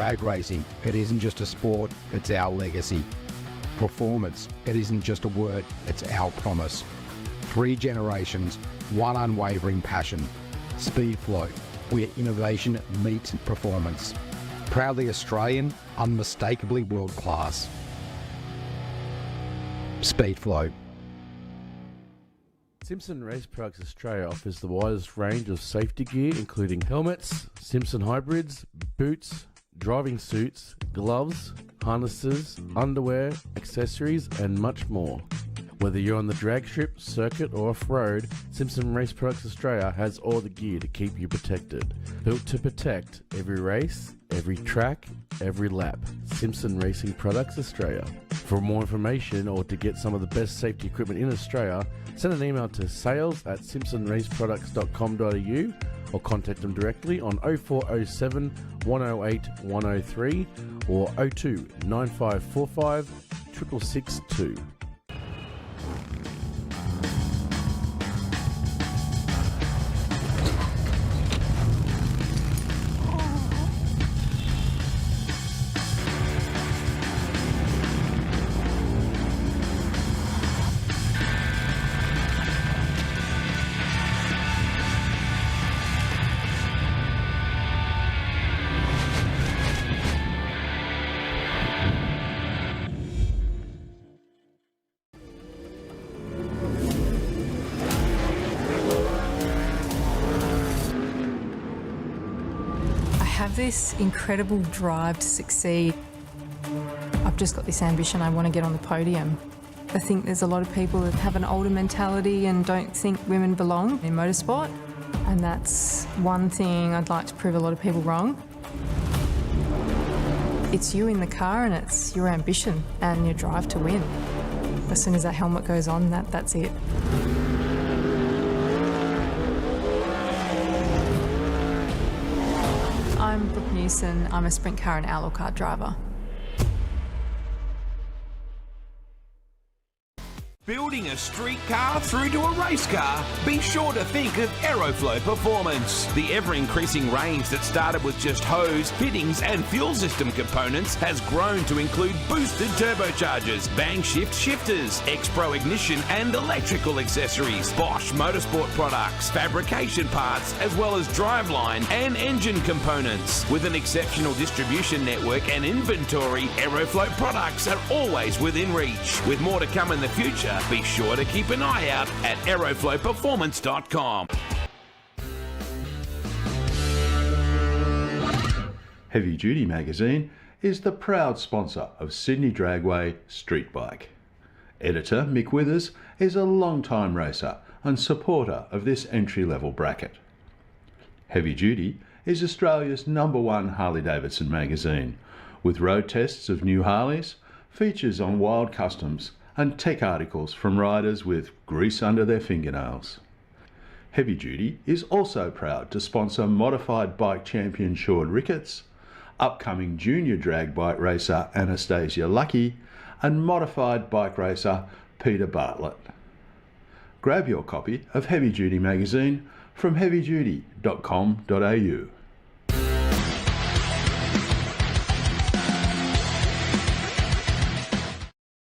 Drag racing, it isn't just a sport, it's our legacy. Performance, it isn't just a word, it's our promise. 3 generations, one unwavering passion. Speedflow, where innovation meets performance. Proudly Australian, unmistakably world class. Speedflow. Simpson Race Products Australia offers the widest range of safety gear, including helmets, Simpson hybrids, boots, driving suits, gloves, harnesses, underwear, accessories, and much more. Whether you're on the drag strip, circuit, or off-road, Simpson Race Products Australia has all the gear to keep you protected. Built to protect every race, every track, every lap. Simpson Racing Products Australia. For more information or to get some of the best safety equipment in Australia, send an email to sales@simpsonraceproducts.com.au or contact them directly on 0407 108 103 or 02 9545 6662. This incredible drive to succeed. I've just got this ambition, I want to get on the podium. I think there's a lot of people that have an older mentality and don't think women belong in motorsport, and that's one thing I'd like to prove a lot of people wrong. It's you in the car and it's your ambition and your drive to win. As soon as that helmet goes on, that's it. I'm Brooke Newson. I'm a sprint car and outlaw car driver. Building a street car through to a race car? Be sure to think of Aeroflow Performance. The ever-increasing range that started with just hose, fittings and fuel system components has grown to include boosted turbochargers, bang shift shifters, X-Pro ignition and electrical accessories, Bosch motorsport products, fabrication parts, as well as driveline and engine components. With an exceptional distribution network and inventory, Aeroflow products are always within reach. With more to come in the future, be sure to keep an eye out at aeroflowperformance.com. Heavy Duty magazine is the proud sponsor of Sydney Dragway Street Bike. Editor Mick Withers is a long-time racer and supporter of this entry-level bracket. Heavy Duty is Australia's #1 Harley-Davidson magazine, with road tests of new Harleys, features on wild customs and tech articles from riders with grease under their fingernails. Heavy Duty is also proud to sponsor modified bike champion Sean Ricketts, upcoming junior drag bike racer Anastasia Lucky, and modified bike racer Peter Bartlett. Grab your copy of Heavy Duty magazine from heavyduty.com.au.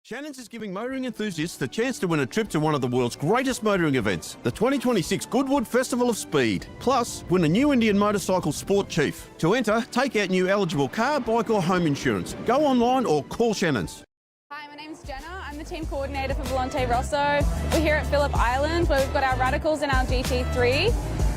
Shannon's is giving motoring enthusiasts the chance to win a trip to one of the world's greatest motoring events, the 2026 Goodwood Festival of Speed. Plus, win a new Indian motorcycle Sport Chief. To enter, take out new eligible car, bike or home insurance. Go online or call Shannon's. Hi, my name's Jenna. I'm the team coordinator for Volante Rosso. We're here at Phillip Island where we've got our Radicals and our GT3.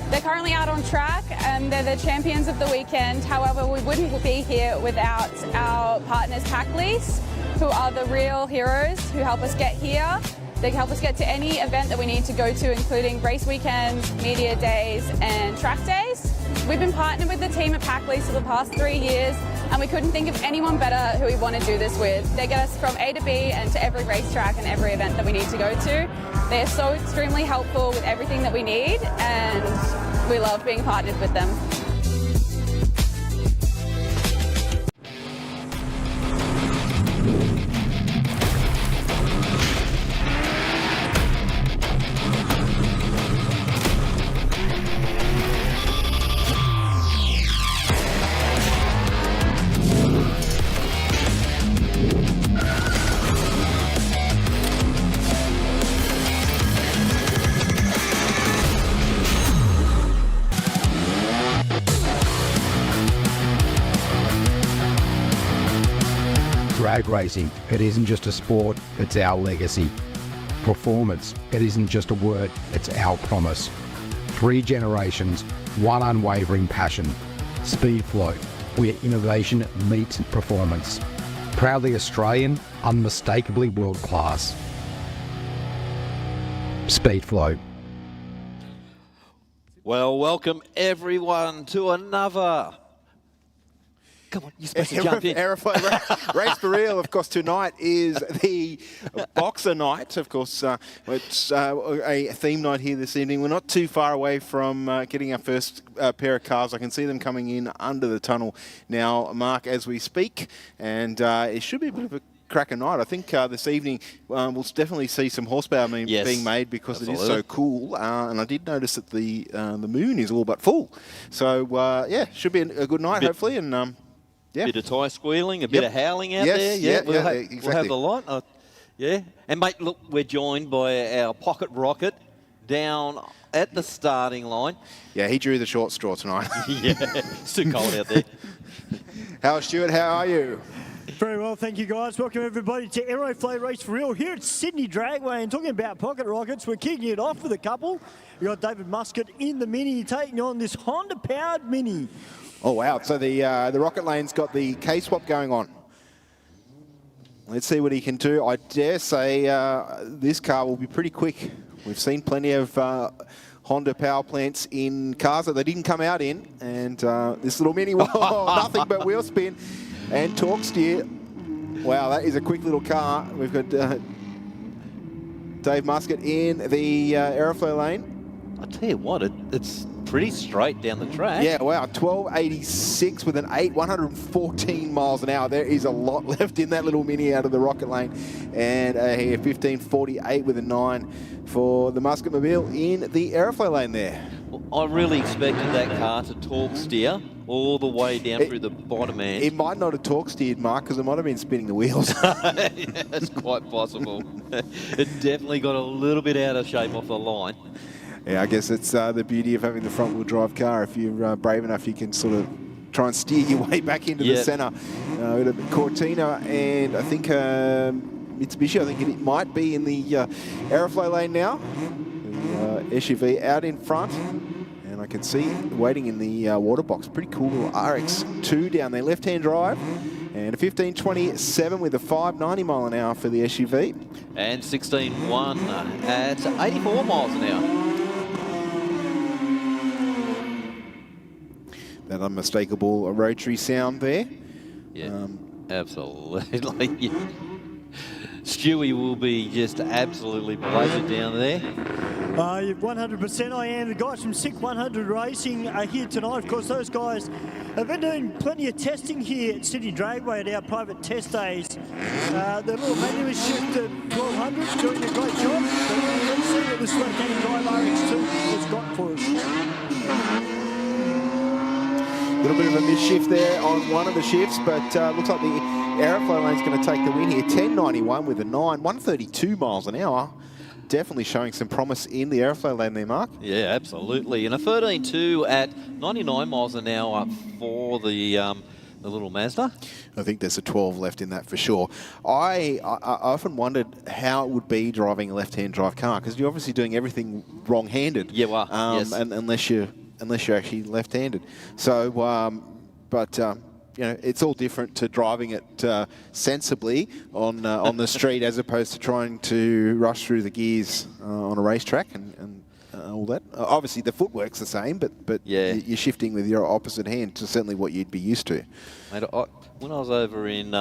They're currently out on track and they're the champions of the weekend. However, we wouldn't be here without our partners Pack Lease, who are the real heroes who help us get here. They help us get to any event that we need to go to, including race weekends, media days and track days. We've been partnered with the team at Pack Lease for the past 3 years and we couldn't think of anyone better who we want to do this with. They get us from A to B and to every racetrack and every event that we need to go to. They are so extremely helpful with everything that we need and we love being partnered with them. Drag racing, it isn't just a sport, it's our legacy. Performance, it isn't just a word, it's our promise. 3 generations, 1 unwavering passion. Speedflow, where innovation meets performance. Proudly Australian, unmistakably world class. Speedflow. Well, welcome everyone to another. Come on, you're supposed to jump in. Aeroflow Race for Real, of course, tonight is the Boxer Night. Of course, it's a theme night here this evening. We're not too far away from getting our first pair of cars. I can see them coming in under the tunnel now, Mark, as we speak. And it should be a bit of a cracker night. I think this evening we'll definitely see some horsepower being made because it is so cool. And I did notice that the moon is all but full. So, yeah, should be a good night, hopefully. And yeah. Bit of tyre squealing, a bit of howling out there. Yeah, exactly. We'll have the lot. Yeah. And, mate, look, we're joined by our pocket rocket down at the starting line. Yeah, he drew the short straw tonight. Yeah, it's too cold out there. Howard Stewart, how are you? Very well, thank you, guys. Welcome, everybody, to Aeroflow Race for Real here at Sydney Dragway. And talking about pocket rockets, we're kicking it off with a couple. We've got David Muscat in the Mini taking on this Honda-powered Mini. Oh, wow. So the rocket lane's got the K-swap going on. Let's see what he can do. I dare say this car will be pretty quick. We've seen plenty of Honda power plants in cars that they didn't come out in. And this little Mini, nothing but wheel spin and torque steer. Wow, that is a quick little car. We've got Dave Muscat in the Aeroflow lane. I tell you what, it's pretty straight down the track. Yeah, wow, 1286 with an 114 miles an hour. There is a lot left in that little Mini out of the rocket lane. And a 1548 with a 9 for the Muscat Mobile in the Aeroflow lane there. Well, I really expected that car to torque steer all the way down through the bottom end. It might not have torque steered, Mark, because it might have been spinning the wheels. Yeah, that's quite possible. It definitely got a little bit out of shape off the line. Yeah, I guess it's the beauty of having the front-wheel drive car. If you're brave enough, you can sort of try and steer your way back into the centre. Cortina and I think Mitsubishi, I think it might be in the Aeroflow lane now. The SUV out in front. And I can see waiting in the water box. Pretty cool little RX-2 down there. Left-hand drive. And a 1527 with a 590 mile an hour for the SUV. And 16.1 at 84 miles an hour. That unmistakable rotary sound there. Yeah, absolutely. Stewie will be just absolutely blazing down there. 100% I am. The guys from SICK 100 Racing are here tonight. Of course, those guys have been doing plenty of testing here at Sydney Dragway at our private test days. The little manual shift at 1200 doing a great job. But let's see what this left-hand drive RX2 has got for us. A little bit of a misshift there on one of the shifts, but looks like the Aeroflow lane's going to take the win here. 1091 with a 9, 132 miles an hour. Definitely showing some promise in the Aeroflow lane there, Mark. Yeah, absolutely. And a 13.2 at 99 miles an hour for the little Mazda. I think there's a 12 left in that for sure. I often wondered how it would be driving a left-hand drive car, because you're obviously doing everything wrong-handed. Yeah, well, yes. And unless you're actually left-handed. So, you know, it's all different to driving it sensibly on the street as opposed to trying to rush through the gears on a racetrack and all that. Obviously, the footwork's the same, but yeah, you're shifting with your opposite hand to certainly what you'd be used to. Mate, when I was over in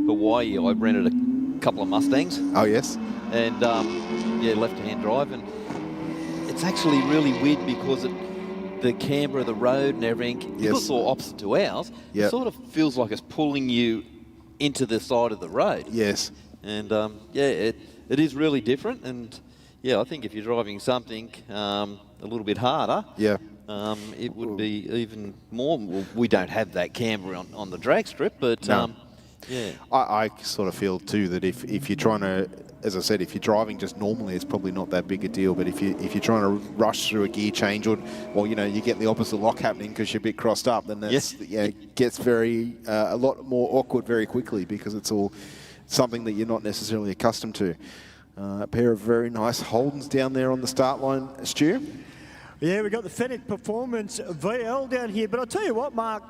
Hawaii, I rented a couple of Mustangs. Oh, yes? And, yeah, left-hand drive. And it's actually really weird because the camber of the road and everything, because it's all opposite to ours, it sort of feels like it's pulling you into the side of the road. Yes. And, yeah, it is really different. And, yeah, I think if you're driving something a little bit harder, it would be even more. Well, we don't have that camber on the drag strip, but, Yeah. I sort of feel too that if you're trying to, as I said, if you're driving just normally, it's probably not that big a deal. But if you're trying to rush through a gear change, or you get the opposite lock happening because you're a bit crossed up, then that's it gets very a lot more awkward very quickly because it's all something that you're not necessarily accustomed to. A pair of very nice Holdens down there on the start line, Stu. Yeah, we've got the Fennec Performance VL down here. But I'll tell you what, Mark,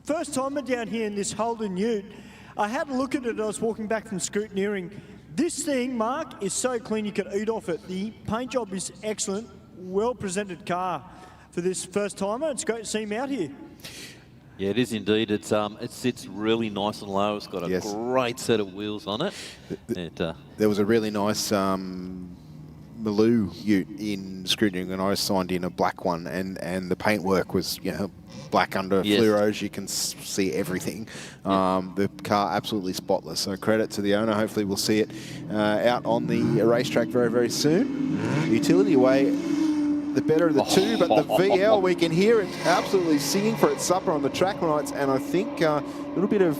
first timer down here in this Holden Ute, I had a look at it. I was walking back from Scrutineering. This thing, Mark, is so clean you could eat off it. The paint job is excellent. Well-presented car for this first timer. It's great to see him out here. Yeah, it is indeed. It sits really nice and low. It's got a great set of wheels on it. There was a really nice Maloo Ute in Scrutineering when I signed in, a black one, and the paintwork was black under fluoros. You can see everything. The car absolutely spotless. So credit to the owner. Hopefully we'll see it out on the racetrack very, very soon. Utility way, the better of the two, but the VL, we can hear it absolutely singing for its supper on the track nights, and I think a little bit of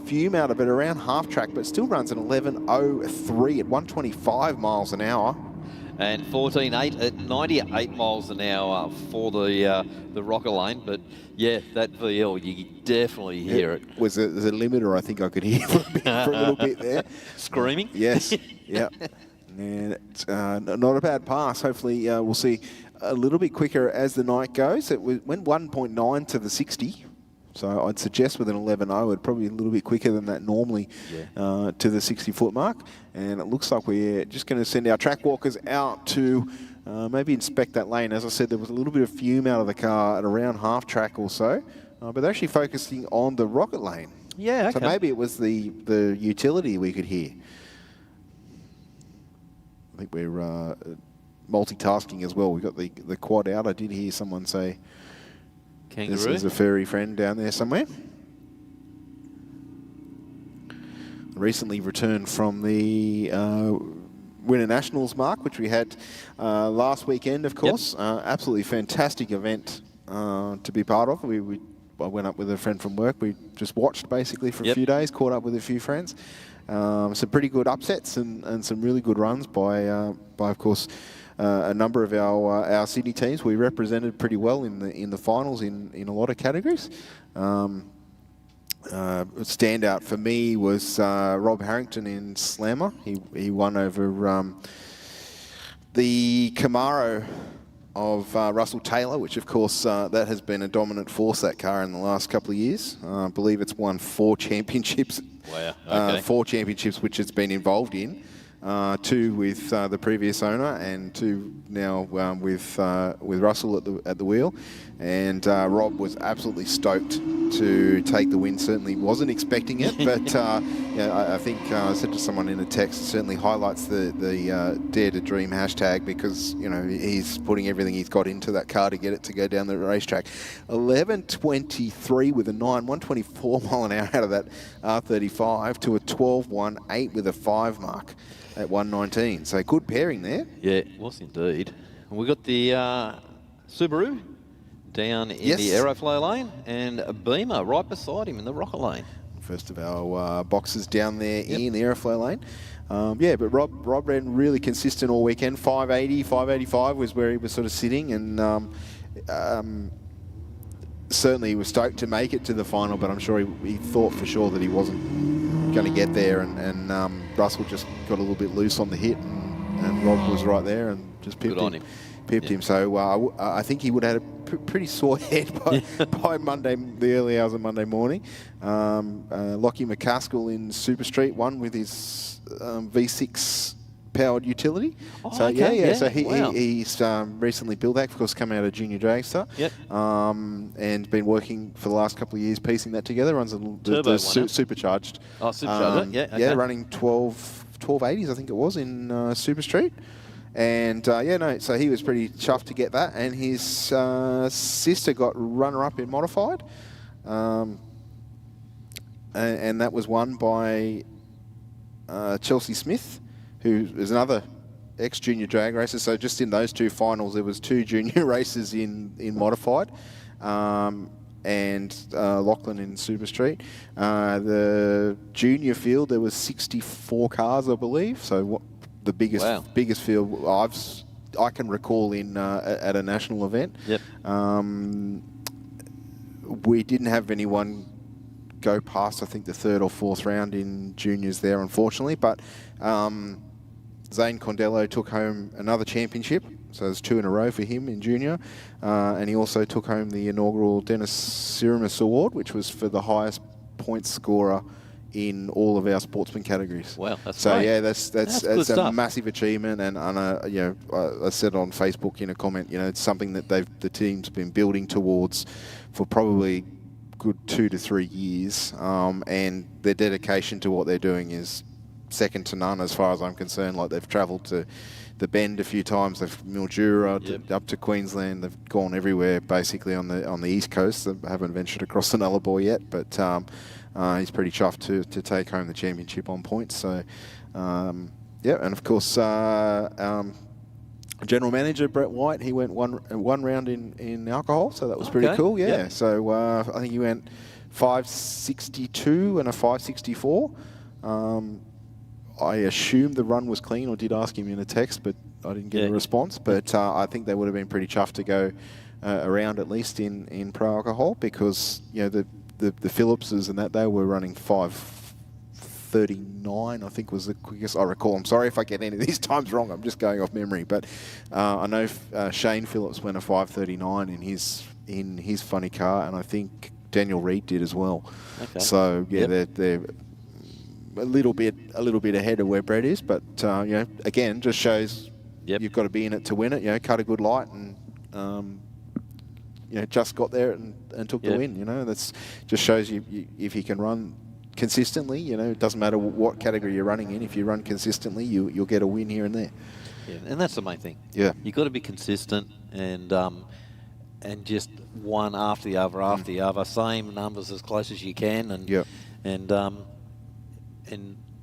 fume out of it around half track, but still runs an 11.03 at 125 miles an hour. And 14.8 at 98 miles an hour for the rocker lane. But yeah, that VL, you definitely hear it. Was a limiter I think I could hear for a little bit there. Screaming? Yes, yeah. And it's not a bad pass. Hopefully we'll see a little bit quicker as the night goes. It went 1.9 to the 60. So I'd suggest with an 11.0, it'd probably be a little bit quicker than that normally to the 60-foot mark. And it looks like we're just going to send our track walkers out to maybe inspect that lane. As I said, there was a little bit of fume out of the car at around half track or so, but they're actually focusing on the rocket lane. Yeah, okay. So maybe it was the utility we could hear. I think we're multitasking as well. We've got the quad out. I did hear someone say Kangaroo. This is a furry friend down there somewhere. Recently returned from the Winter Nationals, Mark, which we had last weekend, of course. Absolutely fantastic event to be part of. I went up with a friend from work. We just watched basically for a few days, caught up with a few friends. Some pretty good upsets and some really good runs by of course, a number of our Sydney teams. We represented pretty well in the finals in a lot of categories. Standout for me was Rob Harrington in Slammer. He won over the Camaro of Russell Taylor, which of course that has been a dominant force, that car, in the last couple of years. I believe it's won 4 championships. Wow. Okay. 4 championships which it's been involved in. 2 with the previous owner, and 2 now with Russell at the wheel. And Rob was absolutely stoked to take the win. Certainly wasn't expecting it, but I think I said to someone in a text, it certainly highlights the Dare to Dream hashtag, because he's putting everything he's got into that car to get it to go down the racetrack. 11.23 with a 9, 124 mile an hour out of that R35 to a 12.18 with a 5 mark at 119. So good pairing there. Yeah, it was indeed. And we got the Subaru down in the Aeroflow lane, and a Beamer right beside him in the rocket lane. First of our boxes down there in the Aeroflow lane. But Rob ran really consistent all weekend. 580, 585 was where he was sort of sitting, and certainly he was stoked to make it to the final, but I'm sure he thought for sure that he wasn't going to get there, and Russell just got a little bit loose on the hit, and Rob was right there and just pipped him. So I think he would have had a pretty sore head by Monday, the early hours of Monday morning. Lockie McCaskill in Super Street won with his V6 powered utility. So he's recently built that, of course, come out of Junior Dragster. And been working for the last couple of years piecing that together. Runs the supercharged. Oh, supercharged. Running 1280s, I think it was, in Super Street. And so he was pretty chuffed to get that, and his sister got runner-up in modified, and that was won by Chelsea Smith, who is another ex-junior drag racer. So just in those 2 finals, there was 2 junior races in modified. and Lachlan in Super Street. The junior field, there was 64 cars, I believe. So the biggest field I can recall in at a national event. Yep. We didn't have anyone go past, I think, the 3rd or 4th round in juniors there, unfortunately. But Zane Condello took home another championship. So there's 2 in a row for him in junior. And he also took home the inaugural Dennis Sirimus Award, which was for the highest point scorer in all of our sportsman categories. Wow, that's so great. Yeah, that's good a stuff. massive achievement, and you know, I said on Facebook in a comment, you know, it's something that the team's been building towards for probably good 2 to 3 years, and their dedication to what they're doing is second to none as far as I'm concerned. Like, they've travelled to the Bend a few times, they've Mildura, up to Queensland, they've gone everywhere basically on the East Coast. They haven't ventured across the Nullarbor yet, but he's pretty chuffed to take home the championship on points. So yeah, and of course General Manager Brett White, he went one round in alcohol, so that was pretty cool. Yeah, yep. So I think he went 562 and a 564. I assumed the run was clean, or did ask him in a text, but I didn't get a response. But I think they would have been pretty chuffed to go around at least in pro alcohol, because you know the Phillipses and that, they were running 5:39, I think was the quickest I recall. I'm sorry if I get any of these times wrong. I'm just going off memory, but I know Shane Phillips went a 5:39 in his funny car, and I think Daniel Reed did as well. Okay. So yeah, they're a little bit ahead of where Brett is, but you know, again, just shows you've got to be in it to win it. You know, cut a good light, and you know, just got there and took the win. You know, that's just shows you if you can run consistently. You know, it doesn't matter what category you're running in. If you run consistently, you'll get a win here and there. Yeah, and that's the main thing. Yeah, you've got to be consistent and just one after the other, same numbers as close as you can, and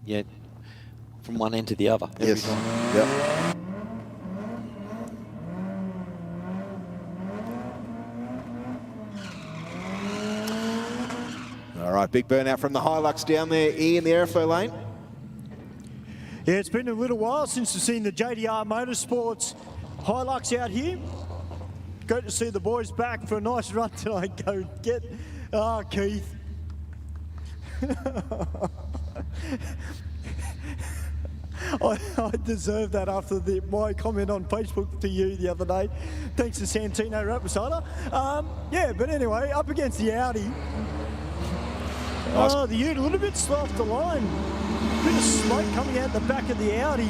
yeah, from one end to the other every time. Yep. All right, big burnout from the Hilux down there in the Aeroflow lane. Yeah, it's been a little while since we've seen the JDR Motorsports Hilux out here. Great to see the boys back for a nice run tonight. Go get, Keith. I deserve that after my comment on Facebook to you the other day. Thanks to Santino Rapisada. Yeah, but anyway, up against the Audi. Nice. The Ute a little bit slow off the line. Bit of smoke coming out the back of the Audi.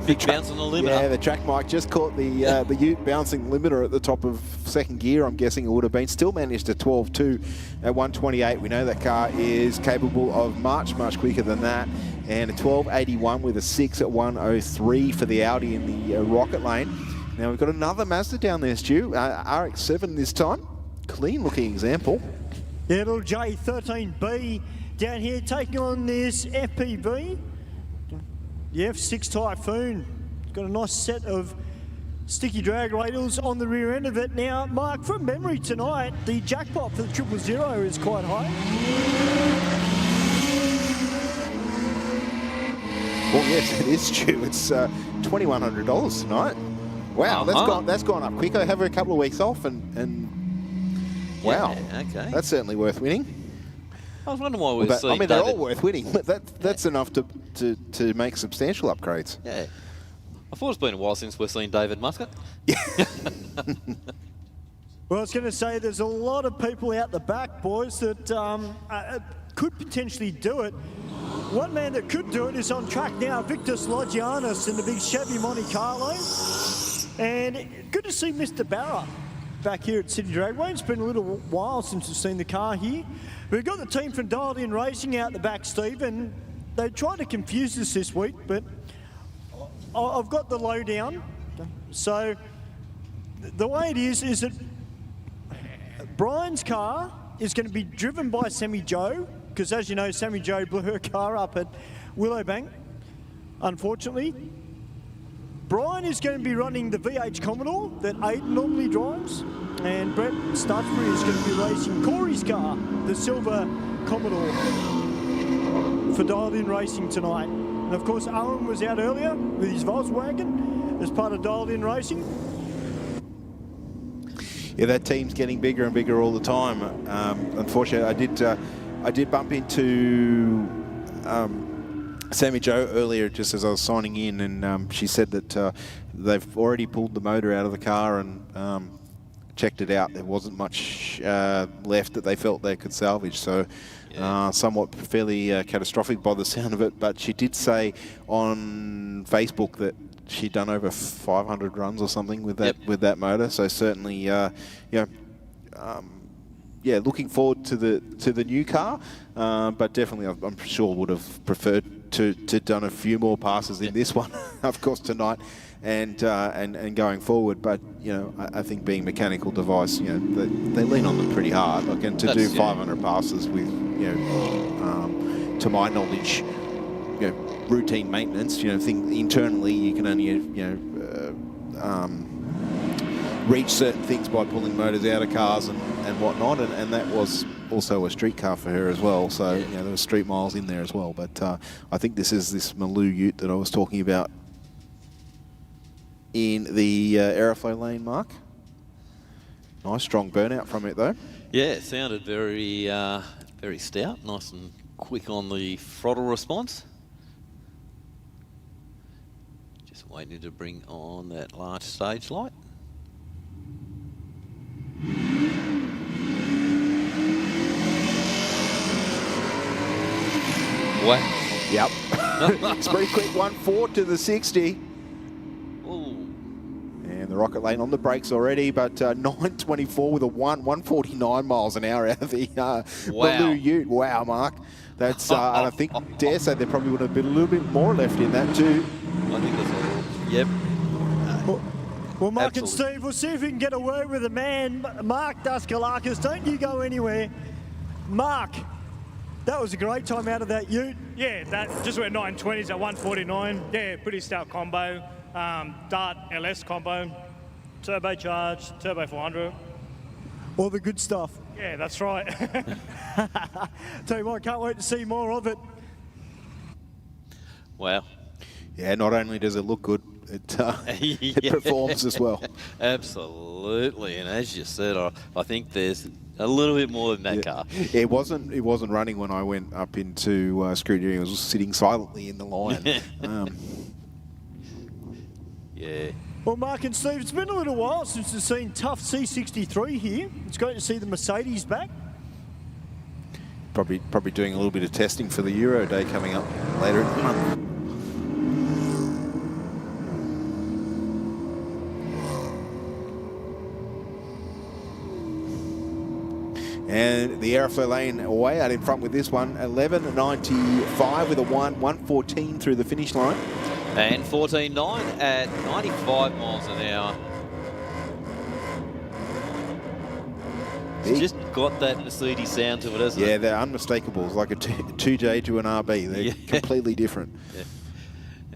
Big bounce on the limiter. Yeah, the track mic just caught the Ute bouncing limiter at the top of second gear, I'm guessing it would have been. Still managed a 12.2 at 128. We know that car is capable of much quicker than that. And a 12.81 with a 6 at 103 for the Audi in the rocket lane. Now we've got another Mazda down there, Stu. RX-7 this time. Clean looking example. Yeah, little J13B down here taking on this FPV. The F6 Typhoon. Got a nice set of sticky drag radials on the rear end of it. Now, Mark, from memory tonight, the jackpot for the 000 is quite high. Well, yes, it is, Stu. It's $2,100 tonight. Wow, that's gone up quick. I have a couple of weeks off, and wow, okay, that's certainly worth winning. I was wondering why we were seeing they're all worth winning. That's enough to make substantial upgrades. Yeah. I thought it's been a while since we've seen David Muscat. Well, I was going to say there's a lot of people out the back, boys, that could potentially do it. One man that could do it is on track now, Victor Slogianis in the big Chevy Monte Carlo. And good to see Mr. Barra back here at Sydney Dragway. It's been a little while since we've seen the car here. We've got the team from Dialed In Racing out the back, Steve, and they tried to confuse us this week, but I've got the lowdown. So the way it is that Brian's car is going to be driven by Sammy Joe, because as you know, Sammy Joe blew her car up at Willowbank, unfortunately. Brian is going to be running the VH Commodore that Aiden normally drives, and Brett Stutchbury is going to be racing Corey's car, the silver Commodore, for Dialed In Racing tonight. And of course, Owen was out earlier with his Volkswagen as part of Dialed In Racing. Yeah, that team's getting bigger and bigger all the time. Unfortunately, I did bump into Sammy Jo earlier just as I was signing in, and she said that they've already pulled the motor out of the car and checked it out. There wasn't much left that they felt they could salvage, so somewhat fairly catastrophic by the sound of it. But she did say on Facebook that she'd done over 500 runs or something with that with that motor. So certainly, looking forward to the new car, but definitely I'm sure would have preferred to done a few more passes in this one, of course, tonight, and going forward. But I think being mechanical device, they lean on them pretty hard. Like, and to do 500 passes with, to my knowledge, routine maintenance. Think internally you can only reach certain things by pulling motors out of cars and whatnot, and that was also a street car for her as well. So there were street miles in there as well. But I think this is this Maloo Ute that I was talking about in the Aeroflow lane, Mark. Nice strong burnout from it though. Yeah, it sounded very very stout, nice and quick on the throttle response. Just waiting to bring on that large stage light. Wow. Yep. It's pretty quick. 1.4 to the 60. Ooh. And the Rocket Lane on the brakes already, but 9.24 with a 149 miles an hour out of the Baloo Ute. Wow, Mark. That's, and I think, dare say there probably would have been a little bit more left in that too. I think that's all. Yep. Well, Mark and Steve, we'll see if we can get a word with the man, Mark Daskalakis. Don't you go anywhere. Mark, that was a great time out of that Ute. Yeah, that just went 920s at 149. Yeah, pretty stout combo. Dart LS combo, turbocharged, turbo 400. All the good stuff. Yeah, that's right. Tell you what, can't wait to see more of it. Wow. Yeah, not only does it look good, it performs as well. Absolutely, and as you said, I think there's a little bit more than that car. It wasn't running when I went up into Scrutineering. It was sitting silently in the line. Yeah. Well, Mark and Steve, it's been a little while since we've seen tough C63 here. It's great to see the Mercedes back. Probably doing a little bit of testing for the Euro Day coming up later in the month. And the Aeroflow lane way out in front with this one, 11.95 with a 1.14 through the finish line. And 14.9 at 95 miles an hour. It's just got that Mercedes sound to it, hasn't it? Yeah, they're unmistakable. It's like a 2J to an RB. They're completely different. Yeah.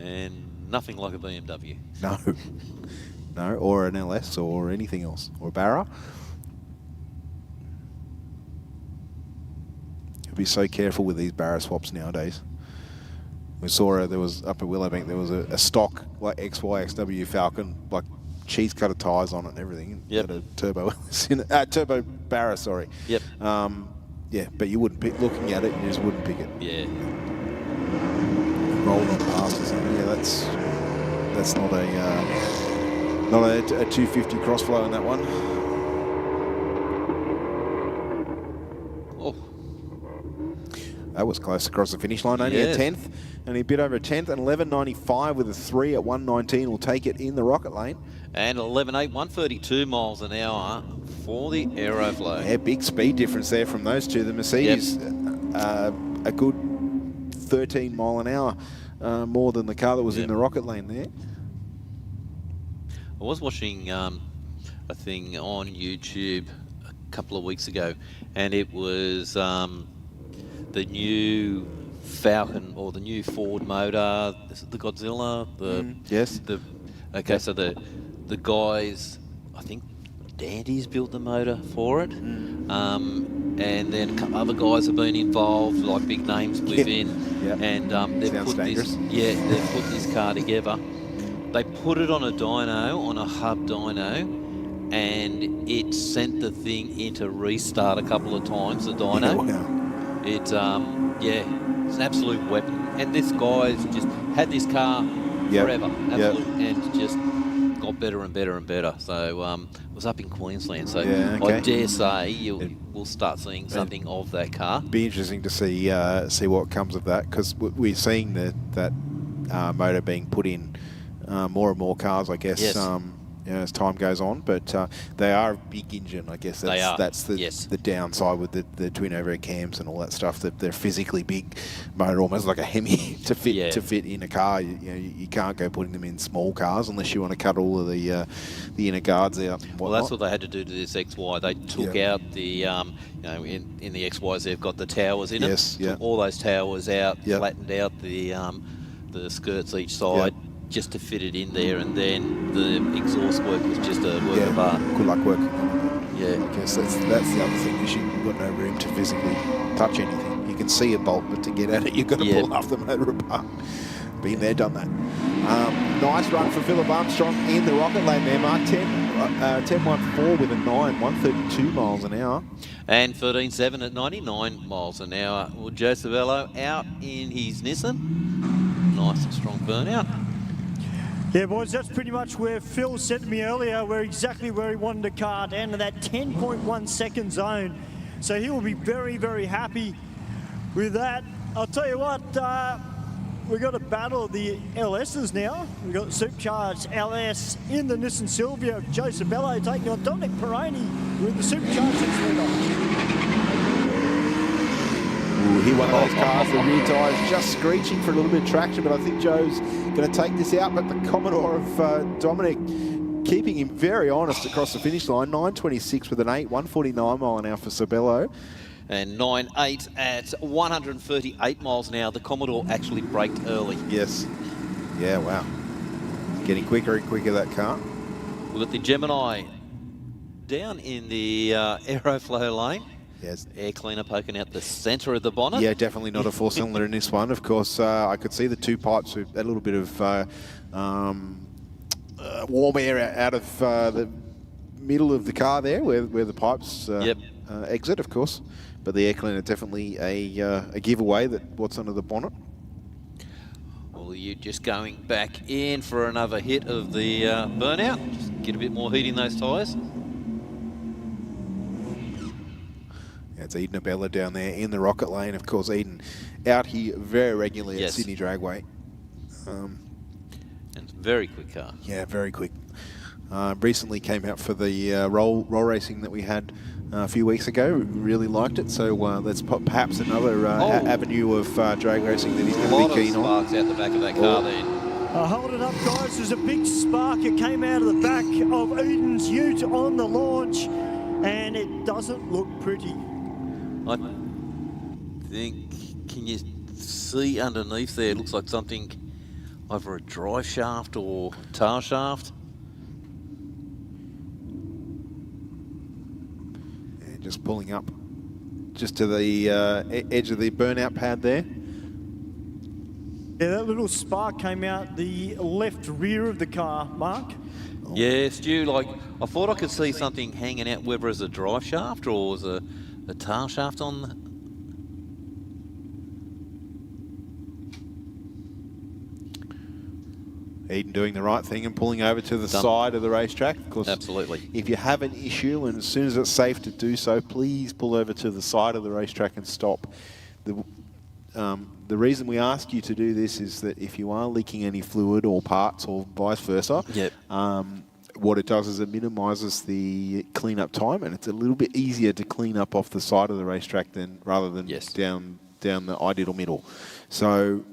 And nothing like a BMW. No. No, or an LS or anything else. Or a Barra. Be so careful with these Barra swaps nowadays. We saw there was up at Willowbank, there was a stock like XYXW Falcon, like cheese cutter tyres on it and everything. Yep. Had a turbo turbo Barra, sorry. Yep. Yeah, but you wouldn't pick, looking at it, you just wouldn't pick it. Yeah. Rolled on past or something. Yeah, that's not a 250 crossflow in that one. That was close across the finish line, only a 10th, and a bit over a 10th, and 11.95 with a 3 at 1.19 will take it in the Rocket Lane. And 11.8, 132 miles an hour for the Aeroflow. Yeah, big speed difference there from those two. The Mercedes, a good 13 mile an hour more than the car that was in the Rocket Lane there. I was watching a thing on YouTube a couple of weeks ago, and it was the new Falcon or the new Ford motor. Is it the Godzilla? Yes. Okay, so the guys, I think Dandy's built the motor for it. And then a couple other guys have been involved, like big names within. And they've put they've put this car together. They put it on a dyno, on a hub dyno, and it sent the thing into restart a couple of times, the dyno. It's an absolute weapon. And this guy's just had this car forever, and just got better and better and better. So it was up in Queensland. So I dare say we'll start seeing something of that car. Be interesting to see what comes of that, because we're seeing that motor being put in more and more cars, I guess. As time goes on, but they are a big engine, I guess. That's the downside with the twin overhead cams and all that stuff. That they're physically big motor, almost like a Hemi to fit in a car. You can't go putting them in small cars unless you want to cut all of the inner guards out. Well, that's what they had to do to this XY. They took out the in the XYs they've got the towers in it. Took all those towers out, flattened out the skirts each side. Just to fit it in there, and then the exhaust work was just a work of art. Good luck working. I guess that's the other thing, is you've got no room to physically touch anything. You can see a bolt, but to get at it, you've got to pull half the motor apart. Been there, done that. Nice run for Philip Armstrong in the rocket lane there, Mark. 10.14 with a 9, 132 miles an hour. And 13.7 at 99 miles an hour. Well, Joe Cervello out in his Nissan. Nice and strong burnout. Yeah, boys, that's pretty much where Phil said to me earlier, we're exactly where he wanted the car, down to that 10.1 second zone. So he will be very, very happy with that. I'll tell you what, we've got a battle of the LSs now. We've got Supercharged LS in the Nissan Silvia. Joe Cervello taking on Dominic Perroni with the Supercharged 6-litre. Hit one of those cars, the rear tyres just screeching for a little bit of traction, but I think Joe's going to take this out. But the Commodore of Dominic keeping him very honest across the finish line. 9.26 with an 8, 149 mile an hour for Cervello. And 9.8 at 138 miles an hour. The Commodore actually braked early. Yes. Yeah, wow. Getting quicker and quicker, that car. We've got the Gemini down in the Aeroflow lane. Yes. Air cleaner poking out the centre of the bonnet. Yeah, definitely not a four-cylinder in this one. Of course, I could see the two pipes with a little bit of warm air out of the middle of the car there, where the pipes exit, of course. But the air cleaner definitely a giveaway that what's under the bonnet. Well, you're just going back in for another hit of the burnout. Just get a bit more heat in those tyres. It's Eden Abella down there in the rocket lane. Of course, Eden out here very regularly at Sydney Dragway. And it's a very quick car. Yeah, very quick. Recently came out for the roll racing that we had a few weeks ago. Really liked it. So that's perhaps another avenue of drag racing that he's going to be keen on. A lot of sparks out the back of that car then. Hold it up, guys. There's a big spark. It came out of the back of Eden's ute on the launch, and it doesn't look pretty. I think, can you see underneath there? It looks like something, either a drive shaft or tar shaft. And just pulling up just to the edge of the burnout pad there. Yeah, that little spark came out the left rear of the car, Mark. Yeah, Stu, like, I thought I could see something hanging out, whether it's a drive shaft or was a tar shaft on the... Eden doing the right thing and pulling over to the side of the racetrack. Of course, absolutely. If you have an issue, and as soon as it's safe to do so, please pull over to the side of the racetrack and stop. The reason we ask you to do this is that if you are leaking any fluid or parts or vice versa, what it does is it minimises the clean-up time, and it's a little bit easier to clean up off the side of the racetrack rather than down the ideal middle. So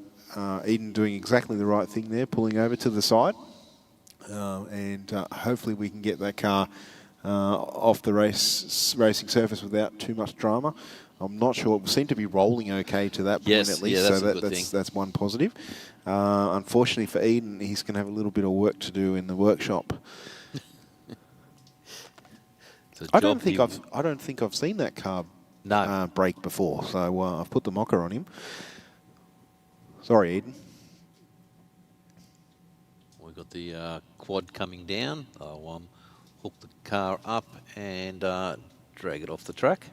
Eden doing exactly the right thing there, pulling over to the side, and hopefully we can get that car off the racing surface without too much drama. I'm not sure. It seemed to be rolling okay to that point at least. Yeah, that's so a good thing. That's one positive. Unfortunately for Eden, he's going to have a little bit of work to do in the workshop. I don't think I've seen that car brake before, so I've put the mocker on him. Sorry, Eden. We've got the quad coming down. I'll hook the car up and drag it off the track.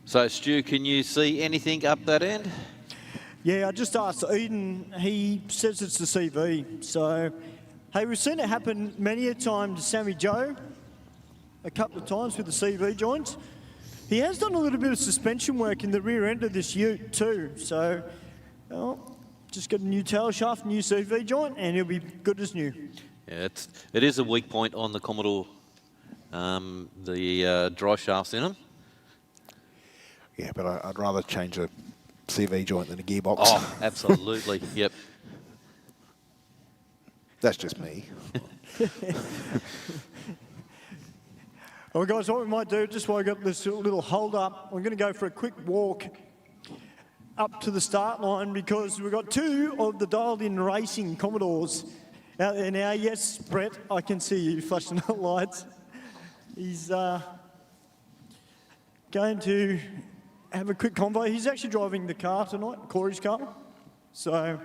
So, Stu, can you see anything up that end? Yeah, I just asked Eden. He says it's the CV. So, hey, we've seen it happen many a time to Sammy Joe, a couple of times with the CV joints. He has done a little bit of suspension work in the rear end of this ute too. So, well, just got a new tail shaft, new CV joint, and he'll be good as new. Yeah, it is a weak point on the Commodore, the dry shafts in them. Yeah, but I'd rather change a CV joint than a gearbox. Oh, absolutely. Yep. That's just me. Well, guys, what we might do, just while I got this little hold up, we're going to go for a quick walk up to the start line because we've got two of the dialed-in racing Commodores out there now. Yes, Brett, I can see you flashing the lights. He's going to have a quick convo. He's actually driving the car tonight, Corey's car. So,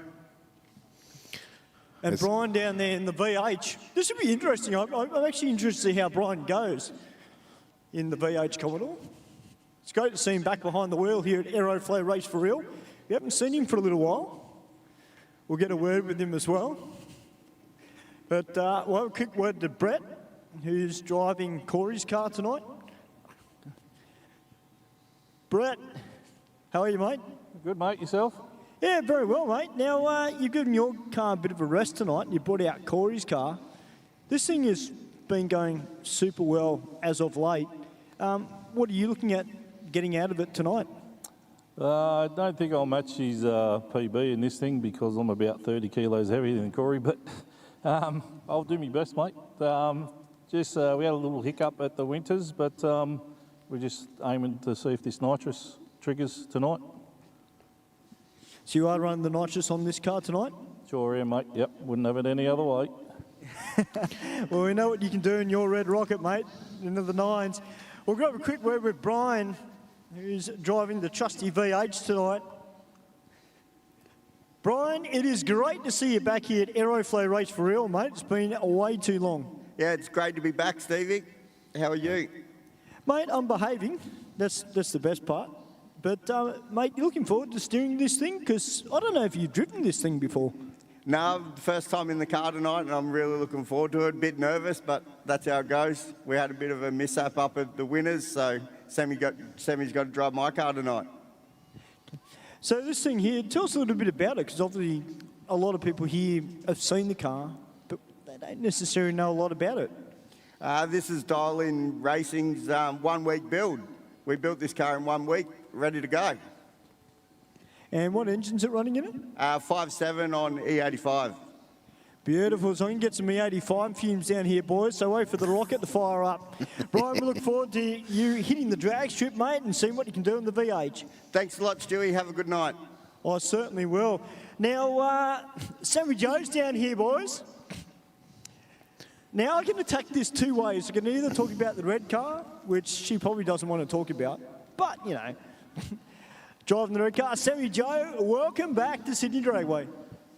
and Brian down there in the VH. This will be interesting. I'm actually interested to see how Brian goes in the VH Commodore. It's great to see him back behind the wheel here at Aeroflow Race for Real. We haven't seen him for a little while. We'll get a word with him as well. But we'll have a quick word to Brett, who's driving Corey's car tonight. Brett, how are you, mate? Good, mate. Yourself? Yeah, very well, mate. Now, you've given your car a bit of a rest tonight. You brought out Corey's car. This thing has been going super well as of late. What are you looking at getting out of it tonight? I don't think I'll match his PB in this thing because I'm about 30 kilos heavier than Corey, but I'll do my best, mate. We had a little hiccup at the Winters, but we're just aiming to see if this nitrous triggers tonight. So you are running the nitrous on this car tonight? Sure am, mate. Yep, wouldn't have it any other way. Well, we know what you can do in your red rocket, mate, into the nines. We'll grab a quick word with Brian, who's driving the trusty VH tonight. Brian, it is great to see you back here at Aeroflow Race for Real, mate. It's been way too long. Yeah, it's great to be back, Stevie. How are you? Mate, I'm behaving. That's the best part. But, mate, you looking forward to steering this thing? Because I don't know if you've driven this thing before. No, first time in the car tonight, and I'm really looking forward to it. A bit nervous, but that's how it goes. We had a bit of a mishap up at the Winners, so Sammy's got to drive my car tonight. So this thing here, tell us a little bit about it, because obviously a lot of people here have seen the car, but they don't necessarily know a lot about it. This is Dial-In Racing's 1 week build. We built this car in 1 week, ready to go. And what engine's it running in it? 5.7 on E85. Beautiful. So I can get some E85 fumes down here, boys. So wait for the rocket to fire up. Brian, we look forward to you hitting the drag strip, mate, and seeing what you can do in the VH. Thanks a lot, Stewie. Have a good night. I certainly will. Now, Sammy Joe's down here, boys. Now I can attack this two ways. I can either talk about the red car, which she probably doesn't want to talk about, but, you know, driving the red car. Sammy Joe, welcome back to Sydney Dragway.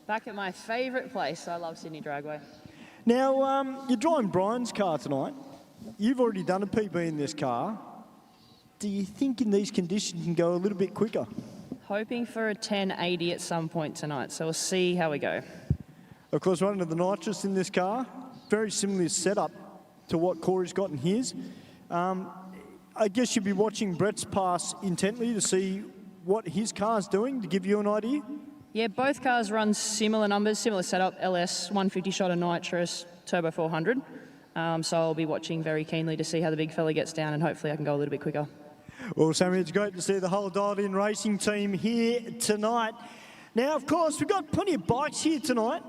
Back at my favourite place. I love Sydney Dragway. Now, you're driving Brian's car tonight. You've already done a PB in this car. Do you think in these conditions you can go a little bit quicker? Hoping for a 1080 at some point tonight, so we'll see how we go. Of course, running the nitrous in this car. Very similar setup to what Corey's got in his. I guess you'll be watching Brett's pass intently to see what his car's doing, to give you an idea. Yeah, both cars run similar numbers, similar setup, LS, 150 shot of nitrous, turbo 400. So I'll be watching very keenly to see how the big fella gets down, and hopefully I can go a little bit quicker. Well, Sammy, it's great to see the whole dialed-in racing team here tonight. Now, of course, we've got plenty of bikes here tonight,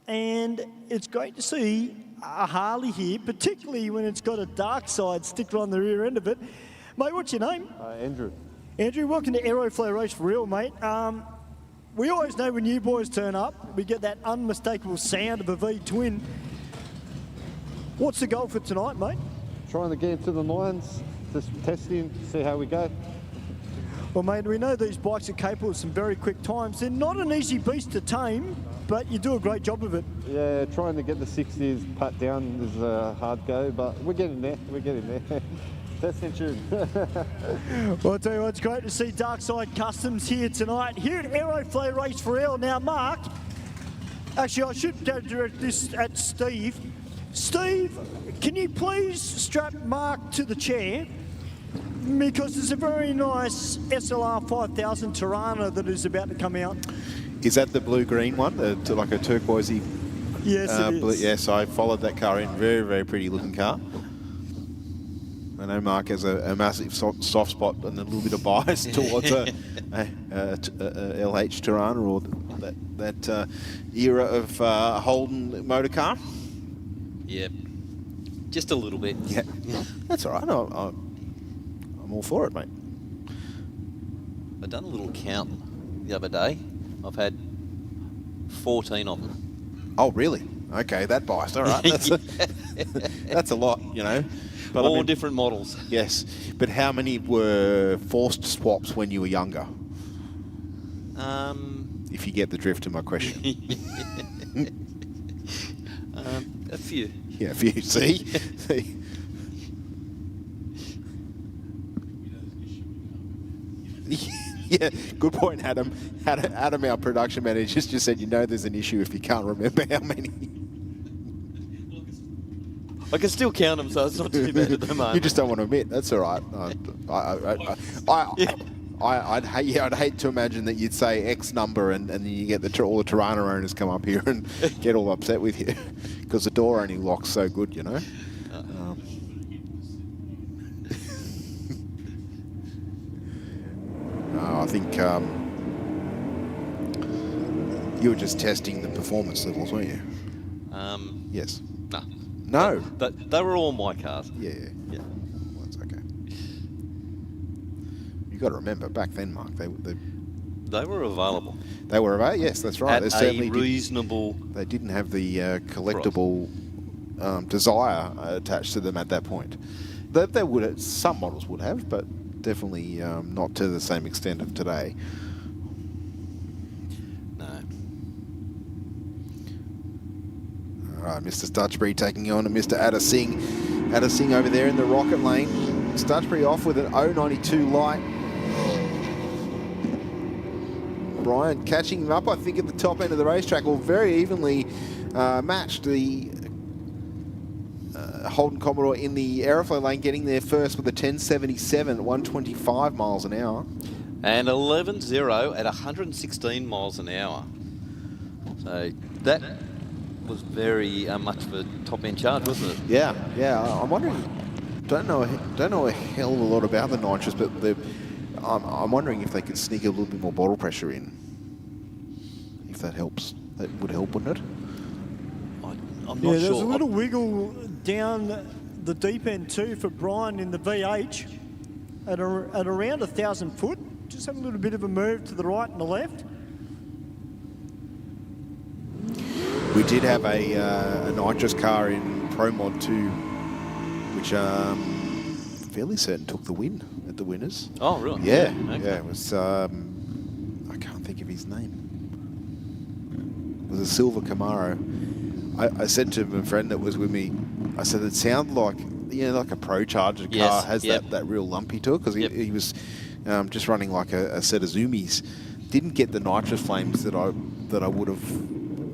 and it's great to see a Harley here, particularly when it's got a dark side sticker on the rear end of it. Mate, what's your name? Andrew. Andrew, welcome to Aeroflow Race for Real, mate. We always know when you boys turn up, we get that unmistakable sound of a V-twin. What's the goal for tonight, mate? Trying to get into the nines, just testing, see how we go. Well, mate, we know these bikes are capable of some very quick times. They're not an easy beast to tame, but you do a great job of it. Yeah, trying to get the 60s pat down is a hard go, but we're getting there, Testing tune. Well, I'll tell you what, it's great to see Darkside Customs here tonight, here at Aeroflow Race for Real. Now, Mark, actually, I should direct this at Steve. Steve, can you please strap Mark to the chair? Because there's a very nice SLR 5000 Tirana that is about to come out. Is that the blue-green one, like a turquoisey? Yes, it is. Yes, I followed that car in. Very, very pretty looking car. I know Mark has a massive soft spot and a little bit of bias towards a LH Tirana or that era of Holden motor car. Yeah, just a little bit. Yeah, that's all right. I'm all for it, mate. I've done a little count the other day. I've had 14 of them. Oh, really? Okay, that biased. All right, that's a lot, you know. But all different models. Yes, but how many were forced swaps when you were younger? If you get the drift of my question. A few. Yeah, a few. See? Yeah, good point, Adam. Adam, our production manager, just said, you know there's an issue if you can't remember how many. I can still count them, so it's not too bad at the moment. You just don't want to admit. That's all right. I'd hate to imagine that you'd say X number and then you get all the Tirana owners come up here and get all upset with you because the door only locks so good, you know. I think you were just testing the performance levels, weren't you? Yes. No. No. They were all my cars. Yeah. Well, that's okay. You got to remember, back then, Mark, they were available. They were available. Yes, that's right. At a reasonable. They didn't have the collectible desire attached to them at that point. They would have, some models would have, but definitely not to the same extent of today. All right, Mr. Stutchbury taking on Mr. Adasingh. Adasingh over there in the rocket lane. Stutchbury off with an 092 light. Brian catching him up, I think, at the top end of the racetrack, or very evenly matched. The Holden Commodore in the Aeroflow lane getting there first with a 1077 at 125 miles an hour. And 11.0 at 116 miles an hour. So that was very much of a top-end charge, wasn't it? Yeah. I'm wondering. Don't know a hell of a lot about the nitrous, but I'm wondering if they could sneak a little bit more bottle pressure in. If that helps, that would help, wouldn't it? I'm not sure. There's a little wiggle down the deep end too for Brian in the VH at around 1,000 foot. Just have a little bit of a move to the right and the left. We did have a nitrous car in Pro Mod 2, which fairly certain took the win at the winners. Oh, really? Yeah, Okay. yeah. It was I can't think of his name. It was a silver Camaro. I said to my friend that was with me, I said it sounded like like a Pro Charger car has that real lumpy to it because he was just running like a set of Zoomies. Didn't get the nitrous flames that I would have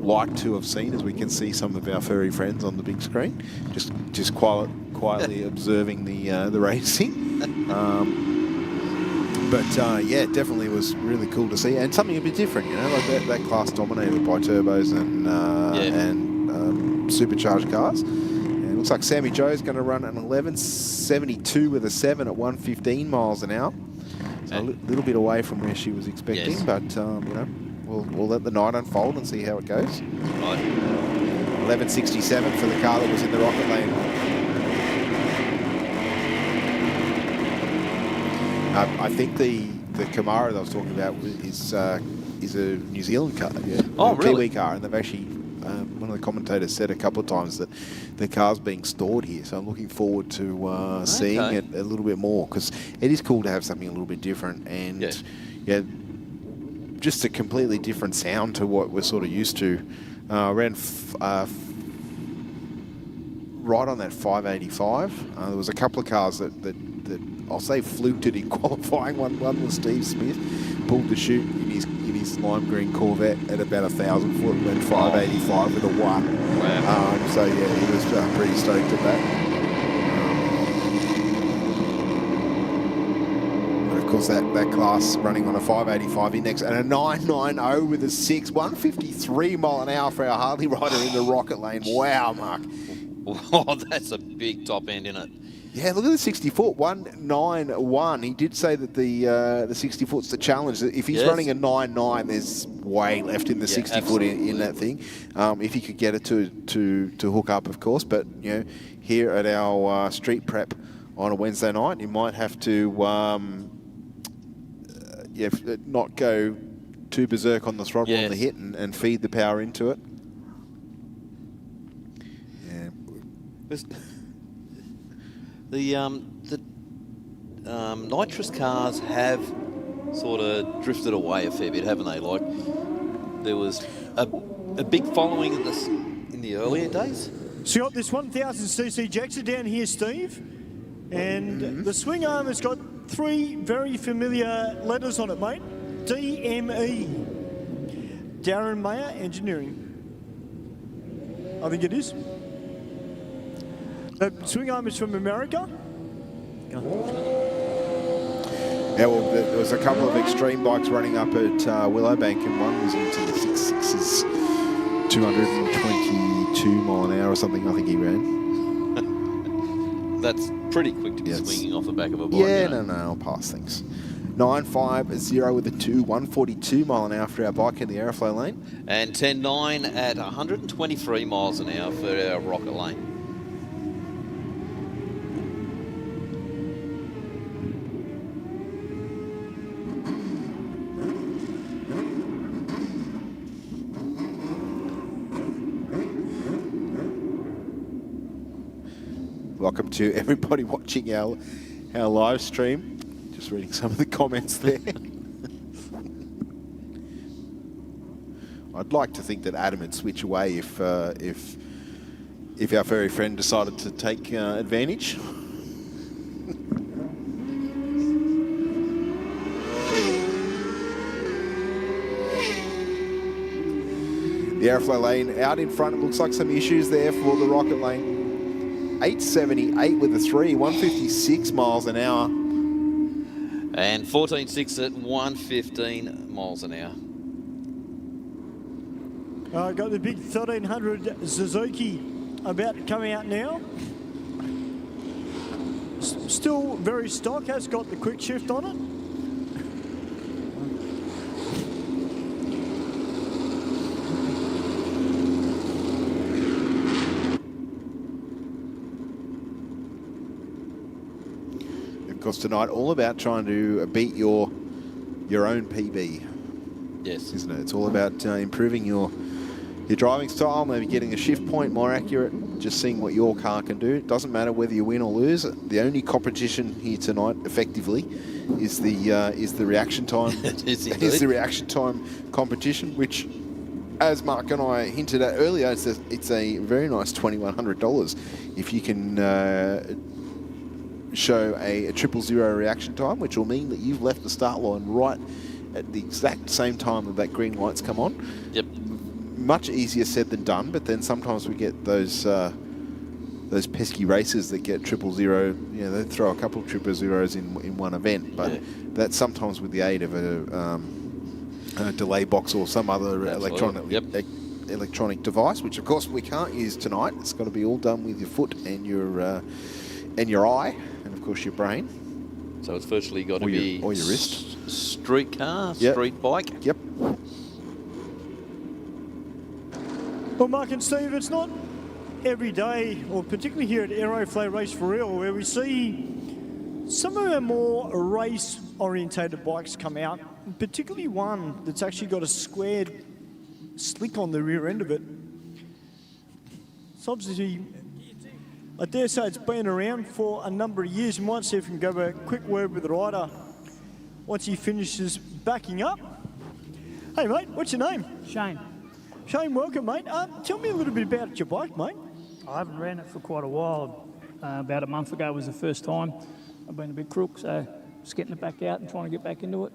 liked to have seen, as we can see some of our furry friends on the big screen, just quietly observing the racing. But yeah, definitely was really cool to see, and something a bit different, like that class dominated by turbos and supercharged cars. And it looks like Sammy Joe's going to run an 11.72 with a 7 at 115 miles an hour. So a little bit away from where she was expecting, but we'll let the night unfold and see how it goes. Right. 11.67 for the car that was in the rocket lane. I think the Camaro that I was talking about is a New Zealand car, Oh, really? Kiwi car, and they've actually, one of the commentators said a couple of times that the car's being stored here, so I'm looking forward to seeing it a little bit more, because it is cool to have something a little bit different, and just a completely different sound to what we're sort of used to. Ran right on that 585. There was a couple of cars that I'll say fluked it in qualifying. One was Steve Smith, pulled the chute in his lime green Corvette at about 1,000 foot, went 585 with a 1. Wow. So yeah, he was pretty stoked at that. But of course, that class running on a 585 index and a 990 with a 6, 153 mile an hour for our Harley rider in the rocket lane. Wow, Mark. Oh, that's a big top end, isn't it? Yeah, look at the 60 foot, 191. He did say that the 60 foot's the challenge. If he's running a 99, there's way left in the 60 foot in that thing. If he could get it to hook up, of course. But here at our street prep on a Wednesday night, you might have to not go too berserk on the throttle on the hit and feed the power into it. The nitrous cars have sort of drifted away a fair bit, haven't they? Like, there was a big following in the earlier days. So you got this 1000cc Jackson down here, Steve, and the swing arm has got 3 very familiar letters on it, mate. DME. Darren Mayer Engineering. I think it is. The swing arm is from America. Yeah, well, there was a couple of extreme bikes running up at Willowbank, and one was into the 6.6s, 222 mile an hour or something, I think he ran. That's pretty quick to be swinging off the back of a bike. Yeah, no, I'll pass things. 950 with a 2, 142 mile an hour for our bike in the Aeroflow lane. And 10.9 at 123 miles an hour for our rocket lane. Welcome to everybody watching our live stream. Just reading some of the comments there. I'd like to think that Adam would switch away if our furry friend decided to take advantage. The Aeroflow lane out in front. It looks like some issues there for the rocket lane. 878 with a 3, 156 miles an hour. And 14.6 at 115 miles an hour. Got the big 1300 Suzuki about coming out now. Still very stock, has got the quick shift on it. Of course, tonight all about trying to beat your own PB. Yes, isn't it? It's all about improving your driving style, maybe getting a shift point more accurate, just seeing what your car can do. It doesn't matter whether you win or lose. The only competition here tonight, effectively, is the reaction time. Is the reaction time competition, which, as Mark and I hinted at earlier, it's a very nice $2,100 if you can show a 000 reaction time, which will mean that you've left the start line right at the exact same time that green light's come on. Yep. Much easier said than done, but then sometimes we get those pesky racers that get 000. You know, they throw a couple of 000s in one event, but that's sometimes with the aid of a delay box or some other electronic device, which of course we can't use tonight. It's got to be all done with your foot and your eye, and of course your brain. So it's virtually got to be or your wrist, street car, street bike. Yep. Well, Mark and Steve, it's not every day, or particularly here at Aeroflow Race for Real, where we see some of our more race-orientated bikes come out, particularly one that's actually got a squared slick on the rear end of it. It's obviously, I dare say it's been around for a number of years. You might see if we can go a quick word with the rider once he finishes backing up. Hey mate, what's your name? Shane. Shane, welcome mate. Tell me a little bit about your bike, mate. I haven't ran it for quite a while. About a month ago was the first time. I've been a bit crook, so just getting it back out and trying to get back into it.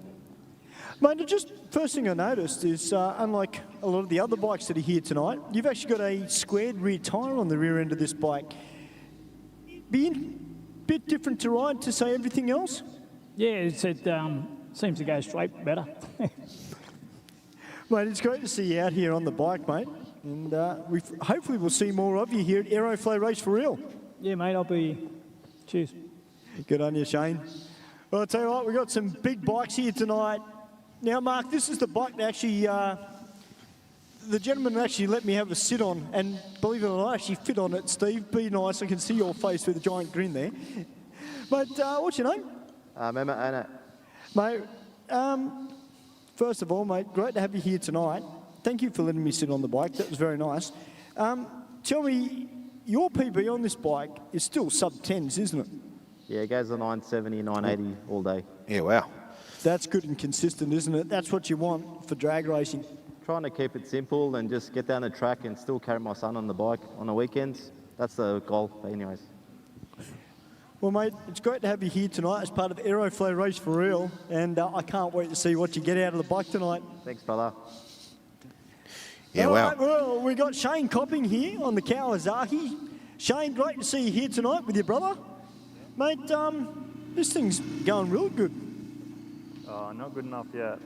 Mate, just first thing I noticed is, unlike a lot of the other bikes that are here tonight, you've actually got a squared rear tyre on the rear end of this bike. Be a bit different to ride to say everything else? Yeah, it seems to go straight better. Mate, it's great to see you out here on the bike, mate. And hopefully we'll see more of you here at Aeroflow Race for Real. Yeah, mate, I'll be here. Cheers. Good on you, Shane. Well, I'll tell you what, we've got some big bikes here tonight. Now, Mark, this is the bike that actually, the gentleman actually let me have a sit on, and believe it or not, I actually fit on it. Steve, be nice, I can see your face with a giant grin there. Mate, what's your name? Mehmet Anna. Mate, first of all, mate, great to have you here tonight. Thank you for letting me sit on the bike, that was very nice. Tell me, your PB on this bike is still sub-10s, isn't it? Yeah, it goes to 970, 980 all day. Yeah, wow. That's good and consistent, isn't it? That's what you want for drag racing. Trying to keep it simple and just get down the track and still carry my son on the bike on the weekends. That's the goal, anyways. Well, mate, it's great to have you here tonight as part of Aeroflow Race for Real, and I can't wait to see what you get out of the bike tonight. Thanks, brother. Yeah, All wow. right, well, we got Shane Copping here on the Kawasaki. Shane, great to see you here tonight with your brother. Mate, this thing's going real good. Oh, not good enough yet.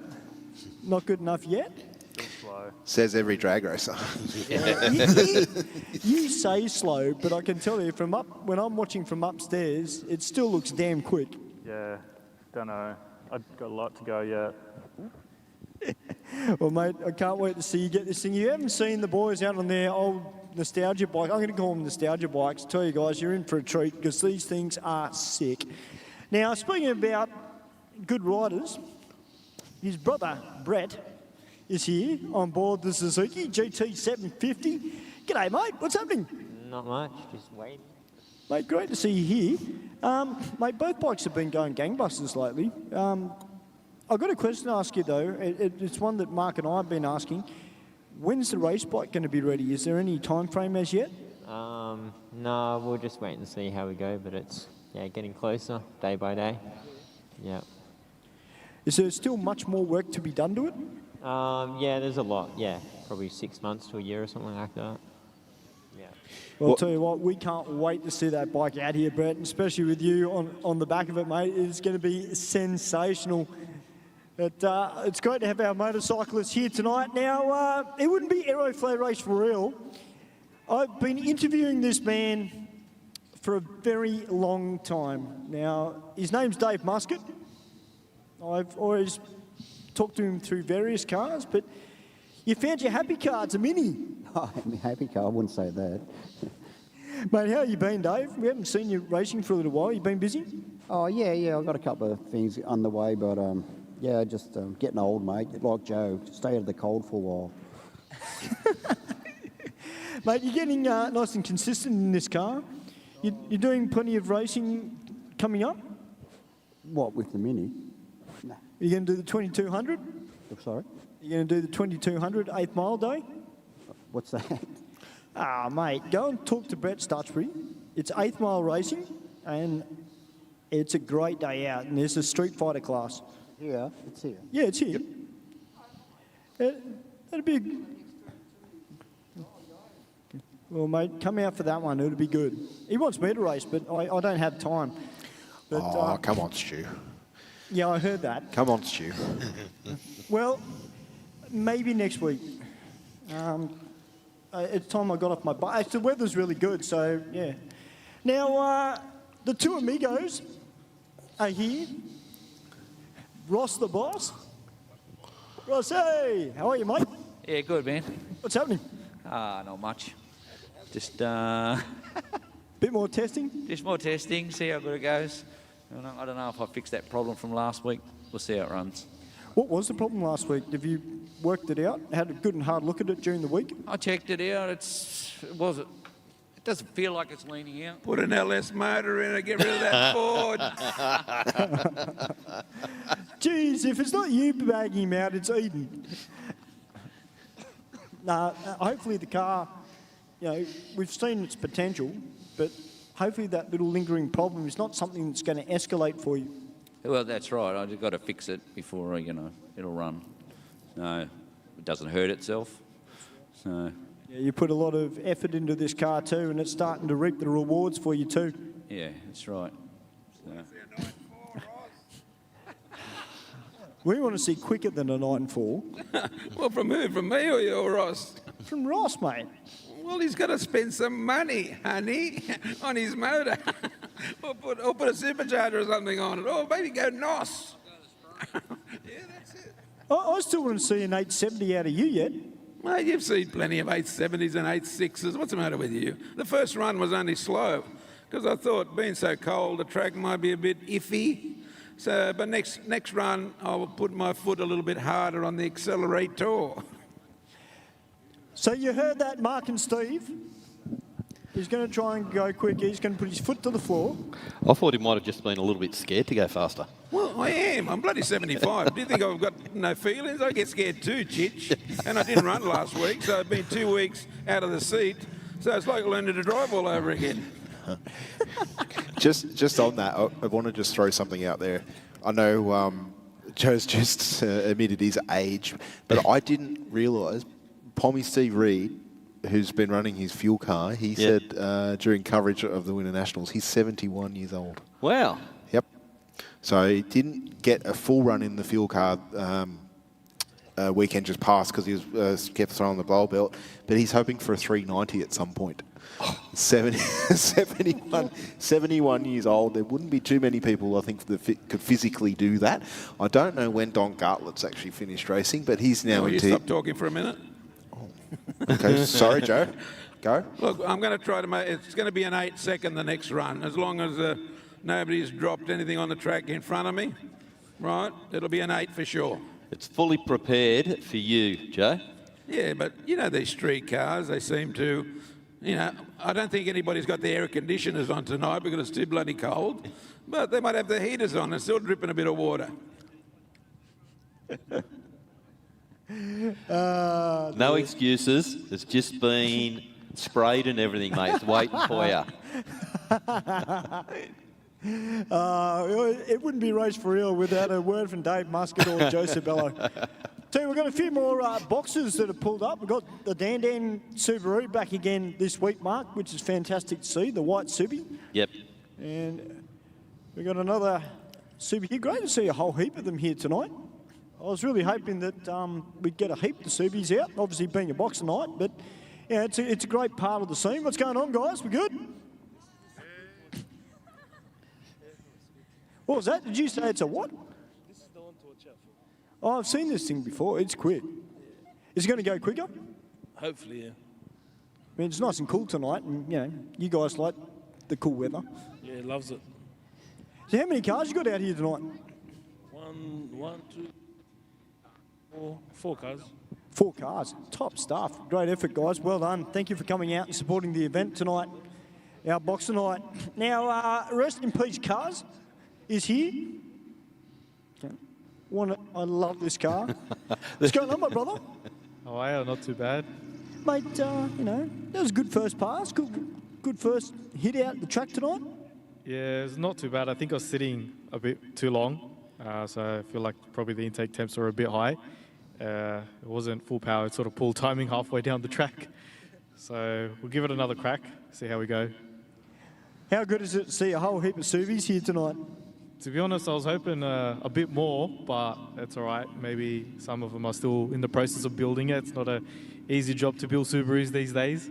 Not good enough yet? Still slow. Says every drag racer. You say slow, but I can tell you from when I'm watching from upstairs, it still looks damn quick. Yeah, don't know. I've got a lot to go yet. Well, mate, I can't wait to see you get this thing. You haven't seen the boys out on their old nostalgia bike. I'm going to call them nostalgia bikes. Tell you guys, you're in for a treat because these things are sick. Now, speaking about good riders, his brother, Brett, is here on board the Suzuki GT750. G'day, mate. What's happening? Not much, just waiting. Mate, great to see you here. Mate, both bikes have been going gangbusters lately. I've got a question to ask you, though. It's one that Mark and I have been asking. When's the race bike going to be ready? Is there any time frame as yet? No, we'll just wait and see how we go, but it's getting closer day by day. Yeah. Is there still much more work to be done to it? Yeah, there's a lot. Yeah, probably 6 months to a year or something like that. Yeah. Well, I'll tell you what, we can't wait to see that bike out here, Brett, and especially with you on the back of it, mate. It's going to be sensational. It's great to have our motorcyclists here tonight. Now, it wouldn't be Aeroflow Race for Real. I've been interviewing this man for a very long time. Now, his name's Dave Muscat. I've always talked to him through various cars, but you found your happy car. It's a Mini. Oh, my happy car, I wouldn't say that. Mate, how you been, Dave? We haven't seen you racing for a little while. You been busy? Oh, yeah, I've got a couple of things underway, but yeah, just getting old, mate. Like Joe, stay out of the cold for a while. Mate, you're getting nice and consistent in this car. You're doing plenty of racing coming up? What, with the Mini? No. You're going to do the 2200? Sorry? You're going to do the 2200 8th mile day? What's that? Mate, go and talk to Brett Stutchbury. It's 8th mile racing, and it's a great day out, and there's a Street Fighter class. Yeah, it's here. Yeah, it's here. That'd be... Well, mate, come out for that one. It'll be good. He wants me to race, but I don't have time. But, come on, Stu. Yeah, I heard that. Come on, Stu. Well, maybe next week. It's time I got off my bike. The weather's really good, so yeah. Now, the two amigos are here. Ross the boss. Ross, hey, how are you, mate? Yeah, good, man. What's happening? Not much. Just bit more testing? Just more testing, see how good it goes. I don't know if I fixed that problem from last week. We'll see how it runs. What was the problem last week? Have you worked it out? Had a good and hard look at it during the week? I checked it out. It doesn't feel like it's leaning out. Put an LS motor in and get rid of that Ford. Geez, if it's not you bagging him out, it's Eden. Hopefully the car, we've seen its potential, but hopefully that little lingering problem is not something that's going to escalate for you. Well, that's right. I just got to fix it before, it'll run. No, it doesn't hurt itself. So. Yeah, you put a lot of effort into this car too, and it's starting to reap the rewards for you too. Yeah, that's right. So. We want to see quicker than a 9.4. Well, from who? From me or you or Ross? From Ross, mate. Well, he's got to spend some money, honey, on his motor. or put a supercharger or something on it. Or maybe go NOS. Yeah, that's it. I still want to see an 870 out of you yet. Mate, you've seen plenty of 870s and 86s. What's the matter with you? The first run was only slow because I thought being so cold, the track might be a bit iffy. So, but next run, I will put my foot a little bit harder on the accelerator. So you heard that, Mark and Steve? He's going to try and go quicker. He's going to put his foot to the floor. I thought he might have just been a little bit scared to go faster. Well, I am. I'm bloody 75. Do you think I've got no feelings? I get scared too, Chitch. And I didn't run last week, so I've been 2 weeks out of the seat. So it's like learning to drive all over again. Just on that, I want to just throw something out there. I know Joe's just admitted his age, but I didn't realise Pommy Steve Reed, who's been running his fuel car, he said during coverage of the Winter Nationals, he's 71 years old. Wow. Yep. So he didn't get a full run in the fuel car weekend just passed because he was kept throwing the bowl belt, but he's hoping for a 390 at some point. 71 years old. There wouldn't be too many people, I think, that could physically do that. I don't know when Don Gartlett's actually finished racing, but he's now Will you into... stop talking for a minute? Okay, sorry, Joe. Go. Look, I'm going to try to make... It's going to be an 8-second the next run, as long as nobody's dropped anything on the track in front of me. Right? It'll be an 8 for sure. It's fully prepared for you, Joe. Yeah, but you know these street cars, they seem to... I don't think anybody's got the air conditioners on tonight because it's too bloody cold. But they might have the heaters on and still dripping a bit of water. No excuses. It's just been sprayed and everything, mate. It's waiting for you. It wouldn't be race for real without a word from Dave Muscat or Joe Sabello. So we've got a few more boxes that have pulled up. We've got the Dan Dan Subaru back again this week, Mark, which is fantastic to see, the white Subi. Yep. And we've got another Subi here. Great to see a whole heap of them here tonight. I was really hoping that we'd get a heap of the Subis out, obviously being a boxer night, but yeah, it's a great part of the scene. What's going on, guys? We good? What was that? Did you say it's a what? This is the one to watch out for. Oh, I've seen this thing before. It's quick. Is it going to go quicker? Hopefully, yeah. I mean, it's nice and cool tonight, and you guys like the cool weather. Yeah, loves it. So how many cars you got out here tonight? One, two, four cars. 4 cars. Top stuff. Great effort, guys. Well done. Thank you for coming out and supporting the event tonight, our boxer night. Now, rest in peace, Cars is here. I love this car. What's going on, my brother? Oh, yeah, not too bad. Mate, that was a good first pass. Good first hit out the track tonight. Yeah, it's not too bad. I think I was sitting a bit too long, so I feel like probably the intake temps were a bit high. It wasn't full power. It sort of pulled timing halfway down the track. So we'll give it another crack, see how we go. How good is it to see a whole heap of Subis here tonight? To be honest, I was hoping a bit more, but that's all right. Maybe some of them are still in the process of building it. It's not an easy job to build Subarus these days.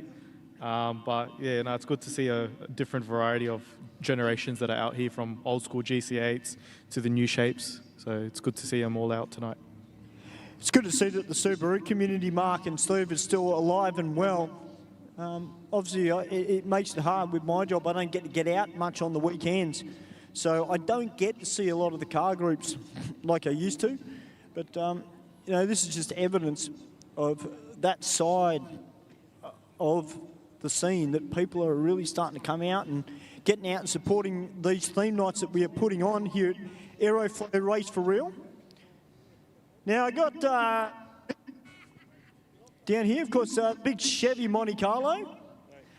But yeah, no, it's good to see a different variety of generations that are out here, from old school GC8s to the new shapes. So it's good to see them all out tonight. It's good to see that the Subaru community, Mark and Steve, is still alive and well. Obviously, it makes it hard with my job. I don't get to get out much on the weekends. So I don't get to see a lot of the car groups like I used to. But, you know, this is just evidence of that side of the scene, that people are really starting to come out and getting out and supporting these theme nights that we are putting on here at Aeroflow Race for Real. Now, I got down here, of course, big Chevy Monte Carlo.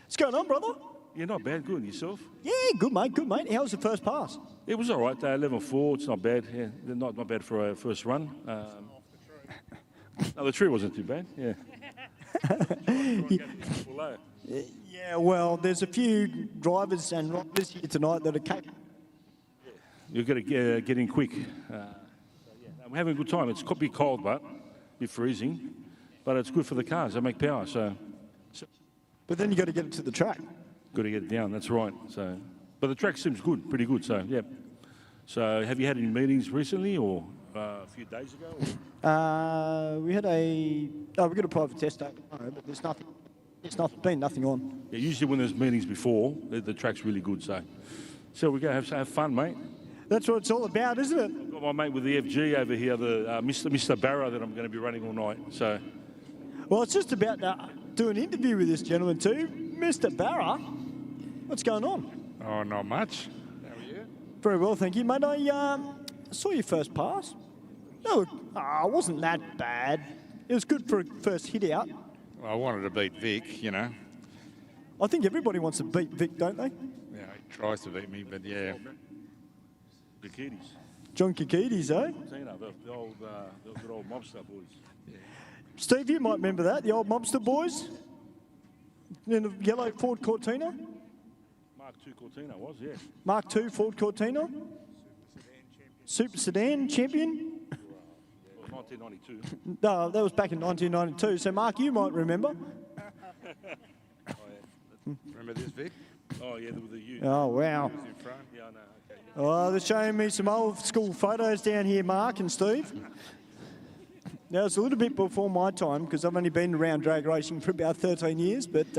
What's going on, brother? Yeah, not bad. Good. Yourself? Yeah, good, mate. Good, mate. How was the first pass? It was all right. 11.4. It's not bad. Yeah, not bad for a first run. No, the tree wasn't too bad. Yeah. Yeah, well, there's a few drivers and riders here tonight that are capable. You've got to get in quick. We're having a good time. It's a bit cold, but a bit freezing. But it's good for the cars. They make power. So. But then you got to get it to the track. Got to get it down. That's right. So, but the track seems good, pretty good. So, yeah. So, have you had any meetings recently, or a few days ago? We had we got a private test day tomorrow, but there's nothing. Been nothing on. Yeah, usually when there's meetings before, the track's really good. So we go have fun, mate. That's what it's all about, isn't it? I've got my mate with the FG over here, the Mr. Barrow, that I'm going to be running all night. So, well, it's just about to do an interview with this gentleman too, Mr. Barrow. What's going on? Oh, not much. How are you? Very well, thank you, mate. I saw your first pass. No, it wasn't that bad. It was good for a first hit out. Well, I wanted to beat Vic, you know. I think everybody wants to beat Vic, don't they? Yeah, he tries to beat me, but yeah. Kikides. John Kikides, eh? The old mobster boys. Yeah. Steve, you might remember that, the old mobster boys in the yellow Ford Cortina. Mark II Cortina was, yeah. Mark II Ford Cortina. Super Sedan champion. 1992. No, that was back in 1992. So, Mark, you might remember. Remember this, Vic? Oh, yeah, with the U. Oh, wow. In front. Yeah, I know. Okay. Oh, they're showing me some old school photos down here, Mark and Steve. Now, it's a little bit before my time because I've only been around drag racing for about 13 years. But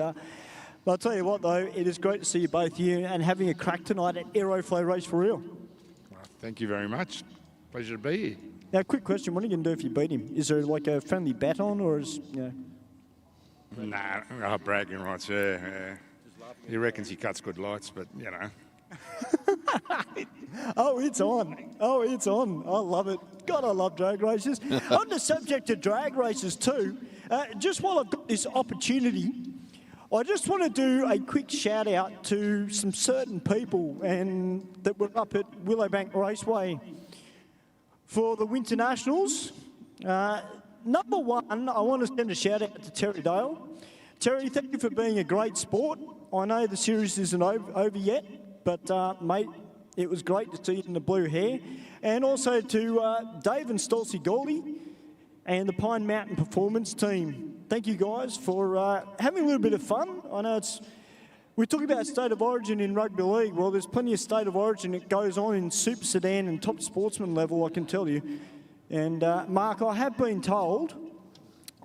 I'll tell you what, though, it is great to see you both here and having a crack tonight at Aeroflow Race for Real. Well, thank you very much. Pleasure to be here. Now, quick question. What are you going to do if you beat him? Is there like a friendly bet on, or is, you know? Nah, bragging rights, yeah. He reckons he cuts good lights, but, you know. Oh, it's on. Oh, it's on. I love it. God, I love drag races. On the subject of drag races too, just while I've got this opportunity, I just want to do a quick shout out to some certain people and that were up at Willowbank Raceway for the Winter Nationals. Number one, I want to send a shout out to Terry Dale. Terry, thank you for being a great sport. I know the series isn't over yet, but mate, it was great to see you in the blue hair. And also to Dave and Stolzy Goldie and the Pine Mountain Performance team. Thank you guys for having a little bit of fun. I know we're talking about State of Origin in Rugby League. Well, there's plenty of State of Origin that goes on in Super Sedan and top sportsman level, I can tell you. And Mark, I have been told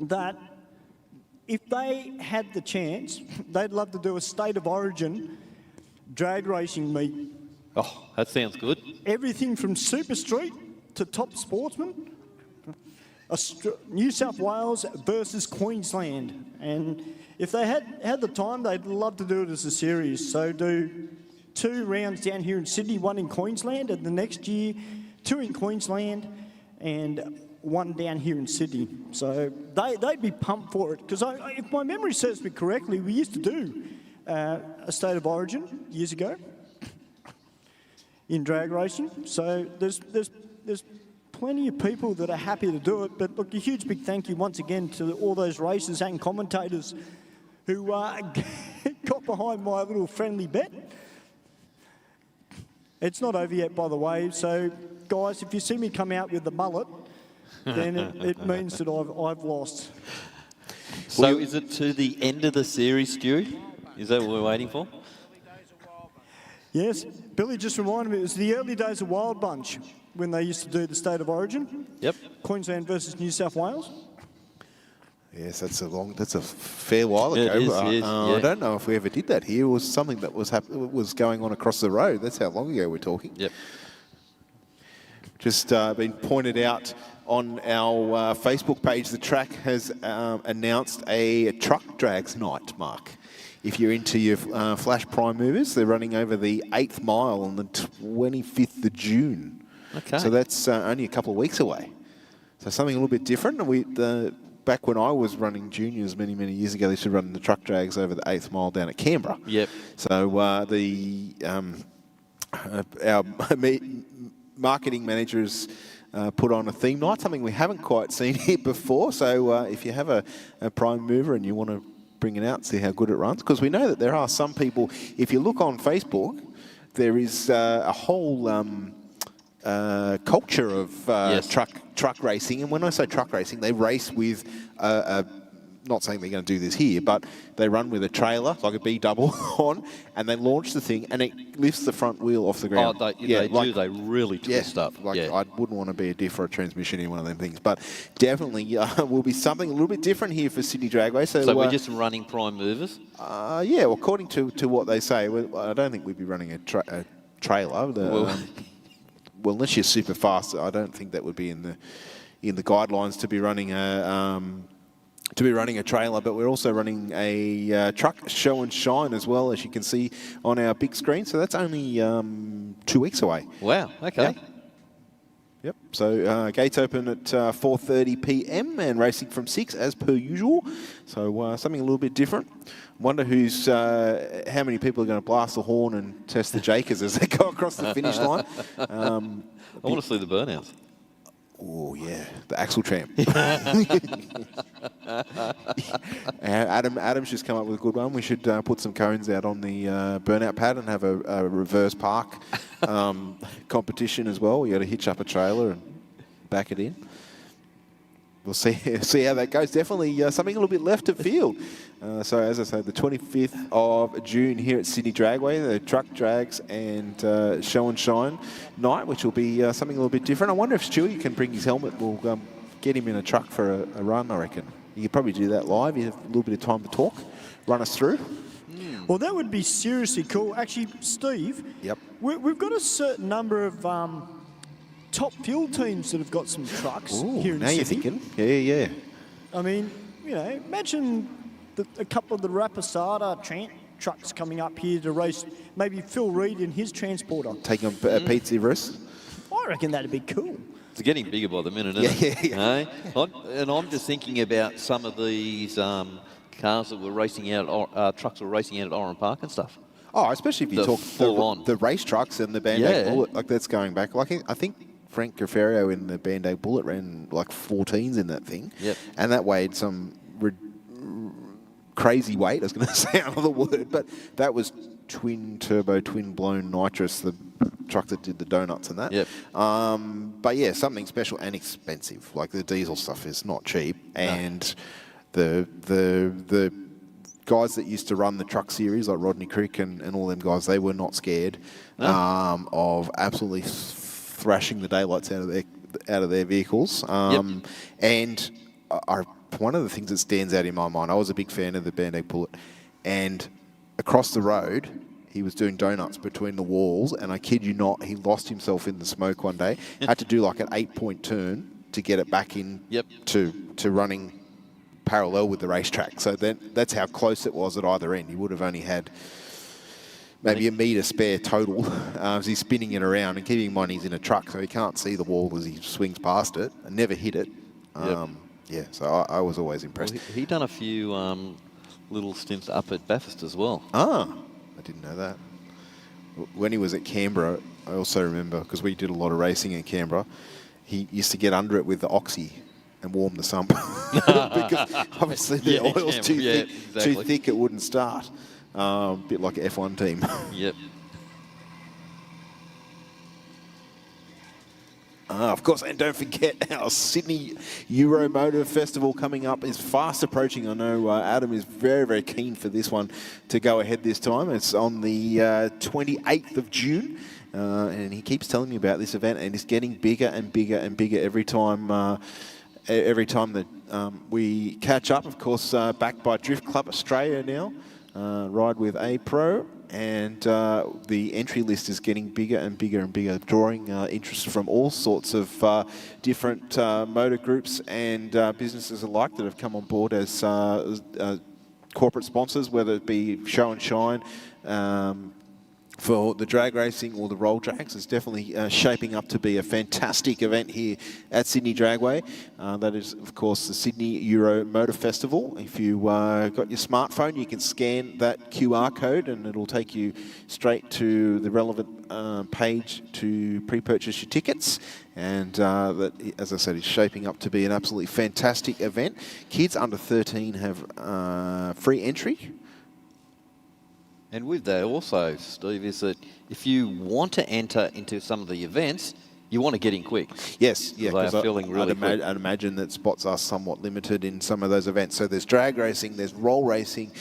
that if they had the chance, they'd love to do a State of Origin drag racing meet. Oh, that sounds good. Everything from Super Street to top sportsman. New South Wales versus Queensland. And if they had the time, they'd love to do it as a series. So do 2 rounds down here in Sydney, 1 in Queensland, and the next year 2 in Queensland and 1 down here in Sydney. So they'd be pumped for it. Because if my memory serves me correctly, we used to do a State of Origin years ago in drag racing. So there's plenty of people that are happy to do it. But look, a huge big thank you once again to all those racers and commentators who got behind my little friendly bet. It's not over yet, by the way. So, guys, if you see me come out with the mullet, then it means that I've lost. So is it to the end of the series, Stu? Is that what we're waiting for? Yes. Billy just reminded me, it was the early days of Wild Bunch. when they used to do the State of Origin. Yep. Queensland versus New South Wales. Yes, that's a fair while ago. It is, I don't know if we ever did that here. It was something that was going on across the road. That's how long ago we're talking. Yep. Just been pointed out on our Facebook page, the track has announced a truck drags night, Mark. If you're into your flash prime movers, they're running over the 8th mile on the 25th of June. Okay. So that's only a couple of weeks away. So something a little bit different. And back when I was running juniors many, many years ago, they used to run the truck drags over the 8th mile down at Canberra. Yep. So our marketing managers put on a theme night, something we haven't quite seen here before. So if you have a prime mover and you want to bring it out, see how good it runs, because we know that there are some people, if you look on Facebook, there is a whole culture of truck racing. And when I say truck racing, they race with not saying they're going to do this here, but they run with a trailer, like a B-double on, and they launch the thing, and it lifts the front wheel off the ground. Oh, they do. They really twist up. I wouldn't want to be a diff or a transmission in one of them things, but definitely will be something a little bit different here for Sydney Dragway. So we're just running prime movers? Yeah, well, according to what they say, I don't think we'd be running a trailer. Well, unless you're super fast, I don't think that would be in the guidelines to be running a trailer, but we're also running a truck show and shine as well, as you can see on our big screen. So that's only 2 weeks away. Wow, okay. Yep. So gates open at 4:30 p.m. and racing from 6 as per usual. So something a little bit different. Wonder how many people are going to blast the horn and test the Jakers as they go across the finish line. I want to see the burnouts. Oh, yeah, the Axle Tramp. Adam's just come up with a good one. We should put some cones out on the burnout pad and have a reverse park competition as well. You got to hitch up a trailer and back it in. We'll see how that goes. Definitely something a little bit left of field. So as I say, the 25th of June here at Sydney Dragway, the truck drags and show and shine night, which will be something a little bit different. I wonder if Stewie can bring his helmet. We'll get him in a truck for a run, I reckon. You could probably do that live. You have a little bit of time to talk. Run us through. Well, that would be seriously cool. Actually, Steve, yep. We've got a certain number of top field teams that have got some trucks here in Sydney. Now you're thinking. Yeah. I mean, imagine a couple of the Rapisada trucks coming up here to race, maybe Phil Reid in his transporter. Taking on Pete Everest. I reckon that'd be cool. It's getting bigger by the minute, isn't it? Yeah. And I'm just thinking about some of these cars that were racing out, trucks were racing out at Oran Park and stuff. Oh, especially if you talk the race trucks and the Band-Aid Bullet, like that's going back. Like I think Frank Cafferio in the Band-Aid Bullet ran like 14s in that thing. Yep. And that weighed some crazy weight. I was going to say another word, but that was twin blown nitrous, the truck that did the donuts and that. Yep. But yeah, something special and expensive. Like the diesel stuff is not cheap, and the guys that used to run the truck series, like Rodney Crick and all them guys, they were not scared of absolutely thrashing the daylights out of their vehicles. And one of the things that stands out in my mind, I was a big fan of the Band-Aid Bullet, and across the road, he was doing donuts between the walls, and I kid you not, he lost himself in the smoke one day. Had to do like an 8-point turn to get it back in to running parallel with the racetrack. So that's how close it was at either end. He would have only had maybe a metre spare total as he's spinning it around, and keeping in mind he's in a truck, so he can't see the wall as he swings past it and never hit it. Yeah, so I was always impressed. Well, he done a few little stints up at Bathurst as well. I didn't know that. When he was at Canberra, I also remember, because we did a lot of racing in Canberra, he used to get under it with the oxy and warm the sump. Because obviously the oil's too thick, it wouldn't start. A bit like an F1 team. Yep. Of course, and don't forget our Sydney Euro Motor Festival coming up is fast approaching. I know Adam is very, very keen for this one to go ahead this time. It's on the 28th of June, and he keeps telling me about this event, and it's getting bigger and bigger and bigger every time that we catch up. Of course, backed by Drift Club Australia now, ride with A Pro. And the entry list is getting bigger and bigger and bigger, drawing interest from all sorts of different motor groups and businesses alike that have come on board as corporate sponsors, whether it be Show and Shine, for the drag racing or the roll drags. It's definitely shaping up to be a fantastic event here at Sydney Dragway. That is, of course, the Sydney Euro Motor Festival. If you got your smartphone, you can scan that QR code and it'll take you straight to the relevant page to pre-purchase your tickets. And that, as I said, is shaping up to be an absolutely fantastic event. Kids under 13 have free entry. And with that also, Steve, is that if you want to enter into some of the events, you want to get in quick. Yes, yeah, because they're filling really quick. I'd imagine that spots are somewhat limited in some of those events. So there's drag racing, there's roll racing,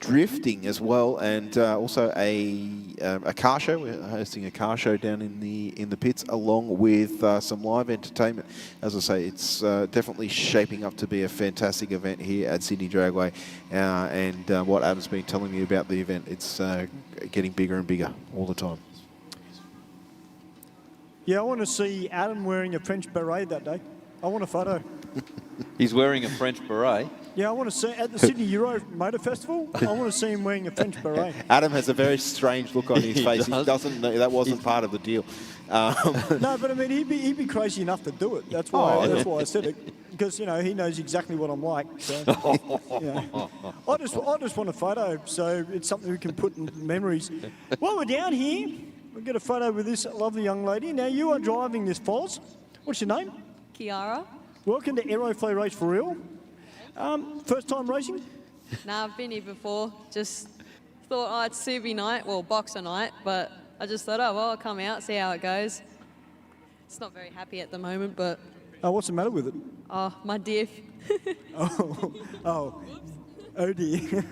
drifting as well, and also a car show. We're hosting a car show down in the pits, along with some live entertainment. As I say, it's definitely shaping up to be a fantastic event here at Sydney Dragway. And what Adam's been telling me about the event, it's getting bigger and bigger all the time. Yeah, I want to see Adam wearing a French beret that day. I want a photo. He's wearing a French beret? Yeah, I want to see at the Sydney Euro Motor Festival. I want to see him wearing a French beret. Adam has a very strange look on his face. He doesn't know that wasn't part of the deal. No, but I mean, he'd be crazy enough to do it. That's why. That's why I said it, because you know he knows exactly what I'm like. So, you know, I just want a photo, so it's something we can put in memories. While we're down here, we'll get a photo with this lovely young lady. Now you are driving this Foz. What's your name? Kiara. Welcome to Aeroflow Race for Real. First time racing? Nah, I've been here before. Just thought, oh, it's Subi night, well, boxer night, but I just thought, oh, well, I'll come out, see how it goes. It's not very happy at the moment, but... Oh, what's the matter with it? Oh, my diff. Oh dear.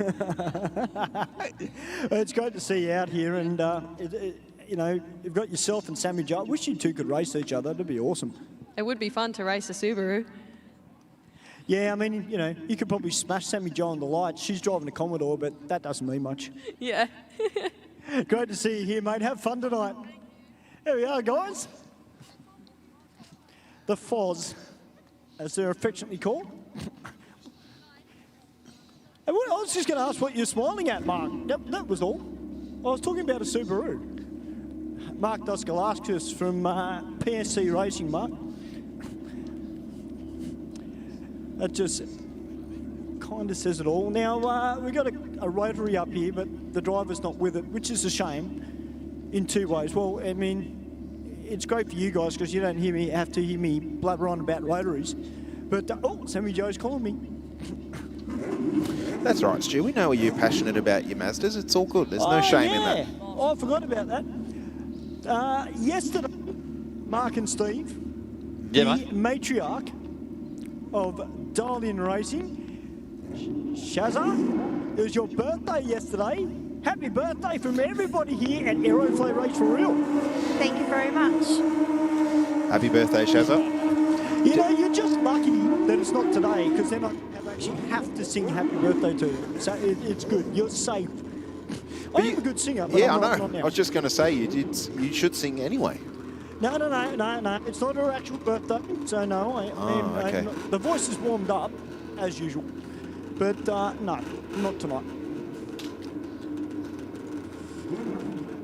It's great to see you out here, and you know, you've got yourself and Sammy Joe. I wish you two could race each other. That'd be awesome. It would be fun to race a Subaru. Yeah, I mean, you know, you could probably smash Sammy Joe on the lights. She's driving a Commodore, but that doesn't mean much. Yeah. Great to see you here, mate. Have fun tonight. There we are, guys. The Foz, as they're affectionately called. I was just going to ask what you're smiling at, Mark. That was all. I was talking about a Subaru. Mark Duskalaskis from PSC Racing, Mark. That just kind of says it all. Now, we've got a rotary up here, but the driver's not with it, which is a shame in two ways. Well, I mean, it's great for you guys because you don't have to hear me blabber on about rotaries. But, oh, Sammy Joe's calling me. That's right, Stu. We know you're passionate about your Mazdas. It's all good. There's no shame in that. Oh, I forgot about that. Yesterday, Mark and Steve, the matriarch of Dial-In Racing, Shazza, it was your birthday yesterday. Happy birthday from everybody here at Aeroflow Race for Real. Thank you very much. Happy birthday, Shazza. You know, you're just lucky that it's not today, because then I actually have to sing happy birthday to you. So it's good. You're safe. I'm a good singer. But Yeah, I'm I not know. now. I was just going to say, you should sing anyway. No. It's not her actual birthday, so no. Okay. The voice is warmed up, as usual. But no, not tonight.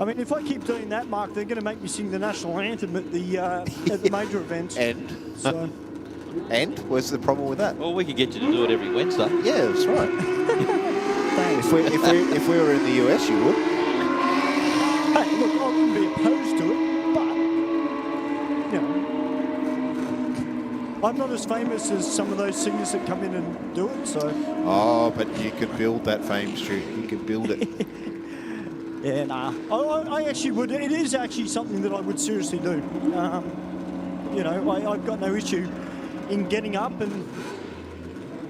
I mean, if I keep doing that, Mark, they're going to make me sing the national anthem at the major events. So. And? Where's the problem with that? Well, we could get you to do it every Wednesday. Yeah, that's right. Thanks. If we were in the US, you would. Hey, look, I wouldn't be opposed to it, but, you know, I'm not as famous as some of those singers that come in and do it, so... Oh, but you can build that fame, Stu. You can build it. Yeah, nah. I actually would. It is actually something that I would seriously do. you know, I've got no issue in getting up and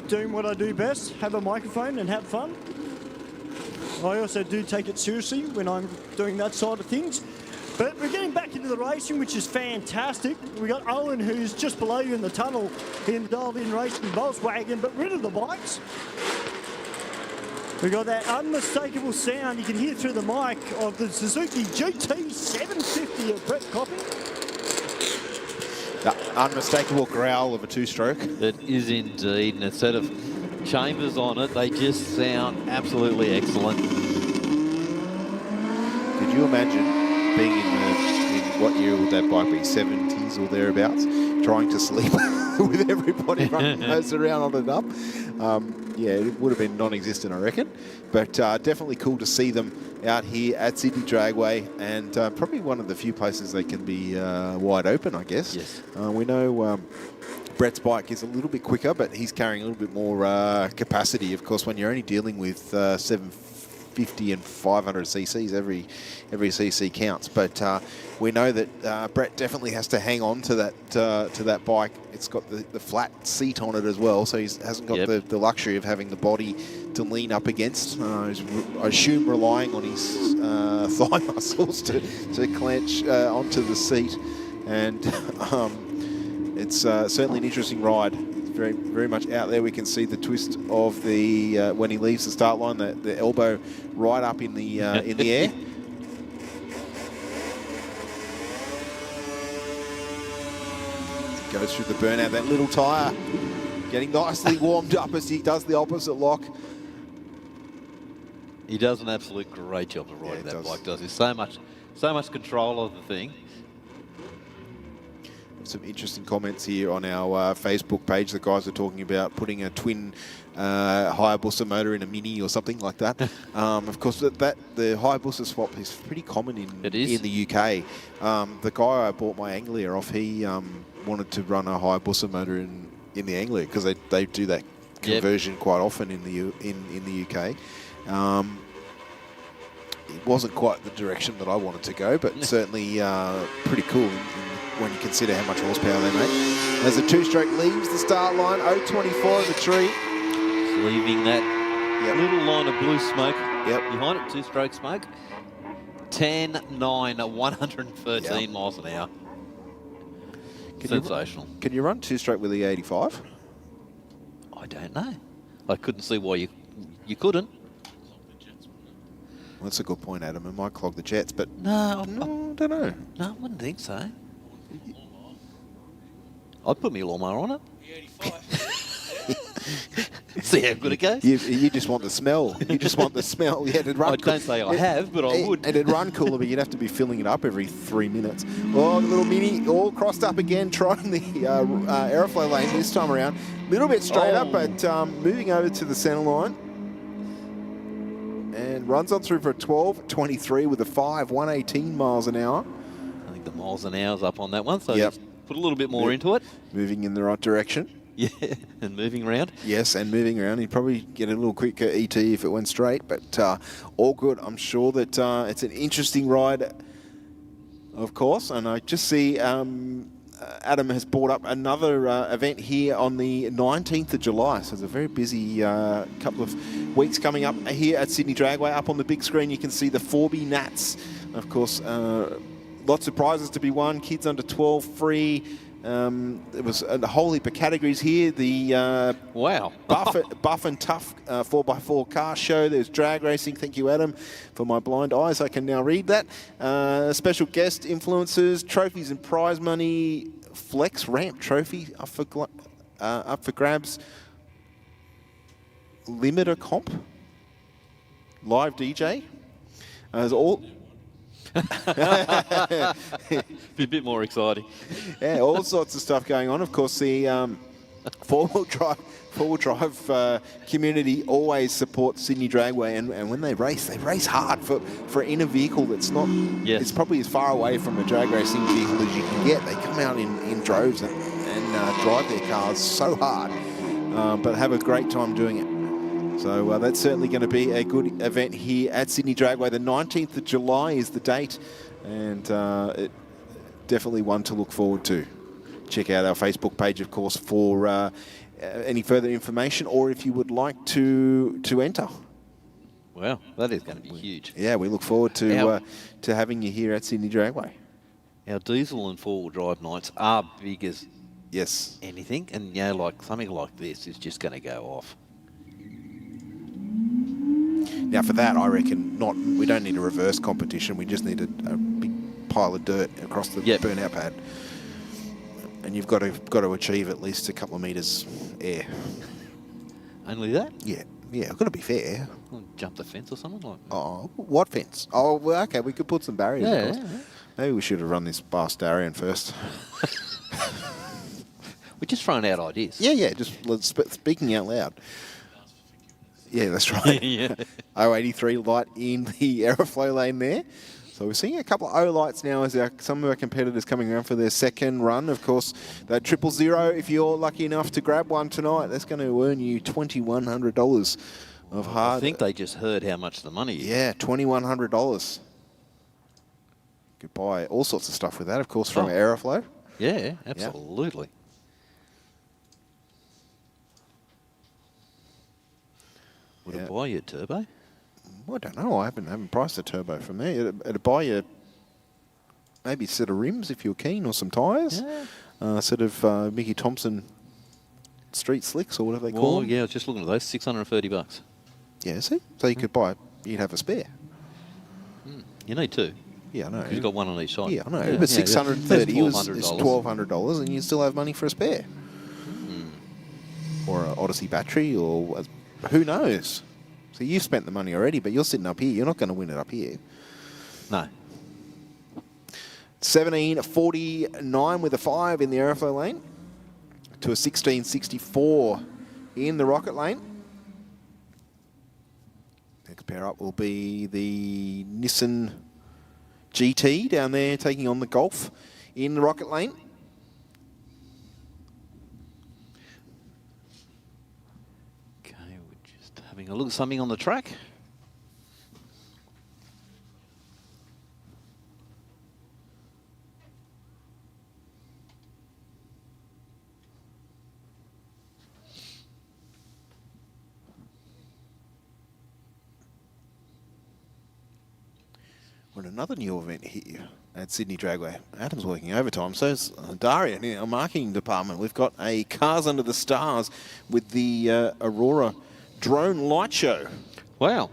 doing what I do best, have a microphone and have fun. I also do take it seriously when I'm doing that side of things. But we're getting back into the racing, which is fantastic. We got Owen, who's just below you in the tunnel in Dialed-In Racing Volkswagen, but rid of the bikes. We got that unmistakable sound you can hear through the mic of the Suzuki GT 750 of Brett Copping. The unmistakable growl of a two-stroke. It is indeed, and instead of chambers on it, they just sound absolutely excellent. Could you imagine being in what year would that bike be, 70s or thereabouts, trying to sleep with everybody running nose around on and up? Yeah, it would have been non-existent, I reckon. But definitely cool to see them out here at Sydney Dragway, and probably one of the few places they can be wide open, I guess. Yes. We know Brett's bike is a little bit quicker, but he's carrying a little bit more capacity. Of course, when you're only dealing with 750 and 500 cc's, every cc counts. But we know that Brett definitely has to hang on to that bike. It's got the flat seat on it as well, so he hasn't got the luxury of having the body to lean up against. He's, I assume, relying on his thigh muscles to clench onto the seat, and it's certainly an interesting ride. Very, very much out there. We can see the twist of the when he leaves the start line, the elbow right up in the air. Goes through the burnout. That little tyre getting nicely warmed up as he does the opposite lock. He does an absolute great job of riding that bike, does he? So much control of the thing. Some interesting comments here on our Facebook page. The guys are talking about putting a twin Hayabusa motor in a Mini or something like that. Of course, the Hayabusa swap is pretty common in the UK. The guy I bought my Anglia off, he wanted to run a Hayabusa motor in the Anglia because they do that conversion quite often in the UK. It wasn't quite the direction that I wanted to go, but certainly pretty cool when you consider how much horsepower they make. As the two-stroke leaves the start line, 0.24 in the tree. Just leaving that little line of blue smoke behind it, two-stroke smoke. 10.9 at 113 miles an hour. Sensational. Can you run two-stroke with the 85? I don't know. I couldn't see why you couldn't. Well, that's a good point, Adam. It might clog the jets, but no, I don't know. No, I wouldn't think so. I'd put my lawnmower on it. See how good it goes. You just want the smell. You just want the smell. Yeah, it'd run. I don't say I have, but I would. And it'd run cooler, but you'd have to be filling it up every 3 minutes. Oh, the little Mini all crossed up again, trying the Aeroflow lane this time around. A little bit straight up, but moving over to the centre line. And runs on through for a 12.23 with a 118 miles an hour. I think the miles an hour's up on that one, so just put a little bit more into it. Moving in the right direction. Yeah, and moving around. Yes, and moving around. He'd probably get a little quicker ET if it went straight, but all good. I'm sure that it's an interesting ride, of course, and I just see Adam has brought up another event here on the 19th of July, so it's a very busy couple of weeks coming up here at Sydney Dragway. Up on the big screen you can see the Forby Nats. Of course, lots of prizes to be won, kids under 12 free. There was a whole heap of categories here. The Buff and Tough 4x4 car show. There's drag racing. Thank you, Adam, for my blind eyes. I can now read that. Special guest influencers, trophies and prize money. Flex ramp trophy up for grabs. Limiter comp. Live DJ. There's all. A bit more exciting. Yeah, all sorts of stuff going on. Of course, the four-wheel drive community always supports Sydney Dragway, and when they race hard for an inner vehicle that's not. Yes. It's probably as far away from a drag racing vehicle as you can get. They come out in droves and drive their cars so hard, but have a great time doing it. So that's certainly going to be a good event here at Sydney Dragway. The 19th of July is the date, and definitely one to look forward to. check out our Facebook page, of course, for any further information, or if you would like to enter. Wow, that is going to be huge. Yeah, we look forward to having you here at Sydney Dragway. Our diesel and four-wheel drive nights are big as anything, and like something like this is just going to go off. Now, for that, I reckon we don't need a reverse competition. We just need a big pile of dirt across the burnout pad, and you've got to achieve at least a couple of metres air. Only that? Yeah, I've got to be fair. Well, jump the fence or something like that. Oh, what fence? Oh, well, okay, we could put some barriers. Yeah, of course. Maybe we should have run this past Darien first. We're just throwing out ideas. Yeah, just speaking out loud. Yeah, that's right. 083 light in the Aeroflow lane there. So we're seeing a couple of O lights now as some of our competitors coming around for their second run. Of course, that 000, if you're lucky enough to grab one tonight, that's going to earn you $2,100 of hard. I think they just heard how much the money is. Yeah, $2,100. You could buy all sorts of stuff with that, of course, from Aeroflow. Yeah, absolutely. Would it buy you a turbo? Well, I don't know. I haven't priced a turbo from there. It'd buy you maybe a set of rims if you're keen, or some tyres. A set of Mickey Thompson street slicks or whatever they call them. Yeah, I was just looking at those, $630. Yeah, see? So you could buy, you'd have a spare. You need two. Yeah, I know. You've got one on each side. Yeah, I know. But $630 is $1,200, and you still have money for a spare. Or an Odyssey battery, or who knows? So you've spent the money already, but you're sitting up here. You're not going to win it up here. No. 17.49 with a 5 in the Aeroflow lane to a 16.64 in the Rocket lane. Next pair up will be the Nissan GT down there taking on the Golf in the Rocket lane. Okay, we're just having a look at something on the track. Well, another new event here at Sydney Dragway. Adam's working overtime, so is Darian in our marketing department. We've got a Cars Under the Stars with the Aurora drone light show. Wow.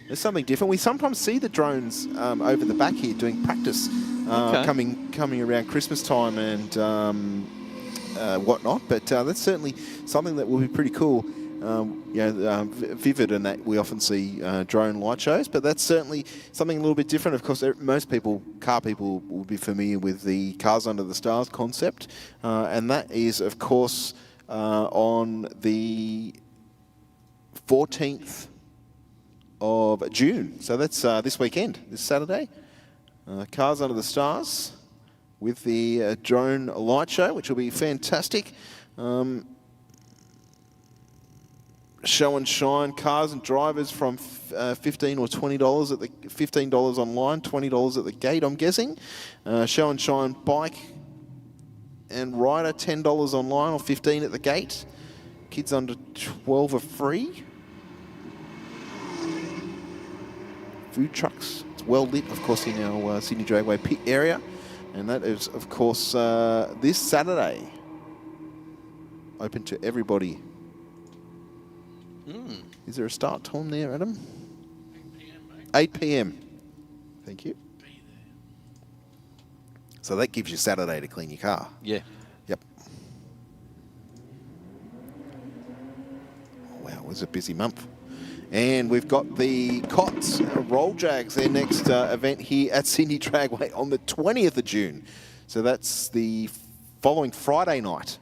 There's something different. We sometimes see the drones over the back here doing practice coming around Christmas time and whatnot, but that's certainly something that will be pretty cool. Vivid, and that we often see drone light shows, but that's certainly something a little bit different. Of course, most people, car people, will be familiar with the Cars Under the Stars concept, and that is, of course, on the 14th of June. So that's this weekend, this Saturday. Cars Under the Stars with the drone light show, which will be fantastic. Show and shine cars and drivers from $15 or $20 at the $15 online, $20 at the gate, I'm guessing. Show and shine bike and rider, $10 online or $15 at the gate. Kids under 12 are free. Food trucks, it's well lit, of course, in our Sydney Dragway pit area, and that is, of course, this Saturday. Open to everybody. Is there a start time there, Adam? 8 p.m. Thank you. So that gives you Saturday to clean your car. Yeah. Yep. Wow, it was a busy month. And we've got the COTS Roll Jags, their next event here at Sydney Dragway on the 20th of June. So that's the following Friday night,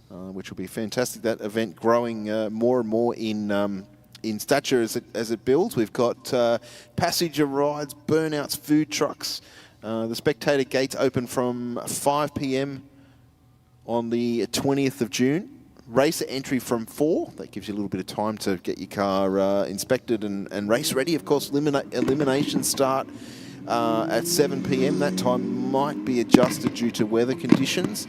which will be fantastic. That event growing more and more in stature as it builds. We've got passenger rides, burnouts, food trucks. The spectator gates open from 5 p.m. on the 20th of June. Racer entry from 4. That gives you a little bit of time to get your car inspected and race ready. Of course, eliminations start at 7 p.m. That time might be adjusted due to weather conditions.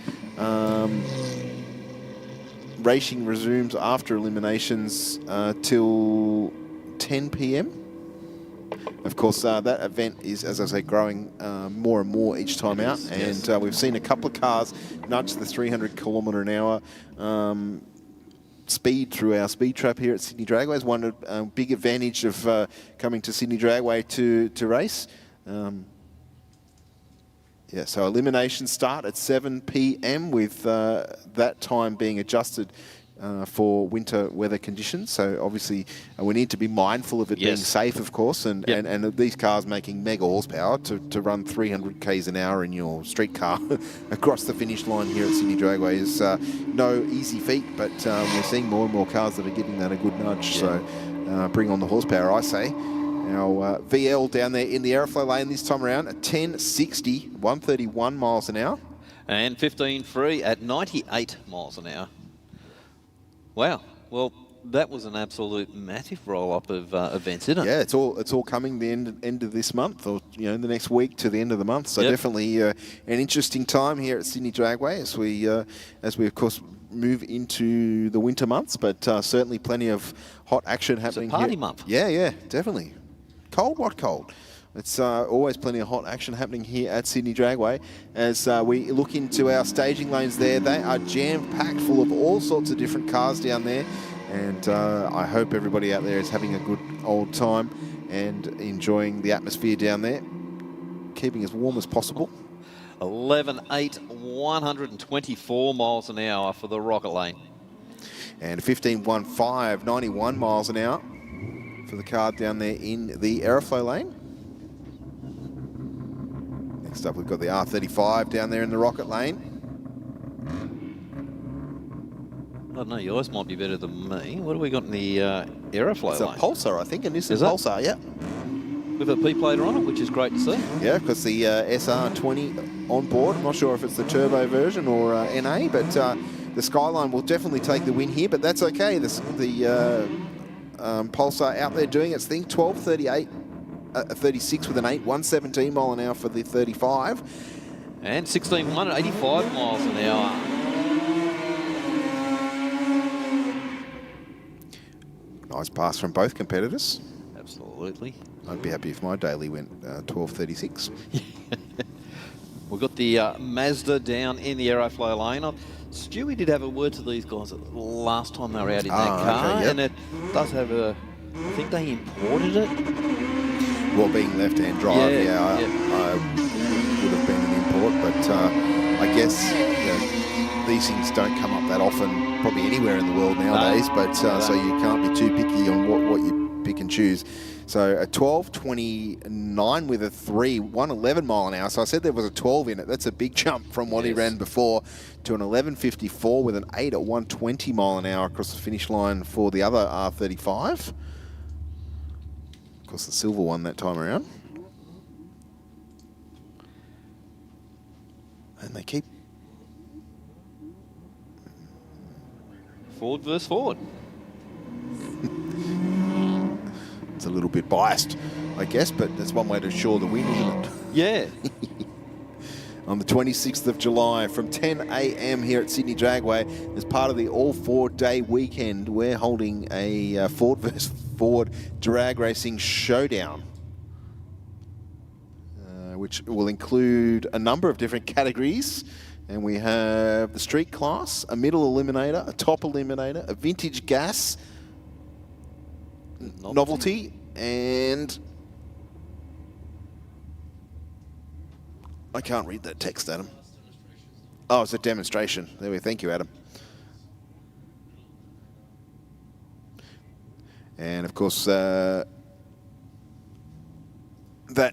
Racing resumes after eliminations till 10 p.m. Of course, that event is, as I say, growing more and more each time out. And we've seen a couple of cars nudge the 300 kilometre an hour speed through our speed trap here at Sydney Dragway. It's one big advantage of coming to Sydney Dragway to race. Yeah, so eliminations start at 7 p.m. with that time being adjusted for winter weather conditions. So obviously we need to be mindful of it being safe, of course, and these cars making mega horsepower to run 300 k's an hour in your street car across the finish line here at Sydney Dragway is no easy feat, but we're seeing more and more cars that are giving that a good nudge. So bring on the horsepower, I say. Our VL down there in the Aeroflow lane this time around at 1060, 131 miles an hour. And 15.3 at 98 miles an hour. Wow. Well, that was an absolute massive roll-up of events, isn't it? Yeah, it's all coming the end of this month, or the next week to the end of the month. So definitely an interesting time here at Sydney Dragway as we of course move into the winter months, but certainly plenty of hot action happening here. It's a party month. Yeah, definitely. Cold? What cold? It's always plenty of hot action happening here at Sydney Dragway. As we look into our staging lanes there, they are jam-packed full of all sorts of different cars down there. And I hope everybody out there is having a good old time and enjoying the atmosphere down there, keeping as warm as possible. 11.8, 124 miles an hour for the Rocket Lane. And 15.15, 91 miles an hour for the car down there in the Aeroflow lane. Next up, we've got the R35 down there in the Rocket lane. I don't know, yours might be better than me. What have we got in the Aeroflow It's lane? a Pulsar, I think, and this is it? Pulsar, yeah. With a P plater on it, which is great to see. Yeah, because the SR20 on board. I'm not sure if it's the turbo version or NA, but the Skyline will definitely take the win here, but that's okay. The Pulsar out there doing its thing, 12.38, 36 with an 8, 117 mile an hour for the 35. And 16.1 at 85 miles an hour. Nice pass from both competitors. Absolutely. I'd be happy if my daily went 12.36. We've got the Mazda down in the Aeroflow lane. Stewie did have a word to these guys last time they were out in that car, and it does have a, I think they imported it. Well, being left-hand drive, I would have been an import, but I guess these things don't come up that often, probably anywhere in the world nowadays, but so you can't be too picky on what you pick and choose. So a 12.29 with a 3, 111 mile an hour. So I said there was a 12 in it. That's a big jump from what he ran before to an 11.54 with an 8 at 120 mile an hour across the finish line for the other R35. Of course, the silver one that time around. And they keep... Ford versus Ford. It's a little bit biased, I guess, but that's one way to assure the win, isn't it? Yeah. On the 26th of July from 10 a.m. here at Sydney Dragway, as part of the all-4-day weekend, we're holding a Ford vs Ford drag racing showdown, which will include a number of different categories. And we have the street class, a middle eliminator, a top eliminator, a vintage gas, novelty, and I can't read that text, Adam. Oh, it's a demonstration. There we go. Thank you, Adam. And of course, that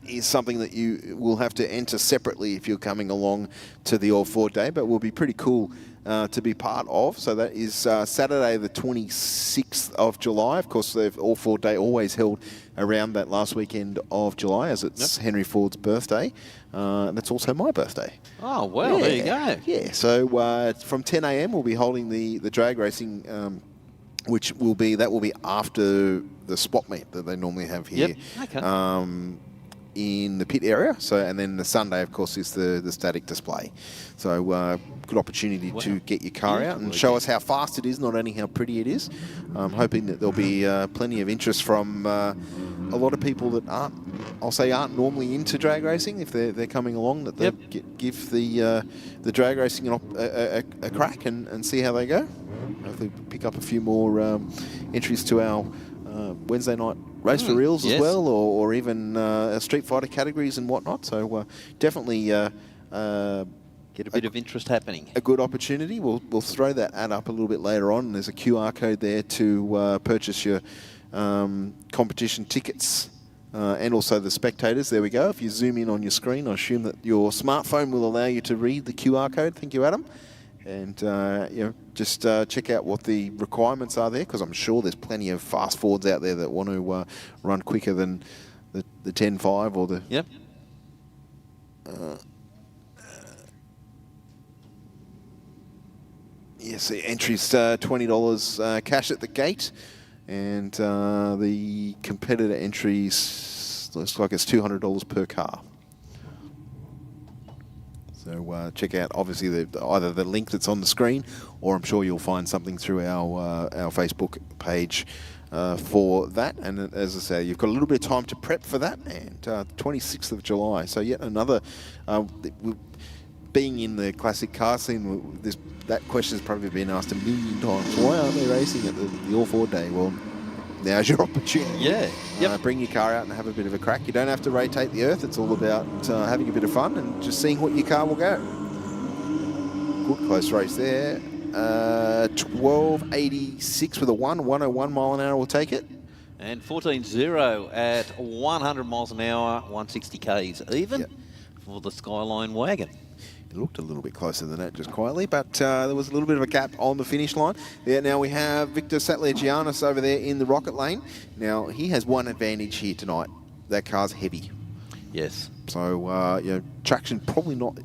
is something that you will have to enter separately if you're coming along to the all-4 day, but will be pretty cool to be part of. So that is Saturday the 26th of July. Of course, they've all-4 day always held around that last weekend of July, as it's Henry Ford's birthday. That's also my birthday. Oh, well, there you go. Yeah, so from 10 a.m. we'll be holding the drag racing, which will be after the spot meet that they normally have here. Yep. Okay. in the pit area. So, and then the Sunday, of course, is the static display. So good opportunity to get your car out and show us how fast it is, not only how pretty it is. I'm hoping that there'll be plenty of interest from a lot of people that aren't normally into drag racing. If they're coming along, that they'll give the drag racing a crack and see how they go. Hopefully pick up a few more entries to our Wednesday night race for reels as well, or even Street Fighter categories and whatnot. So definitely get a bit of interest happening. A good opportunity. We'll throw that ad up a little bit later on. There's a QR code there to purchase your competition tickets and also the spectators. There we go. If you zoom in on your screen, I assume that your smartphone will allow you to read the QR code. Thank you, Adam. And just check out what the requirements are there, because I'm sure there's plenty of fast forwards out there that want to run quicker than the 10.5 or the... Yep. Yes, the entry's $20 cash at the gate, and the competitor entries looks like it's $200 per car. So check out, obviously, either the link that's on the screen, or I'm sure you'll find something through our Facebook page for that. And as I say, you've got a little bit of time to prep for that, and 26th of July. So yet another, being in the classic car scene, that question has probably been asked a million times. Why aren't they racing at the All-4 day? Well, now's your opportunity. Yeah. Bring your car out and have a bit of a crack. You don't have to rotate the earth. It's all about having a bit of fun and just seeing what your car will go. Good close race there. 12.86 with a 101 mile an hour will take it. And 14.0 at 100 miles an hour, 160 Ks even for the Skyline wagon. It looked a little bit closer than that, just quietly, but there was a little bit of a gap on the finish line. Now we have Victor Satlergianis over there in the rocket lane. Now, he has one advantage here tonight. That car's heavy. Yes. So, traction probably not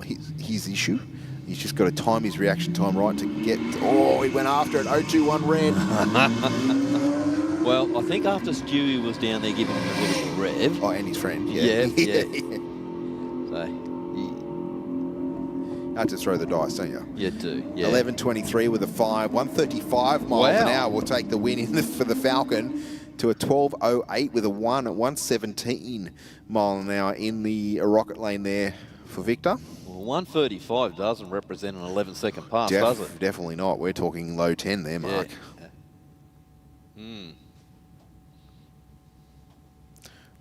his issue. He's just got to time his reaction time right to get... Oh, he went after it. 021 red. Well, I think after Stewie was down there giving him a little rev. Oh, and his friend. Yeah. So... You have to throw the dice, don't you? You do, yeah. 11.23 with a 5. 135 miles an hour will take the win for the Falcon to a 12.08 with a 1 at 117 mile an hour in the rocket lane there for Victor. Well, 135 doesn't represent an 11-second pass, does it? Definitely not. We're talking low 10 there, Mark.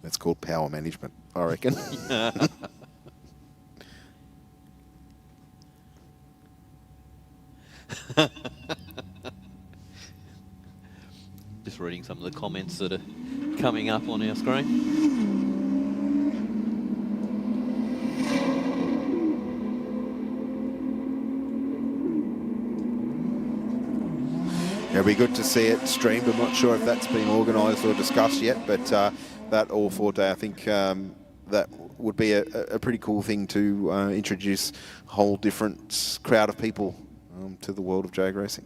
That's called power management, I reckon. Just reading some of the comments that are coming up on our screen. It'll be good to see it streamed. I'm not sure if that's been organised or discussed yet, but that All-4 day, I think that would be a pretty cool thing to introduce a whole different crowd of people to the world of drag racing.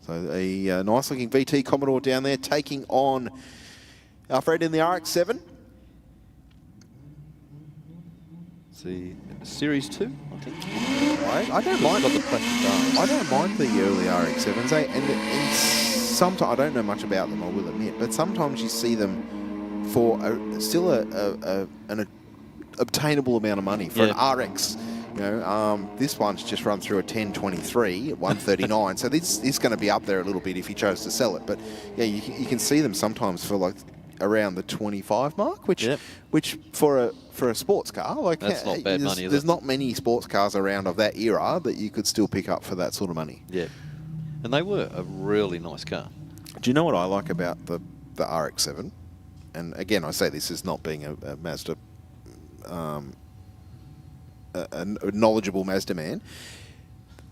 So a nice looking VT Commodore down there taking on Alfred in the RX-7. See, Series 2, I think. I don't mind. I don't mind the early RX-7s, and sometimes I don't know much about them, I will admit, but sometimes you see them for still an obtainable amount of money for an RX. This one's just run through a 10.23 at 139, so this is going to be up there a little bit if he chose to sell it. But yeah, you can see them sometimes for like around the 25 mark, which for a sports car, like that's not bad money. There's not many sports cars around of that era that you could still pick up for that sort of money. Yeah, and they were a really nice car. Do you know what I like about the RX-7? And again, I say this as not being a Mazda. A knowledgeable Mazda man,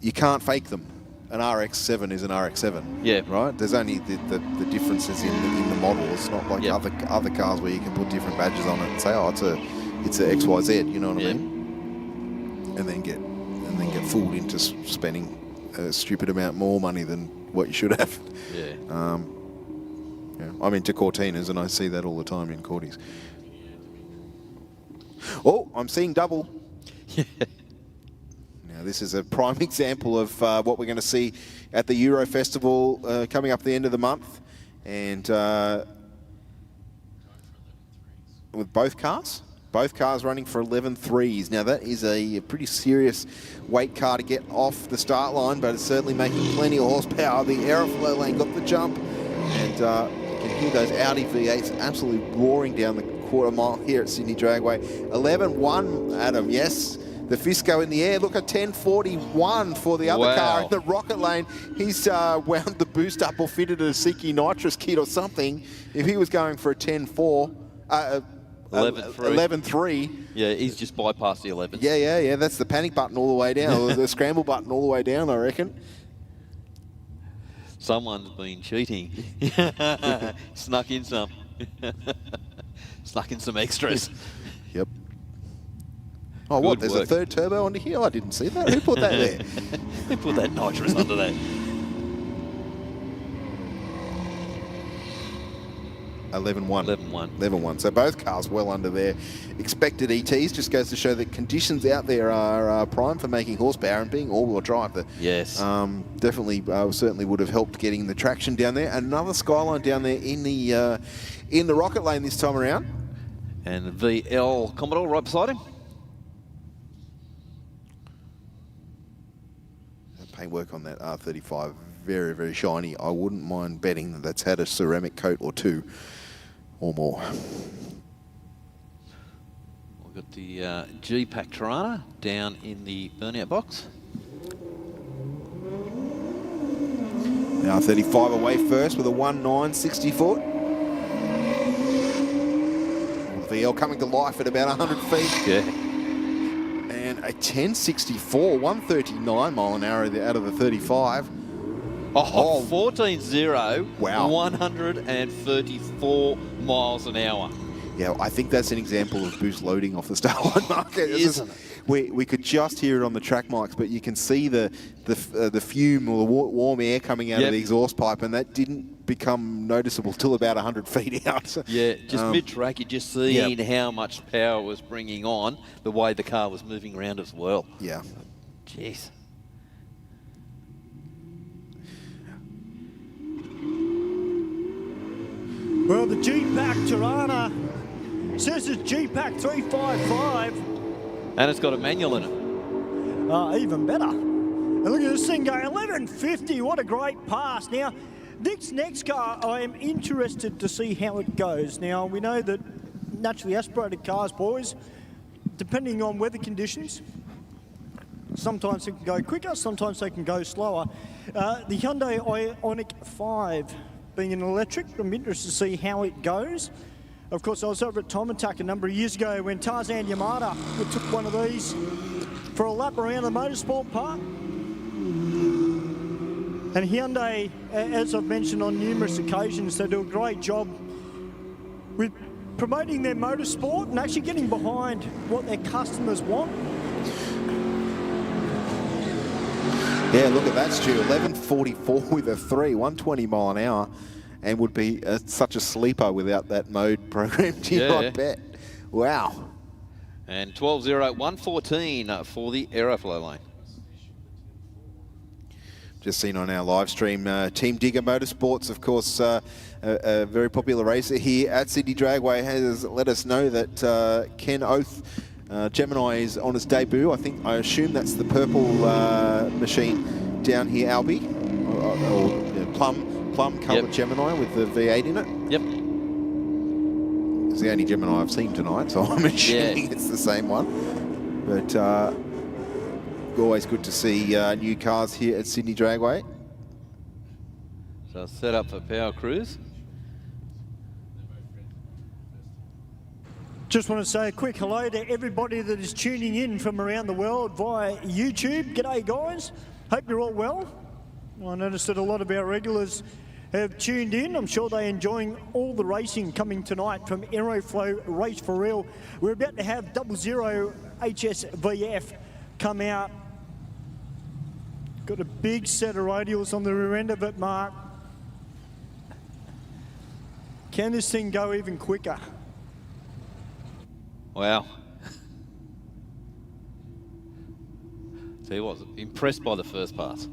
you can't fake them. An RX-7 is an RX-7. Yeah. Right? There's only the differences in the model. It's not like other cars where you can put different badges on it and say, oh, it's a XYZ, you know what I mean? And then get fooled into spending a stupid amount more money than what you should have. Yeah. Yeah, I'm into Cortinas, and I see that all the time in Corties. Oh, I'm seeing double. Yeah. Now, this is a prime example of what we're going to see at the Euro Festival coming up the end of the month. And with both cars running for 11.3s. Now, that is a pretty serious weight car to get off the start line, but it's certainly making plenty of horsepower. The Aeroflow lane got the jump, and you can hear those Audi V8s absolutely roaring down the quarter mile here at Sydney Dragway. 11.1, Adam, yes. The Fisco in the air. Look at 10.41 for the other car in the rocket lane. He's wound the boost up or fitted a Siki nitrous kit or something. If he was going for a 10.4, 11.3. Yeah, he's just bypassed the 11. Yeah. That's the panic button all the way down, or the scramble button all the way down, I reckon. Someone's been cheating. Snuck in some. Snuck in some extras. Yep. Oh, what? There's a third turbo under here? I didn't see that. Who put that there? Who put that nitrous under that? 11.1. So both cars well under their expected ETs. Just goes to show that conditions out there are prime for making horsepower, and being all-wheel drive. Yes. Definitely, certainly would have helped getting the traction down there. Another Skyline down there in the rocket lane this time around. And the VL Commodore right beside him. Paintwork on that R35, very, very shiny. I wouldn't mind betting that that's had a ceramic coat or two or more. We've got the G-Pack Tirana down in the burnout box. The R35 away first with a 1.9, 60-foot. The VL coming to life at about 100 feet. Yeah. And a 10.64, 139 mile an hour out of the 35. Oh, 14.0. Wow. 134 miles an hour. Yeah, I think that's an example of boost loading off the start line market. Isn't it? We could just hear it on the track mics, but you can see the fume or the warm air coming out of the exhaust pipe, and that didn't become noticeable till about 100 feet out. Yeah, just mid-track, you just seen how much power it was bringing on, the way the car was moving around as well. Yeah. Jeez. Well, the G-Pack Tirana says it's G-Pack 355. And it's got a manual in it. Even better. And look at this thing going, 11.50. What a great pass. Now, this next car, I am interested to see how it goes. Now, we know that naturally aspirated cars, boys, depending on weather conditions, sometimes they can go quicker, sometimes they can go slower. The Hyundai Ioniq 5 being an electric, I'm interested to see how it goes. Of course, I was over at Time Attack a number of years ago when Tarzan Yamada took one of these for a lap around the motorsport park. And Hyundai, as I've mentioned on numerous occasions, they do a great job with promoting their motorsport and actually getting behind what their customers want. Yeah, look at that, Stu. 11.44 with a 3, 120 mile an hour, and would be such a sleeper without that mode programmed in, I bet. Wow. And 12.0, 114 for the Aeroflow lane. Just seen on our live stream, Team Digger Motorsports, of course, a very popular racer here at Sydney Dragway, has let us know that Ken Oath Gemini is on his debut. I assume that's the purple machine down here, Albie, or plum coloured Gemini with the V8 in it. Yep. It's the only Gemini I've seen tonight, so I'm assuming it's the same one. But always good to see new cars here at Sydney Dragway. So set up for Power Cruise. Just want to say a quick hello to everybody that is tuning in from around the world via YouTube. G'day, guys. Hope you're all well. I noticed that a lot of our regulars have tuned in. I'm sure they're enjoying all the racing coming tonight from Aeroflow Race for Real. We're about to have 00 HSVF come out. Got a big set of radials on the rear end of it, Mark. Can this thing go even quicker? Wow. Tell you what, impressed by the first pass.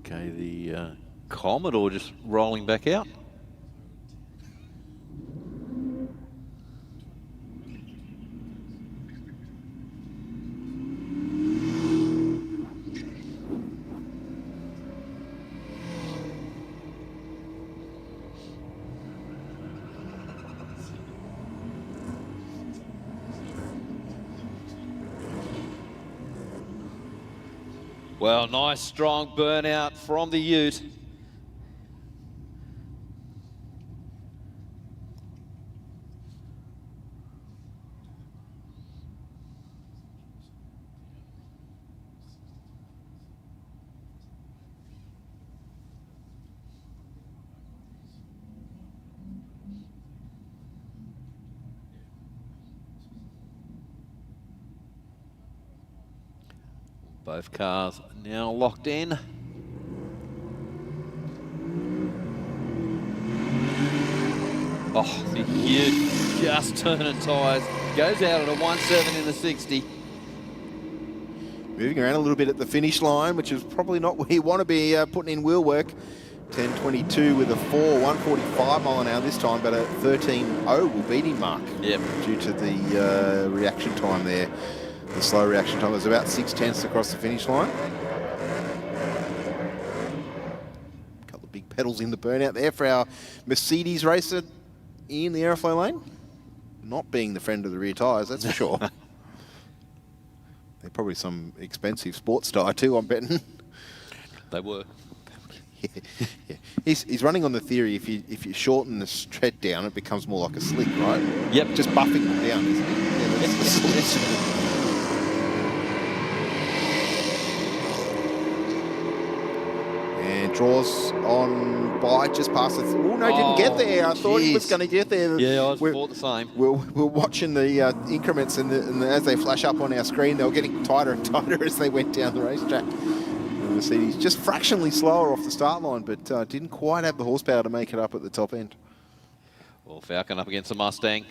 Okay, the Commodore just rolling back out. Well, nice strong burnout from the Ute. Both cars now locked in. Oh, the Ute just turning tyres. Goes out at a 1.7 in the 60. Moving around a little bit at the finish line, which is probably not where you want to be putting in wheel work. 10.22 with a 145 mile an hour this time, but a 13.0 will beat him, Mark. Yep. Due to the reaction time there. The slow reaction time was about 6/10 across the finish line. A couple of big pedals in the burnout there for our Mercedes racer in the Aeroflow lane. Not being the friend of the rear tyres, that's for sure. They're probably some expensive sports tyre too, I'm betting. They were. Yeah. He's running on the theory if you shorten the tread down, it becomes more like a slick, right? Yep. Just buffing them down, isn't it? Yeah, that's the solution. And draws on by just past the... Oh, no, didn't get there. I thought he was going to get there. Yeah, I thought the same. We're watching the increments, and as they flash up on our screen, they were getting tighter and tighter as they went down the racetrack. Mercedes just fractionally slower off the start line, but didn't quite have the horsepower to make it up at the top end. Well, Falcon up against the Mustang.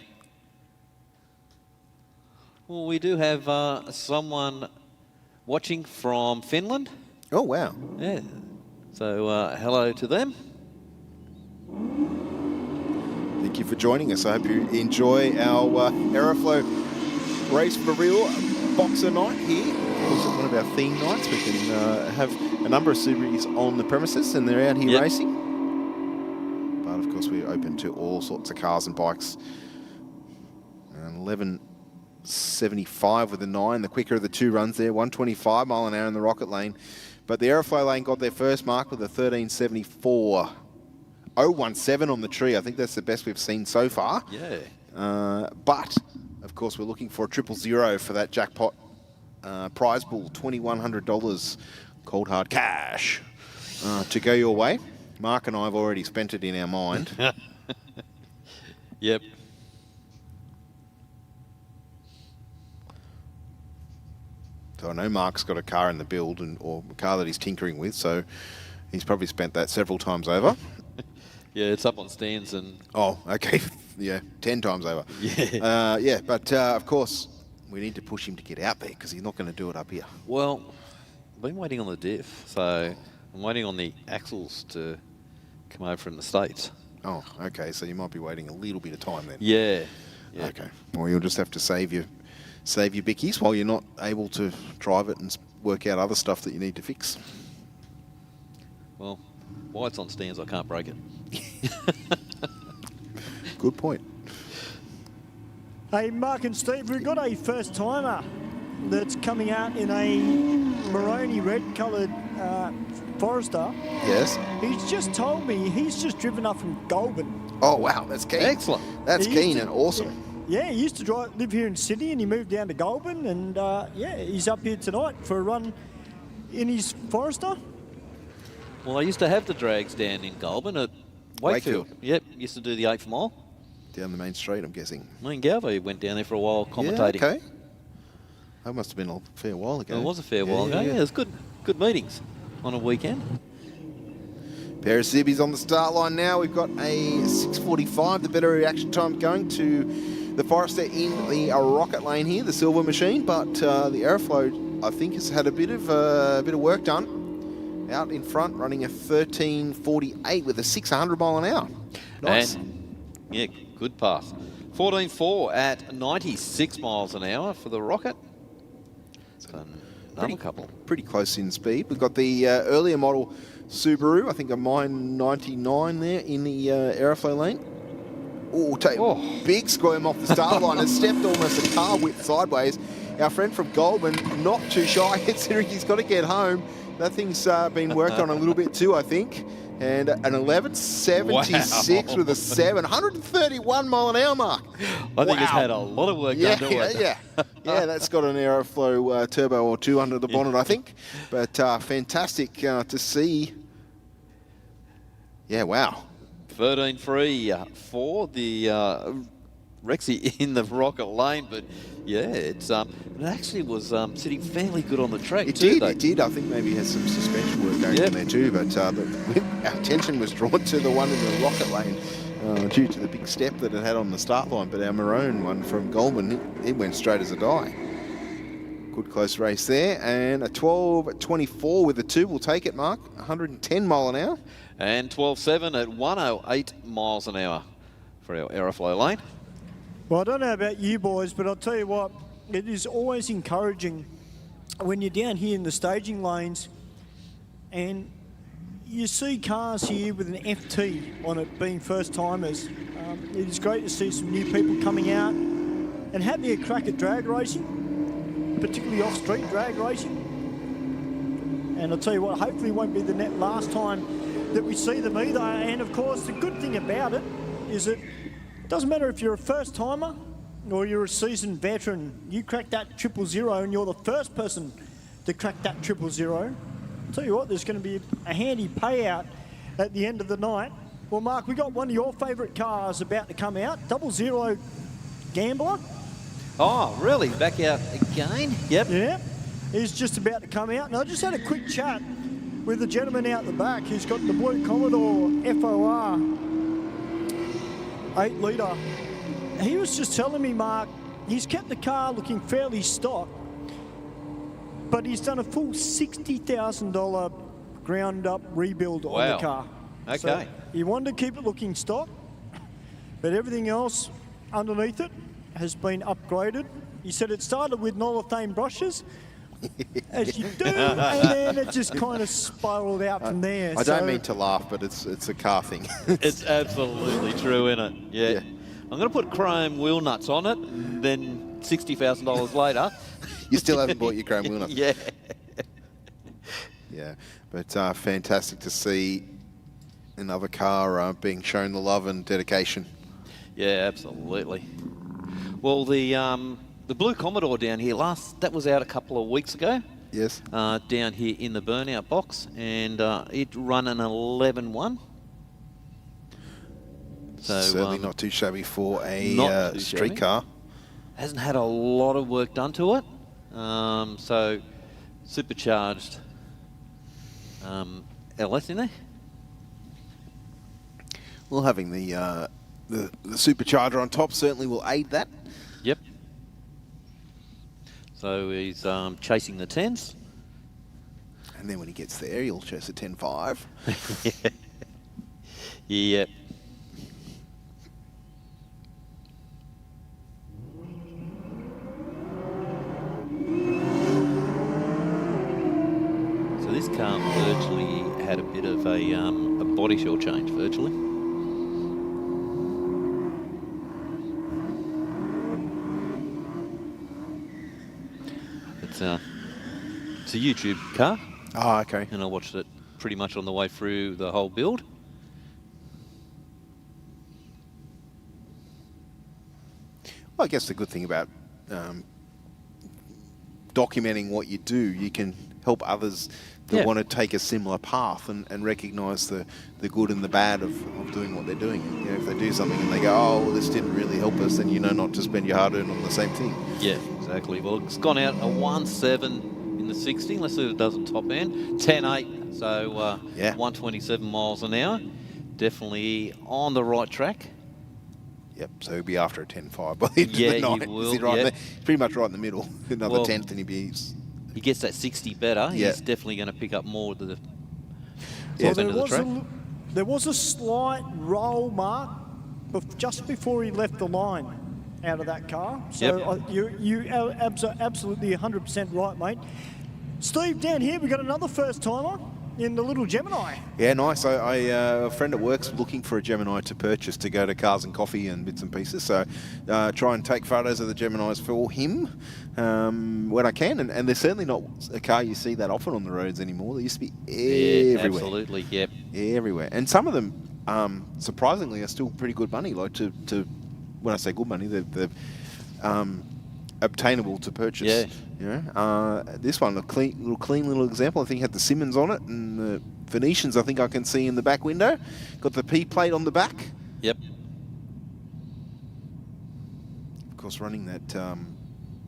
Well, we do have someone watching from Finland. Oh, wow. Yeah. So, hello to them. Thank you for joining us. I hope you enjoy our Aeroflow Race for Real Boxer Night here. Of course, one of our theme nights. We can have a number of Subarus on the premises, and they're out here racing. But of course, we're open to all sorts of cars and bikes. 11.75 with a 9, the quicker of the two runs there. 125 mile an hour in the rocket lane. But the Aeroflow lane got their first mark with a 13.74. 017 on the tree. I think that's the best we've seen so far. Yeah. But of course, we're looking for a 000 for that jackpot. Prize pool, $2,100 cold hard cash to go your way. Mark and I have already spent it in our mind. Yep. So I know Mark's got a car in the build, or a car that he's tinkering with, so he's probably spent that several times over. Yeah, it's up on stands and... Oh, okay. Yeah, 10 times over. Yeah. Yeah, but of course, we need to push him to get out there because he's not going to do it up here. Well, I've been waiting on the diff, so I'm waiting on the axles to come over from the States. Oh, okay. So you might be waiting a little bit of time then. Yeah. Okay. Well, you'll just have to save your bickies while you're not able to drive it and work out other stuff that you need to fix. Well, while it's on stands, I can't break it. Good point. Hey, Mark and Steve, we've got a first-timer that's coming out in a maroony red-coloured Forester. Yes. He's just told me he's just driven up from Goulburn. Oh, wow. That's keen. Excellent. That's keen and awesome. Yeah, he used to live here in Sydney, and he moved down to Goulburn, and yeah, he's up here tonight for a run in his Forester. Well, I used to have the drags down in Goulburn at Wakefield. Yep, used to do the 8th mile. down the main street, I'm guessing. Me and Galvo went down there for a while commentating. Yeah, okay. That must have been a fair while ago. It was a fair while ago. Yeah, it was good meetings on a weekend. Pair of Zibbies on the start line now. We've got a 6:45, the better reaction time going to the Forester in the rocket lane here, the silver machine. But the Aeroflow, I think, has had a bit of work done. Out in front, running a 13:48 with a 600 mile an hour. Nice. And, yeah, good pass. 14.4 at 96 miles an hour for the rocket. Another couple. Pretty close in speed. We've got the earlier model Subaru, I think a Mine 99 there in the Aeroflow lane. Big squirm off the start line and stepped almost a car width sideways. Our friend from Goldman, not too shy, considering he's got to get home. That thing's been worked on a little bit too, I think. And an 11.76 with a 131 mile an hour mark. I think it's had a lot of work done to it. Yeah, that's got an Aeroflow turbo or two under the bonnet, I think. But fantastic to see. Yeah, wow. 13.3 for the Rexy in the rocket lane, but yeah, it actually was sitting fairly good on the track. It did. I think maybe it has some suspension work going on there too, but our attention was drawn to the one in the rocket lane due to the big step that it had on the start line, but our maroon one from Goldman, it went straight as a die. Good close race there, and a 12.24 with the 2. We'll take it, Mark. 110 mile an hour. And 12.7 at 108 miles an hour for our Aeroflow lane. Well, I don't know about you boys, but I'll tell you what, it is always encouraging when you're down here in the staging lanes and you see cars here with an FT on it being first timers. It is great to see some new people coming out and having a crack at drag racing, particularly off-street drag racing. And I'll tell you what, hopefully it won't be the last time that we see them either. And of course, the good thing about it is that it doesn't matter if you're a first timer or you're a seasoned veteran. You crack that 000 and you're the first person to crack that 000. I'll tell you what, there's going to be a handy payout at the end of the night. Well, Mark, we got one of your favourite cars about to come out, 00 Gambler. Oh, really? Back out again? Yep. Yeah, he's just about to come out. And I just had a quick chat with the gentleman out the back who's got the blue Commodore FOR 8 litre. He was just telling me, Mark, he's kept the car looking fairly stock, but he's done a full $60,000 ground up rebuild on the car. Okay. So he wanted to keep it looking stock, but everything else underneath it has been upgraded. He said it started with Nolothane brushes, as you do, and then it just kind of spiraled out from there. I don't mean to laugh, but it's a car thing. It's absolutely true, isn't it? Yeah. I'm going to put chrome wheel nuts on it, and then $60,000 later. You still haven't bought your chrome wheel nuts. Yeah. Yeah, but fantastic to see another car being shown the love and dedication. Yeah, absolutely. Well, the blue Commodore down here, that was out a couple of weeks ago. Yes. Down here in the burnout box, and it run an 11.1. So certainly not too shabby for a street car. Hasn't had a lot of work done to it. So supercharged LS in there. Well, having the supercharger on top certainly will aid that. Yep. So he's chasing the 10s. And then when he gets there, he'll chase a 10.5. Yep. So this car virtually had a bit of a body shell change, virtually. It's a YouTube car. Oh, okay. And I watched it pretty much on the way through the whole build. Well, I guess the good thing about documenting what you do, you can help others that Yeah. want to take a similar path and recognise the good and the bad of doing what they're doing. You know, if they do something and they go, oh, well, this didn't really help us, then you know not to spend your hard-earned on the same thing. Yeah, exactly. Well, it's gone out a 1.7 in the 60. Let's see what it does at top end. 10.8, so 127 miles an hour. Definitely on the right track. Yep, so he'll be after a 10.5 by the end of the night. He will. Is he right Yep. there? Pretty much right in the middle. Another Well, 10th and he'll be... He gets that 60 better. Yeah. He's definitely going to pick up more to the Well, top end of the track. there was a slight roll, Mark, just before he left the line out of that car. So you absolutely 100% right, mate. Steve, down here we've got another first-timer in the little Gemini. Yeah, nice. A friend at work's looking for a Gemini to purchase to go to Cars and Coffee and bits and pieces. So try and take photos of the Geminis for him when I can. And they're certainly not a car you see that often on the roads anymore. They used to be everywhere. Absolutely, yep. Everywhere. And some of them, surprisingly, are still pretty good money. Like to when I say good money, they're obtainable to purchase. Yeah. You know, this one, a clean little example. I think it had the Simmons on it, and the Venetians I think I can see in the back window. Got the P plate on the back. Yep. Of course, running that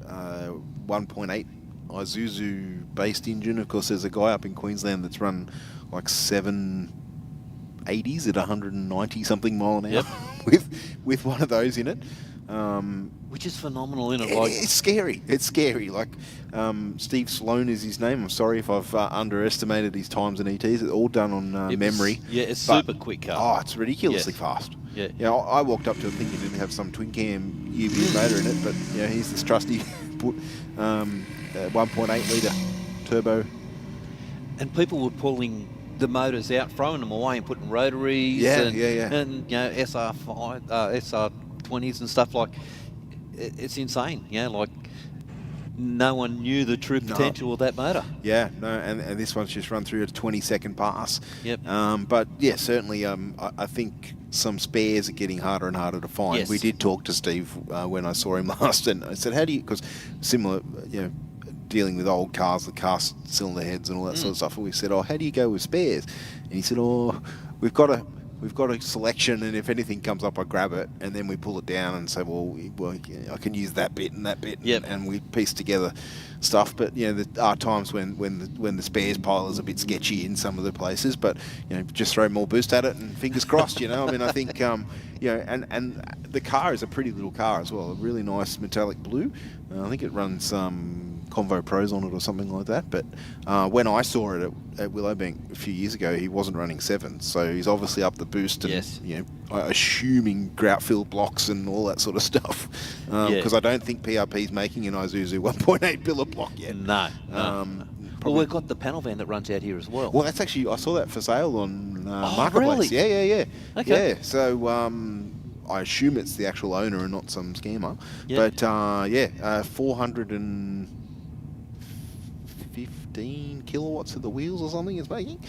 1.8 Isuzu based engine. Of course, there's a guy up in Queensland that's run like 780s at 190 something mile an hour with one of those in it. Which is phenomenal, isn't it? Like, it's scary. It's scary. Like Steve Sloan is his name. I'm sorry if I've underestimated his times and ETs. It's all done on memory. It's But, super quick car. Oh, it's ridiculously fast. Yeah. You know, I walked up to him thinking he didn't have some twin cam UV motor in it, but you know, he's this trusty put 1.8 litre turbo. And people were pulling the motors out, throwing them away and putting rotaries and you know, SR20s and stuff like. It's insane, yeah. Like no one knew the true potential of that motor. Yeah, no, and this one's just run through a 20-second pass. Yep. But yeah, certainly, I think some spares are getting harder and harder to find. Yes. We did talk to Steve when I saw him last, and I said, "How do you?" Because similar, you know, dealing with old cars, the cast cylinder heads and all that sort of stuff. And we said, "Oh, how do you go with spares?" And he said, "Oh, we've got a selection, and if anything comes up, I grab it, and then we pull it down and say, well, I can use that bit and that bit, and we piece together stuff." But you know, there are times when the spares pile is a bit sketchy in some of the places, but you know, just throw more boost at it and fingers crossed. You know, I mean, I think you know, and the car is a pretty little car as well, a really nice metallic blue. I think it runs Convo Pros on it or something like that. But when I saw it at Willowbank a few years ago, he wasn't running 7, so he's obviously up the boost and you know, assuming grout filled blocks and all that sort of stuff. Because I don't think PRP's making an Isuzu 1.8 billet block yet. No. Well, we've got the panel van that runs out here as well. Well, that's actually, I saw that for sale on Oh, Marketplace. really? Yeah. Okay. Yeah, so I assume it's the actual owner and not some scammer. Yep. But 415 kilowatts of the wheels or something is making,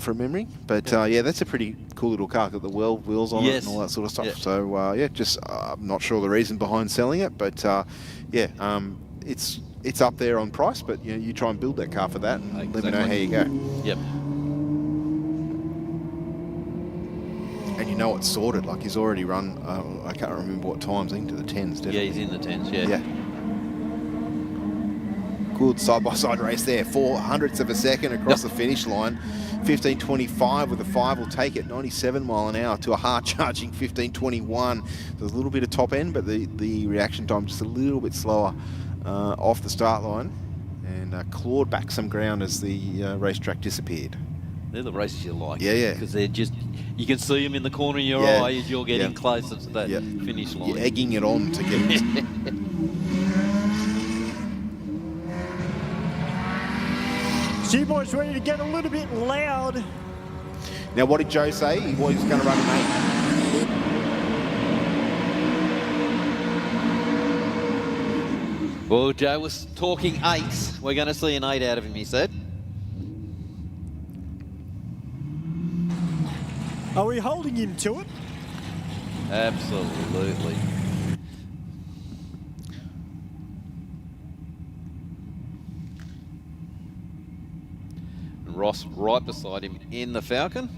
from memory. But yeah, that's a pretty cool little car. Got the weld wheels on it and all that sort of stuff. So yeah, just I'm not sure the reason behind selling it, but yeah, it's up there on price. But you know, you try and build that car for that, and let me know how you go. Yep. And you know it's sorted. Like he's already run. I can't remember what times. I think to the 10s. Definitely. Yeah, he's in the 10s. Yeah. Good side-by-side race there. 0.04 of a second across the finish line. 15.25 with a 5 will take it. 97 mile an hour to a hard-charging 15.21. There's a little bit of top end, but the reaction time just a little bit slower off the start line, and clawed back some ground as the racetrack disappeared. They're the races you like. Yeah. Because they're just, you can see them in the corner of your eye as you're getting closer to that finish line. You're egging it on to get it. Seaboy's ready to get a little bit loud. Now, what did Joe say? He was going to run an 8. Well, Joe was talking 8. We're going to see an 8 out of him, he said. Are we holding him to it? Absolutely. And Ross right beside him in the Falcon.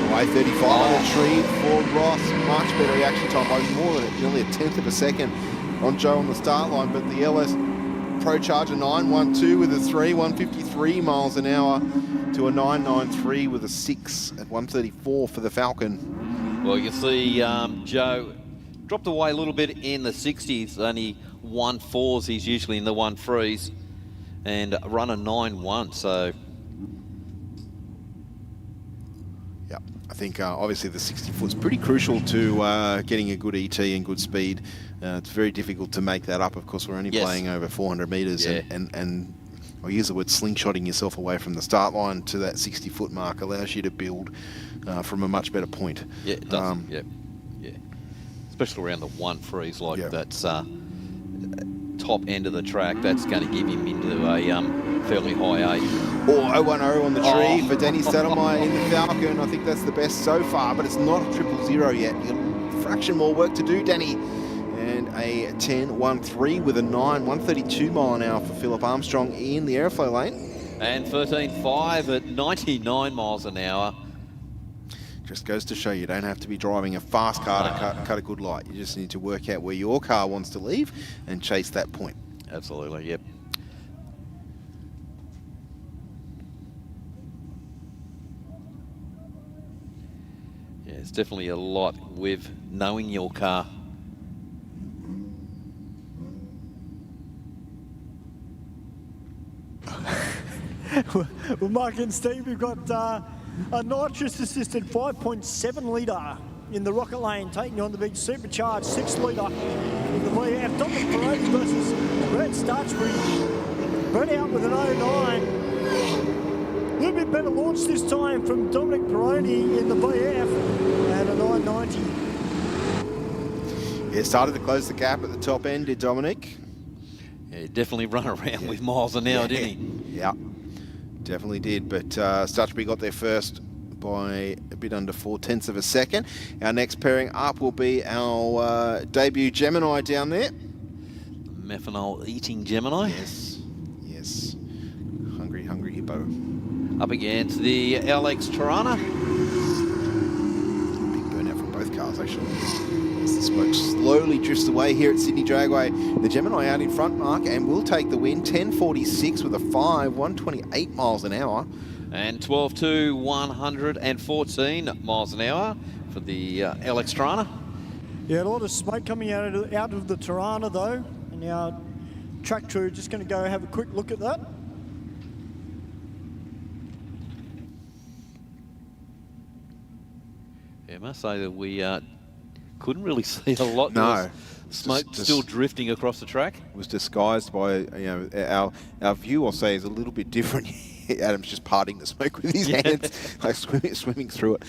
Away 35 on the tree for Ross. Much better reaction time by more than nearly a tenth of a second on Joe on the start line. But the LS Pro Charger 912 with a 3, 153 miles an hour to a 993 with a 6 at 134 for the Falcon. Well, you can see Joe dropped away a little bit in the 60s, only 1.4s. He's usually in the 1.3s, and run a 9.1. So, yeah, I think obviously the 60 foot's pretty crucial to getting a good ET and good speed. It's very difficult to make that up. Of course, we're only playing over 400 metres, and I'll use the word slingshotting yourself away from the start line to that 60-foot mark allows you to build from a much better point. Yeah, it does. Yeah. Especially around the 1.3s, like that's top end of the track. That's going to give him into a fairly high 8. Or 010 on the tree for Danny Stoudemire in the Falcon. I think that's the best so far, but it's not a 000 yet. You've got a fraction more work to do, Danny. And a 10.13 with a 9, 132 mile an hour for Philip Armstrong in the Aeroflow lane. And 13.5 at 99 miles an hour. Just goes to show you don't have to be driving a fast car to cut a good light. You just need to work out where your car wants to leave and chase that point. Absolutely, yep. Yeah, it's definitely a lot with knowing your car. Well, Mark and Steve, we've got a nitrous-assisted 5.7 litre in the rocket lane, taking on the big supercharged 6 litre in the VF. Dominic Peroni versus Brett Starchbury. Brett out with an 09. A little bit better launch this time from Dominic Peroni in the VF and a 990. Yeah, started to close the gap at the top end, did Dominic? Yeah, he definitely run around with miles an hour, didn't he? Yeah. Definitely did, but Starchbury got there first by a bit under 0.4 of a second. Our next pairing up will be our debut Gemini down there. Methanol eating Gemini. Yes. Hungry hippo. Up against the LX Tirana. Big burnout from both cars, actually. As the smoke slowly drifts away here at Sydney Dragway. The Gemini out in front, Mark, and will take the win. 10.46 with a 5, 128 miles an hour. And 12.2, 114 miles an hour for the LX Tirana. Yeah, a lot of smoke coming out of the Tirana, though. And our track crew just going to go have a quick look at that. Yeah, I must say that we couldn't really see a lot. No. Smoke still drifting across the track. Was disguised by, you know, our view, I'll say, is a little bit different. Adam's just parting the smoke with his hands, like swimming through it.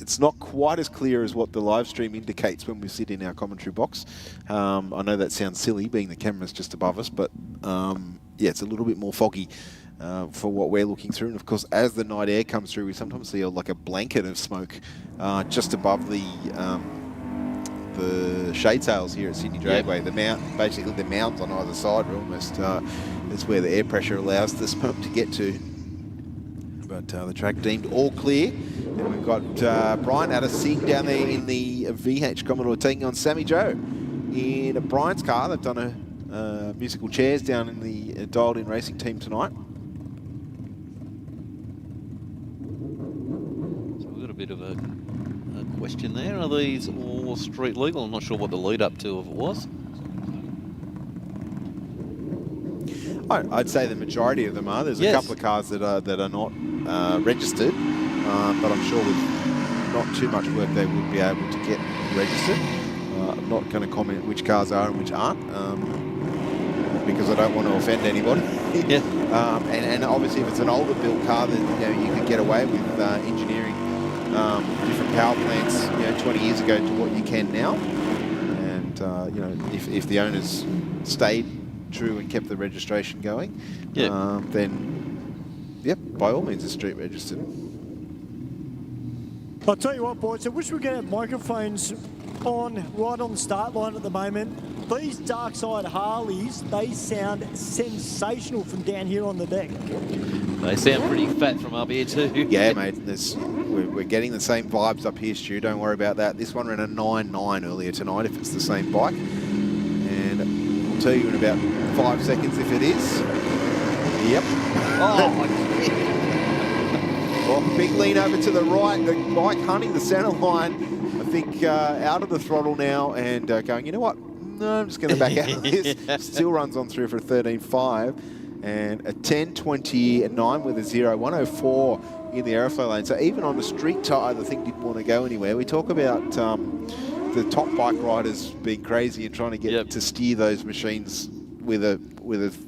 It's not quite as clear as what the live stream indicates when we sit in our commentary box. I know that sounds silly, being the camera's just above us, but yeah, it's a little bit more foggy for what we're looking through. And of course, as the night air comes through, we sometimes see like a blanket of smoke just above the shade sails here at Sydney Dragway. Basically the mounds on either side are almost, it's where the air pressure allows the smoke to get to. But the track deemed all clear. And we've got Brian out of Sig down there in the VH Commodore taking on Sammy Joe in Brian's car. They've done a musical chairs down in the Dialed In Racing team tonight. So we've got a bit of a question there. Are these all street legal? I'm not sure what the lead up to it was. I'd say the majority of them are. There's a couple of cars that are not registered, but I'm sure with not too much work they would be able to get registered. I'm not going to comment which cars are and which aren't, because I don't want to offend anybody. And obviously, if it's an older built car, then you could get away with engineering different power plants 20 years ago to what you can now. And if the owners stayed true and kept the registration going, then by all means it's street registered. I'll tell you what, boys, I wish we could have microphones on right on the start line at the moment. These dark side Harleys, they sound sensational from down here on the deck. They sound pretty fat from up here too. Yeah, mate. We're getting the same vibes up here, Stu. Don't worry about that. This one ran a 9.9 earlier tonight, if it's the same bike. And I'll tell you in about 5 seconds if it is. Yep. Well, big lean over to the right. The bike hunting the centre line. I think out of the throttle now and going, you know what? No, I'm just going to back out of this. Still runs on through for a 13.5 and a 10.29 with a 0.104 in the Aeroflow lane. So even on the street tyre, the thing didn't want to go anywhere. We talk about the top bike riders being crazy and trying to get to steer those machines with a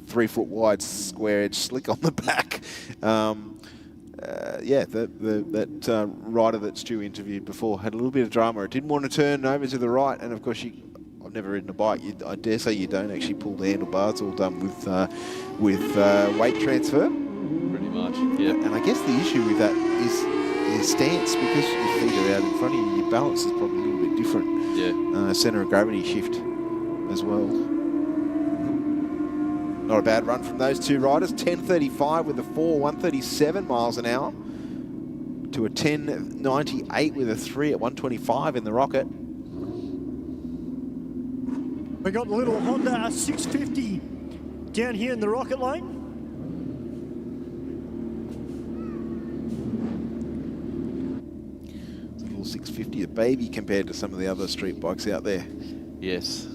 3 foot wide square edge slick on the back. Yeah, that rider that Stu interviewed before had a little bit of drama. It didn't want to turn over to the right, and of course I've never ridden a bike. I dare say you don't actually pull the handlebars, all done with weight transfer. Pretty much, yeah. And I guess the issue with that is stance, because your feet are out in front of you. Your balance is probably a little bit different. Yeah. Centre of gravity shift as well. Not a bad run from those two riders. 10.35 with a 4, 137 miles an hour to a 10.98 with a 3 at 125 in the Rocket. We got the little Honda 650 down here in the Rocket lane. It's a little 650, a baby compared to some of the other street bikes out there. Yes.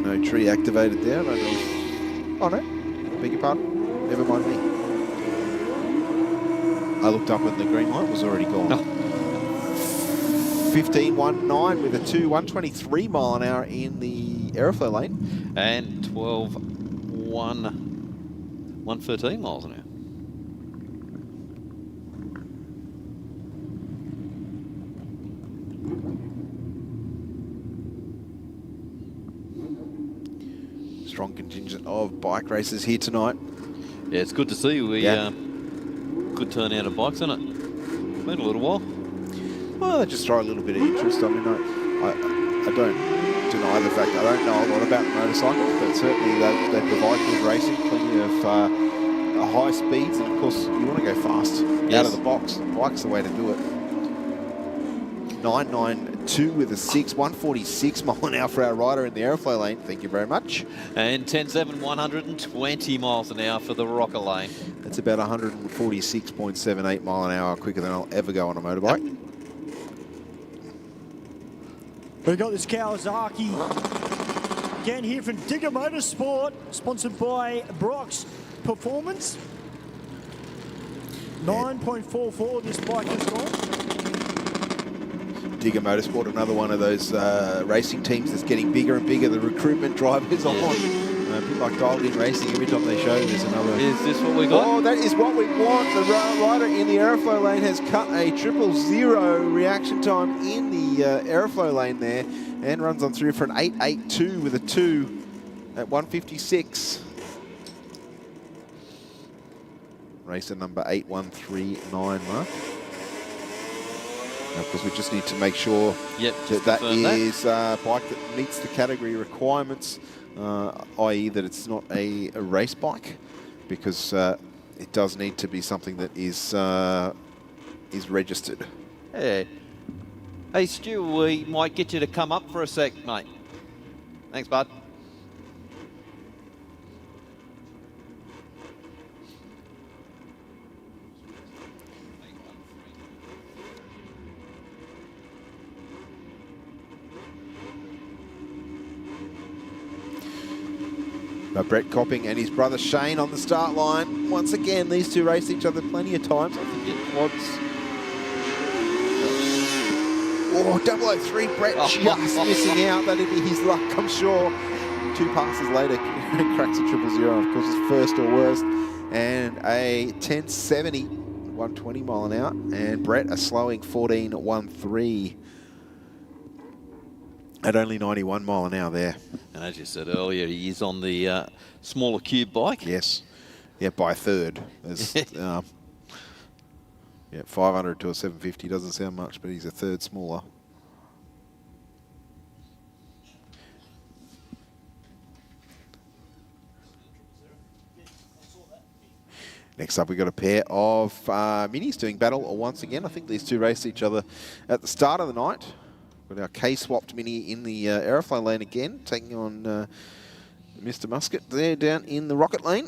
No tree activated there. I don't know. Oh no, beg your pardon. Never mind me. I looked up and the green light was already gone. 15.19 with a 123 mile an hour in the Aeroflow lane. And 113 miles an hour. Strong contingent of bike races here tonight. Yeah, it's good to see. Good turnout of bikes, isn't it? Been a little while. Well, they just throw a little bit of interest. I mean, I don't deny the fact I don't know a lot about motorcycles, but certainly they provide good racing, plenty of high speeds, and of course you want to go fast out of the box. Bike's the way to do it. 9.92 with a 6, 146 mile an hour for our rider in the Aeroflow lane. Thank you very much. And 10.7, 120 miles an hour for the Rocker lane. That's about 146.78 mile an hour quicker than I'll ever go on a motorbike. We've got this Kawasaki down here from Digger Motorsport, sponsored by Brock's Performance. 9.44 this bike has gone. Digger Motorsport, another one of those racing teams that's getting bigger and bigger. The recruitment drive is on. A bit like Dialed In Racing, every time they show there's another. Is this what we got? Oh, that is what we want. The rider in the Aeroflow lane has cut a 0.000 reaction time in the Aeroflow lane there and runs on through for an 8.82 with a 2 at 156. Racer number 8139, Mark. Now, of course, we just need to make sure that is a bike that meets the category requirements, i.e. that it's not a race bike, because it does need to be something that is registered. Hey. Hey, Stu, we might get you to come up for a sec, mate. Thanks, bud. Brett Copping and his brother Shane on the start line. Once again, these two raced each other plenty of times. I think it quads. Oh, 003, Brett just missing out. That'd be his luck, I'm sure. 2 passes later, cracks a 0.0. Of course, his first or worst. And a 1070, 120 mile an hour. And Brett a slowing 14.13. At only 91 mile an hour there. And as you said earlier, he is on the smaller cube bike. Yes. Yeah, by a third. Yeah, 500 to a 750 doesn't sound much, but he's a third smaller. Next up, we've got a pair of minis doing battle once again. I think these two raced each other at the start of the night. Got our K-swapped mini in the Aeroflow lane again, taking on Mr. Muscat there down in the Rocket lane.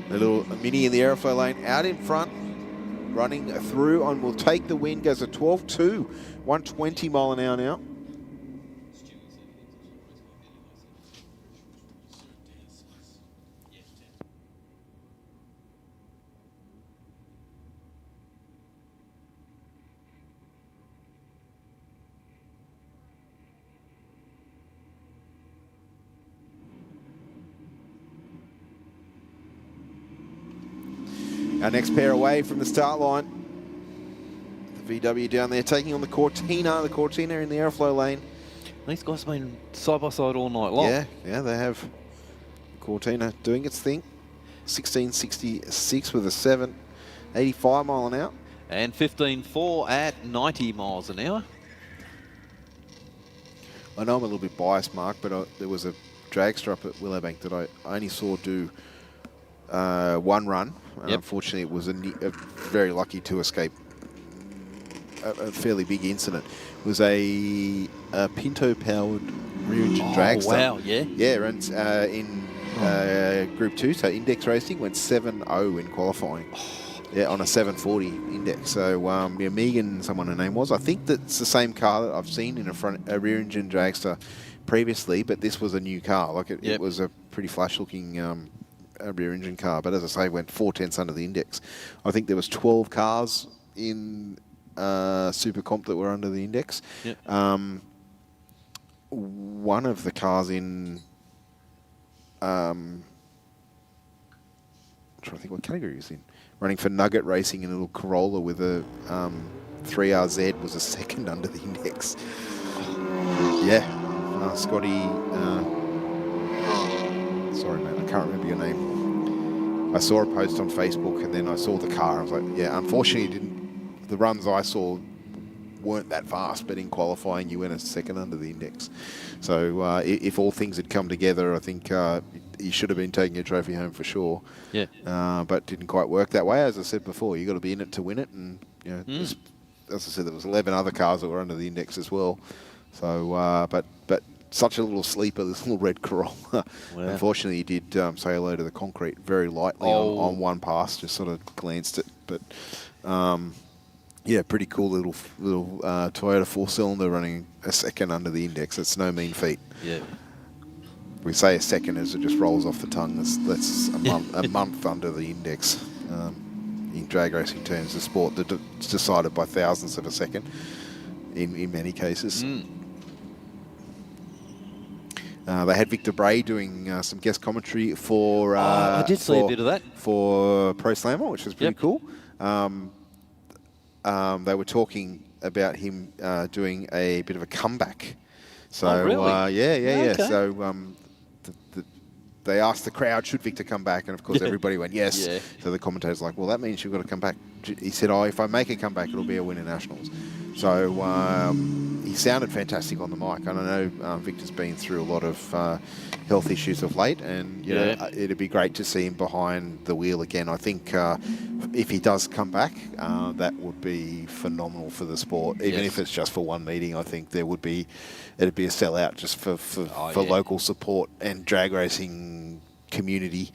A little mini in the Aeroflow lane out in front, running through and will take the win, goes a 12.2, 120 mile an hour now. Our next pair away from the start line. The VW down there taking on the Cortina. The Cortina in the Aeroflow lane. These guys have been side by side all night long. Yeah, they have. Cortina doing its thing. 1666 with a 785 mile an hour. And 15.4 at 90 miles an hour. I know I'm a little bit biased, Mark, but there was a dragster up at Willowbank that I only saw do one run. Unfortunately, it was very lucky to escape a fairly big incident. It was a Pinto-powered rear-engine dragster. Wow, yeah. Yeah, and in Group 2, so index racing, went 7.0 in qualifying. Yeah, on a 740 index. So, yeah, Megan, someone her name was. I think that's the same car that I've seen in a rear-engine dragster previously, but this was a new car. Like it was a pretty flash-looking a rear engine car, but as I say, went 4/10 under the index. I think there was 12 cars in Super Comp that were under the index. One of the cars in I'm trying to think what category he was in. Running for Nugget Racing in a little Corolla with a 3RZ was a second under the index. Yeah, Scotty. Sorry, man, I can't remember your name. I saw a post on Facebook and then I saw the car. I was like, yeah, unfortunately, the runs I saw weren't that fast, but in qualifying, you went a second under the index. So if all things had come together, I think you should have been taking a trophy home for sure. Yeah. But didn't quite work that way. As I said before, you got to be in it to win it. And you know, as I said, there was 11 other cars that were under the index as well. So, but such a little sleeper, this little red Corolla. Wow. Unfortunately, he did say hello to the concrete very lightly on one pass, just sort of glanced it. But yeah, pretty cool little Toyota 4-cylinder running a second under the index. It's no mean feat. Yeah. We say a second as it just rolls off the tongue. That's a month under the index. In drag racing terms, the sport that's decided by thousandths of a second in many cases. They had Victor Bray doing some guest commentary for... I did see a bit of that. For Pro Slammer, which was pretty cool. They were talking about him doing a bit of a comeback. So, really? Yeah. Okay. So they asked the crowd, should Victor come back? And of course, everybody went yes. Yeah. So the commentator's like, well, that means you've got to come back. He said, if I make a comeback, it'll be a win in Nationals. So he sounded fantastic on the mic. And I know Victor's been through a lot of health issues of late, and you know, it'd be great to see him behind the wheel again. I think if he does come back, that would be phenomenal for the sport. Even if it's just for one meeting, I think it'd be a sellout just for local support, and drag racing community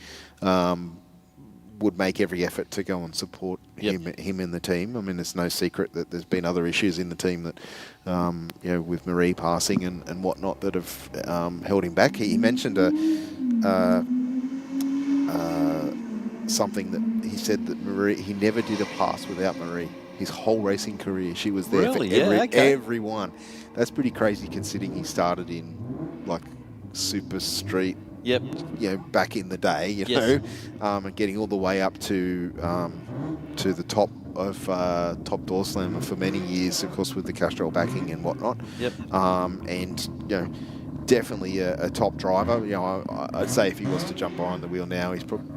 would make every effort to go and support him in the team. I mean, it's no secret that there's been other issues in the team that, you know, with Marie passing and whatnot that have held him back. He mentioned something that he said that he never did a pass without Marie. his whole racing career. She was there Really? for Yeah, okay. everyone. That's pretty crazy considering he started in like super street. Yep. You know, back in the day, you know, and getting all the way up to the top of top door slammer for many years, of course, with the Castrol backing and whatnot. Yep. And you know, definitely a top driver. You know, I'd say if he was to jump behind the wheel now, he's probably,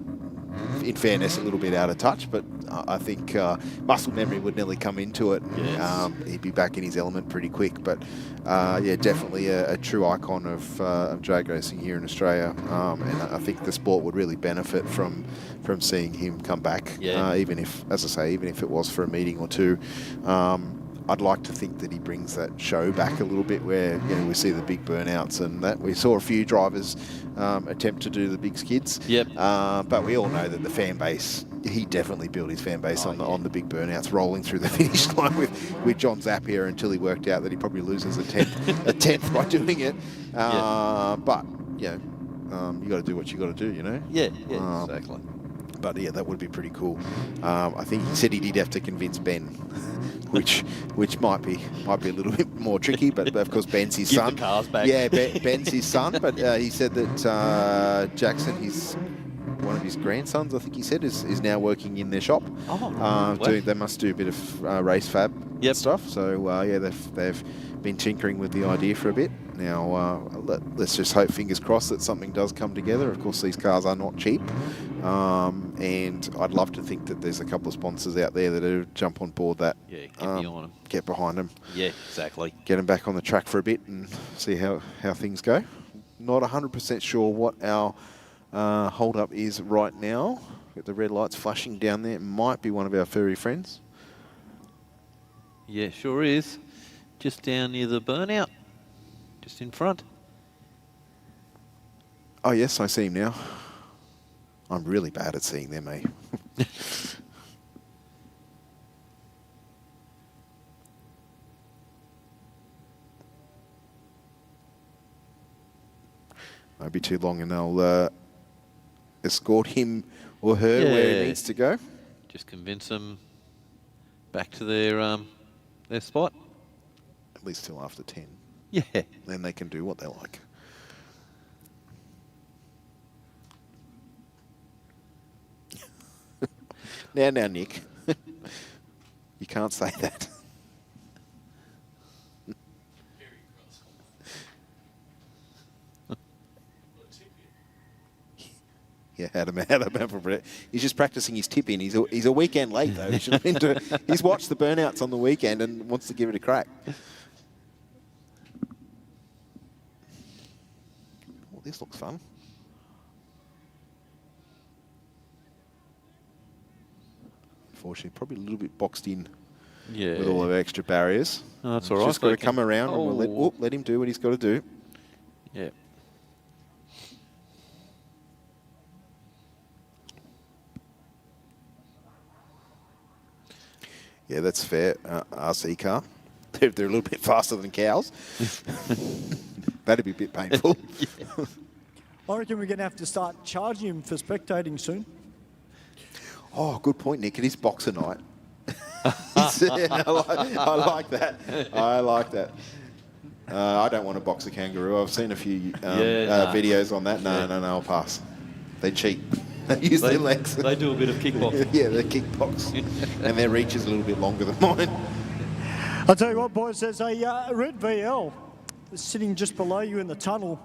in fairness, a little bit out of touch, but I think muscle memory would nearly come into it. Yes. He'd be back in his element pretty quick, but yeah, definitely a true icon of drag racing here in Australia, and I think the sport would really benefit from seeing him come back, even if, as I say, even if it was for a meeting or two. I'd like to think that he brings that show back a little bit where, you know, we see the big burnouts and that. We saw a few drivers attempt to do the big skids. Yep. But we all know that the fan base, he definitely built his fan base on the big burnouts, rolling through the finish line with John Zapier until he worked out that he probably loses a tenth by doing it. But, you know, you got to do what you got to do, you know? Yeah, exactly. But yeah, that would be pretty cool. I think he said he did have to convince Ben, which might be a little bit more tricky. But of course, Ben's his son. Give the cars back. Yeah, Ben's his son. But he said that Jackson, one of his grandsons, I think he said, is now working in their shop. They must do a bit of race fab stuff. So yeah, they've been tinkering with the idea for a bit. Now, let's just hope, fingers crossed, that something does come together. Of course, these cars are not cheap. And I'd love to think that there's a couple of sponsors out there that will jump on board that. Yeah, get behind them. Yeah, exactly. Get them back on the track for a bit and see how things go. Not 100% sure what our hold-up is right now. With the red lights flashing down there. It might be one of our furry friends. Yeah, sure is. Just down near the burnout. Just in front. Oh, yes, I see him now. I'm really bad at seeing them, eh? Won't be too long and they'll escort him or her where he needs to go. Just convince them back to their spot. At least till after 10. Yeah. Then they can do what they like. Now, Nick. You can't say that. Yeah, had him. He's just practicing his tip in. He's a weekend late though. He's watched the burnouts on the weekend and wants to give it a crack. Oh, this looks fun. Unfortunately, probably a little bit boxed in with all of the extra barriers. Oh, that's all right. Just got to come around and we'll let him do what he's got to do. Yeah. Yeah, that's fair. RC car. They're a little bit faster than cows. That'd be a bit painful. I reckon we're going to have to start charging him for spectating soon. Oh, good point, Nick. It is boxer night. I like that. I like that. I don't want to box a kangaroo. I've seen a few videos on that. No, I'll pass. They cheat. They use their legs. They do a bit of kickboxing. Yeah, they kickbox. And their reach is a little bit longer than mine. I'll tell you what, boys, there's a red VL sitting just below you in the tunnel.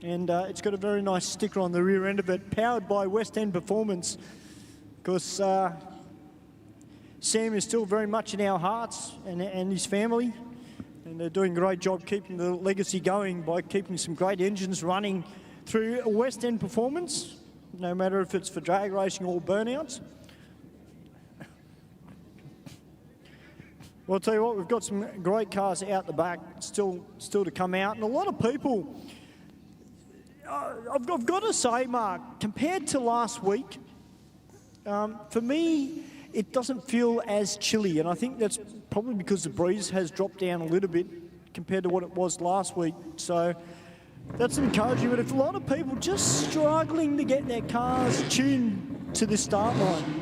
And it's got a very nice sticker on the rear end of it, powered by West End Performance. Because Sam is still very much in our hearts and his family. And they're doing a great job keeping the legacy going by keeping some great engines running through West End Performance, no matter if it's for drag racing or burnouts. Well, I'll tell you what, we've got some great cars out the back still to come out. And a lot of people, I've got to say, Mark, compared to last week, for me, it doesn't feel as chilly. And I think that's probably because the breeze has dropped down a little bit compared to what it was last week. So that's encouraging. But if a lot of people just struggling to get their cars tuned to the start line.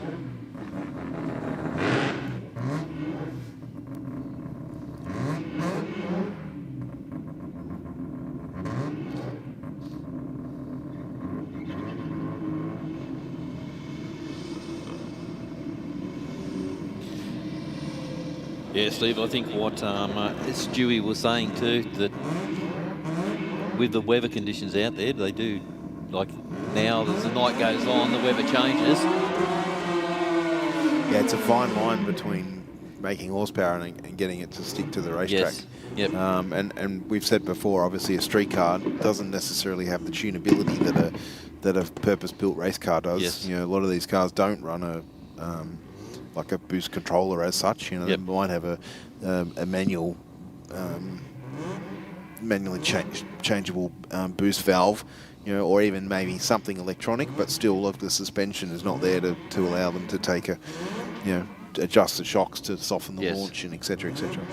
Yeah, Steve, I think what Stewie was saying too, that with the weather conditions out there, they do, like now as the night goes on, the weather changes. Yeah, it's a fine line between making horsepower and getting it to stick to the racetrack. Yes. Yep. And we've said before, obviously a street car doesn't necessarily have the tunability that a purpose-built race car does. Yes. You know, a lot of these cars don't run like a boost controller as such. You know, Yep. they might have a manual, manually changeable boost valve. You know, or even maybe something electronic, but still, look, the suspension is not there to allow them to take adjust the shocks to soften the launch and etc. etc.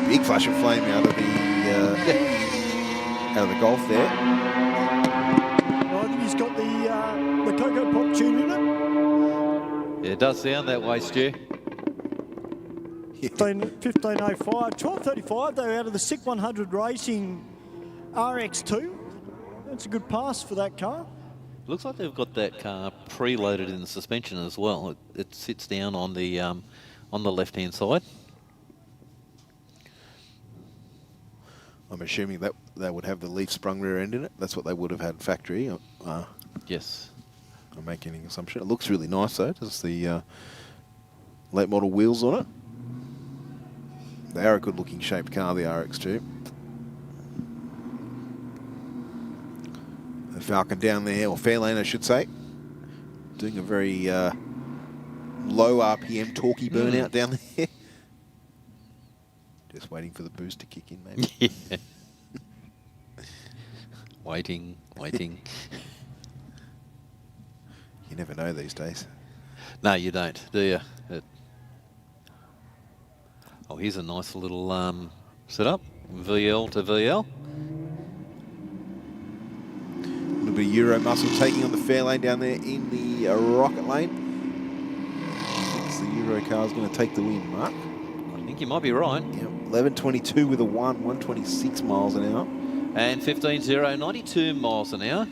Big flash of flame out of the Golf there. Well, I think he's got the Cocoa Pop tune in it. Yeah, it does sound that way, Stu. 15.05, 12.35 though out of the SIC 100 Racing RX2. That's a good pass for that car. Looks like they've got that car preloaded in the suspension as well. It sits down on the left-hand side. I'm assuming that they would have the leaf sprung rear end in it. That's what they would have had factory. Yes. I'm making an assumption. It looks really nice though. Just the late model wheels on it. They are a good looking shaped car, the RX2. The Falcon down there, or Fairlane I should say, doing a very low RPM torquey burnout down there. Just waiting for the boost to kick in maybe. Yeah. Waiting. You never know these days. No, you don't, do you? Oh, here's a nice little setup, VL to VL. A little bit of Euro muscle taking on the Fairlane down there in the Rocket Lane. Thinks the Euro car is going to take the win, Mark. I think you might be right. Yep, 11.22 with a 126 miles an hour. And 15.0, 92 miles an hour.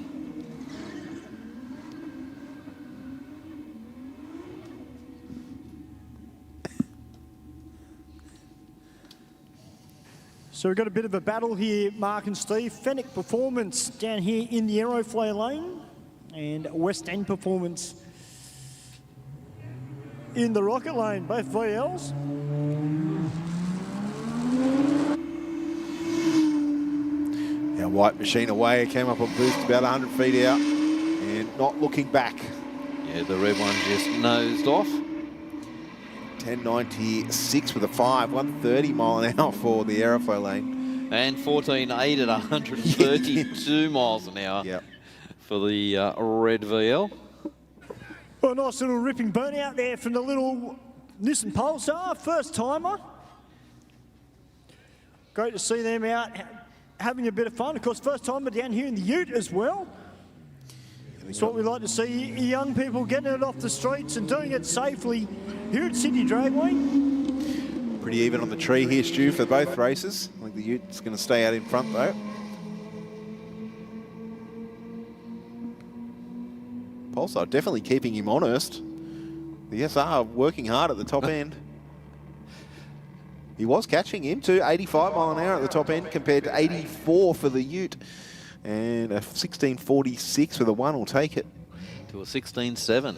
So we've got a bit of a battle here, Mark and Steve. Fennec Performance down here in the Aeroflow lane, and West End Performance in the Rocket lane, both VLs. Now White Machine away, came up on boost about 100 feet out and not looking back. Yeah, the red one just nosed off. 10.96 with a 5, 130 mile an hour for the Aeroflow lane. And 14.8 at 132 miles an hour for the red VL. Well, a nice little ripping burnout there from the little Nissan Pulsar, first timer. Great to see them out having a bit of fun. Of course, first timer down here in the Ute as well. It's what we like to see, young people getting it off the streets and doing it safely here at Sydney Dragway. Pretty even on the tree here, Stu, for both races. I think the Ute's going to stay out in front though. Pulsar definitely keeping him honest. The SR working hard at the top end. He was catching him too, 85 mile an hour at the top end compared to 84 for the Ute. And a 16.46 with a 1 will take it. To a 16.7.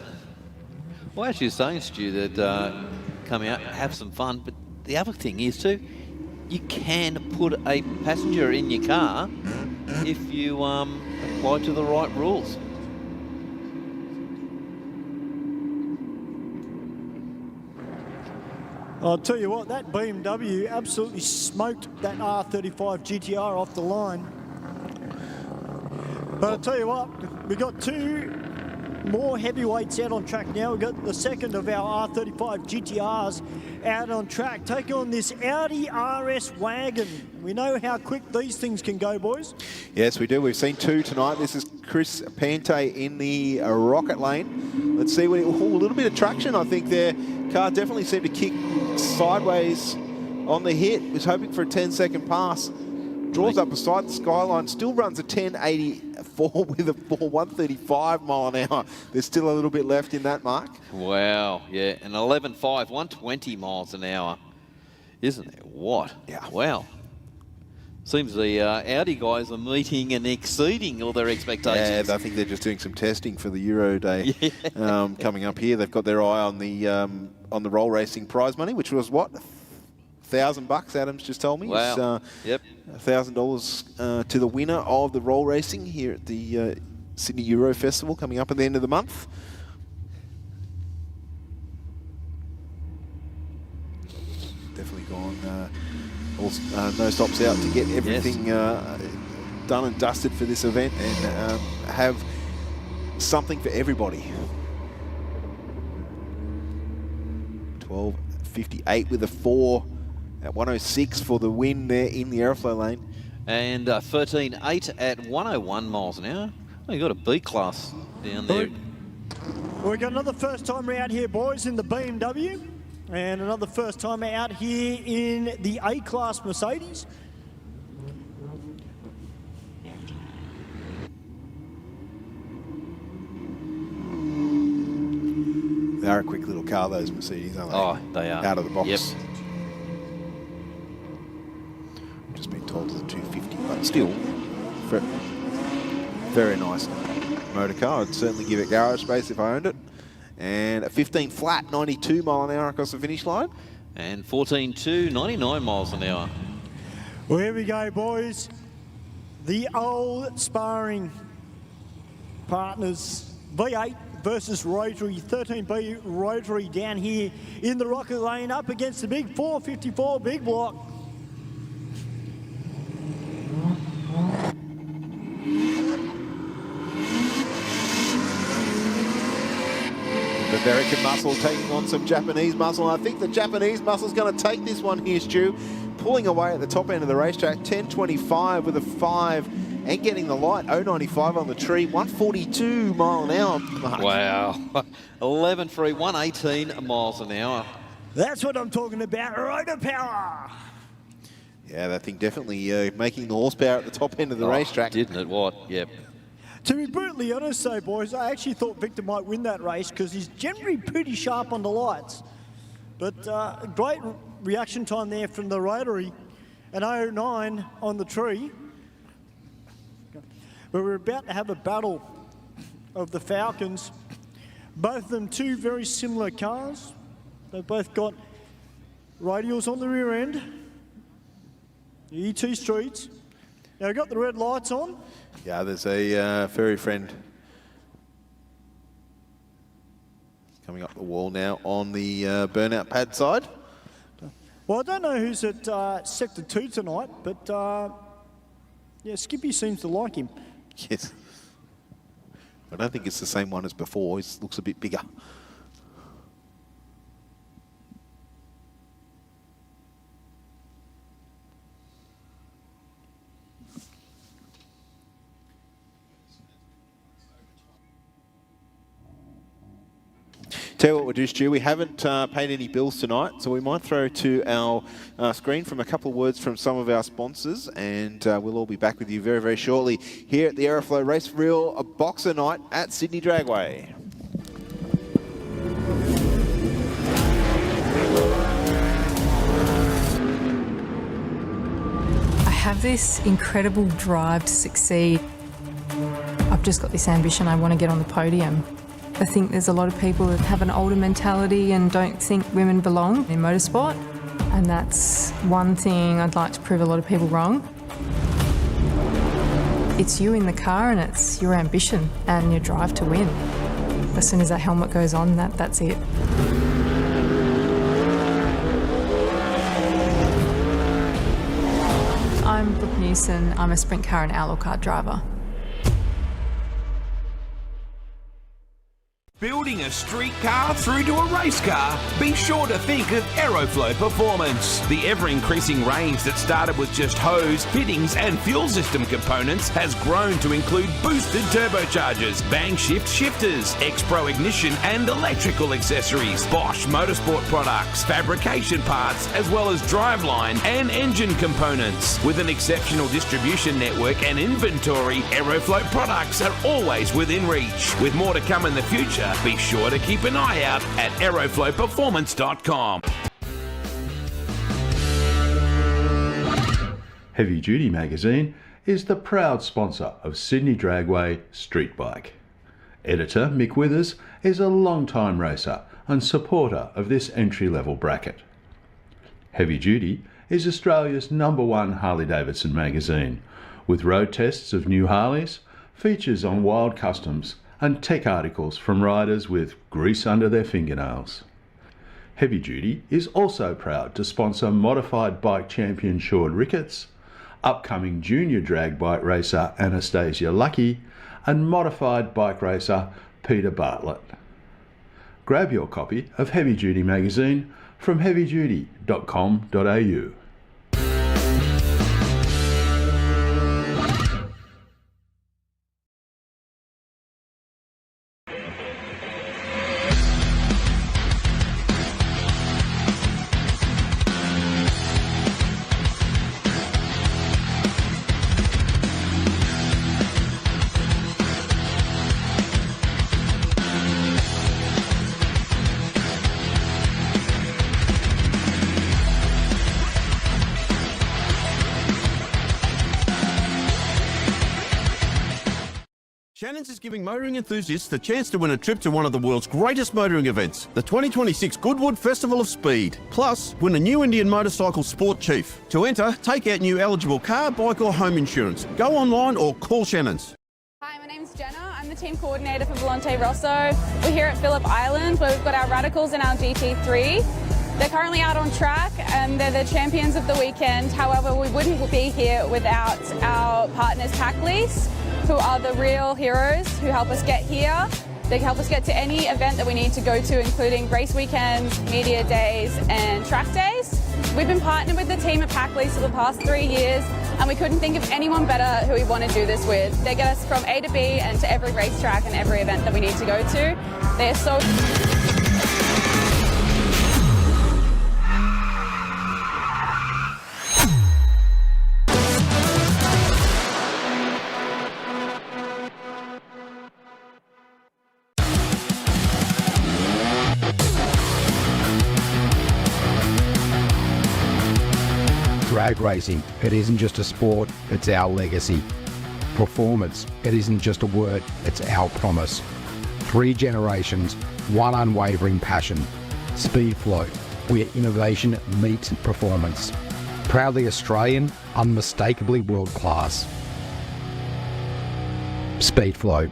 Well, as you're saying, Stu, that come out, have some fun, but the other thing is too, you can put a passenger in your car if you apply to the right rules. I'll tell you what, that BMW absolutely smoked that R35 GTR off the line. But I'll tell you what, we've got two more heavyweights out on track now. We've got the second of our R35 GTRs out on track, taking on this Audi RS wagon. We know how quick these things can go, boys. Yes, we do. We've seen two tonight. This is Chris Pante in the Rocket lane. Let's see what a little bit of traction, I think, there. Car definitely seemed to kick sideways on the hit. Was hoping for a 10-second pass. Draws up beside the skyline, still runs a 10.84 with a 135 mile an hour. There's still a little bit left in that, Mark. Wow, yeah, an 11.5, 120 miles an hour. Isn't it? What? Yeah. Wow. Seems the Audi guys are meeting and exceeding all their expectations. Yeah, I think they're just doing some testing for the Euro Day coming up here. They've got their eye on the roll racing prize money, which was what? $1,000, Adam's just told me. Wow. Yep. $1,000 to the winner of the roll racing here at the Sydney Euro Festival coming up at the end of the month. Definitely gone no stops out to get everything done and dusted for this event and have something for everybody. 12.58 with a 4 at 106 for the win there in the Aeroflow lane. And 13.8 at 101 miles an hour. Oh, you got a B class down there. We've got another first timer out here, boys, in the BMW. And another first timer out here in the A-Class Mercedes. They are a quick little car, those Mercedes, aren't they? Oh, they are. Out of the box. Yep. Just been told to the 250, but still, very nice motor car. I'd certainly give it garage space if I owned it. And a 15 flat, 92 mile an hour across the finish line. And 14.2, 99 miles an hour. Well, here we go, boys. The old sparring partners, V8 versus Rotary, 13B Rotary down here in the Rocket Lane up against the big 454 big block. American muscle taking on some Japanese muscle. I think the Japanese muscle is going to take this one here, Stu. Pulling away at the top end of the racetrack, 10.25 with a 5 and getting the light, 0.95 on the tree, 142 mile an hour. Mark. Wow. 11.3, 118 miles an hour. That's what I'm talking about, rotor power. Yeah, that thing definitely making the horsepower at the top end of the racetrack. Didn't it? What? Yep. To be brutally honest though, boys, I actually thought Victor might win that race because he's generally pretty sharp on the lights. But great reaction time there from the Rotary, an 0.9 on the tree. But we're about to have a battle of the Falcons. Both of them two very similar cars. They've both got radials on the rear end, the ET Streets. Now, we've got the red lights on. Yeah, there's a furry friend coming up the wall now on the burnout pad side. Well, I don't know who's at Sector 2 tonight, but yeah, Skippy seems to like him. Yes. I don't think it's the same one as before. He looks a bit bigger. Tell you what we'll do, Stu, we haven't paid any bills tonight, so we might throw to our screen from a couple of words from some of our sponsors, and we'll all be back with you very, very shortly here at the Aeroflow Race Reel Boxer Night at Sydney Dragway. I have this incredible drive to succeed. I've just got this ambition, I want to get on the podium. I think there's a lot of people that have an older mentality and don't think women belong in motorsport, and that's one thing I'd like to prove a lot of people wrong. It's you in the car and it's your ambition and your drive to win. As soon as that helmet goes on, that's it. I'm Brooke Newson. I'm a sprint car and outlaw car driver. Building a street car through to a race car? Be sure to think of Aeroflow Performance. The ever-increasing range that started with just hose, fittings and fuel system components has grown to include boosted turbochargers, bang shift shifters, X-Pro ignition and electrical accessories, Bosch motorsport products, fabrication parts, as well as driveline and engine components. With an exceptional distribution network and inventory, Aeroflow products are always within reach. With more to come in the future, be sure to keep an eye out at aeroflowperformance.com. Heavy Duty magazine is the proud sponsor of Sydney Dragway Street Bike. Editor Mick Withers is a long-time racer and supporter of this entry-level bracket. Heavy Duty is Australia's #1 Harley-Davidson magazine, with road tests of new Harleys, features on wild customs and tech articles from riders with grease under their fingernails. Heavy Duty is also proud to sponsor modified bike champion Sean Ricketts, upcoming junior drag bike racer Anastasia Lucky, and modified bike racer Peter Bartlett. Grab your copy of Heavy Duty magazine from heavyduty.com.au. Shannon's is giving motoring enthusiasts the chance to win a trip to one of the world's greatest motoring events, the 2026 Goodwood Festival of Speed. Plus, win a new Indian motorcycle Sport Chief. To enter, take out new eligible car, bike or home insurance. Go online or call Shannon's. Hi, my name's Jenna. I'm the team coordinator for Volante Rosso. We're here at Phillip Island where we've got our Radicals and our GT3. They're currently out on track and they're the champions of the weekend. However, we wouldn't be here without our partners Pack Lease, who are the real heroes who help us get here. They help us get to any event that we need to go to, including race weekends, media days and track days. We've been partnered with the team at Pack Lease for the past 3 years and we couldn't think of anyone better who we want to do this with. They get us from A to B and to every racetrack and every event that we need to go to. They are so... Drag racing, it isn't just a sport, it's our legacy. Performance, it isn't just a word, it's our promise. 3 generations, 1 unwavering passion. Speedflow, where innovation meets performance. Proudly Australian, unmistakably world class. Speedflow.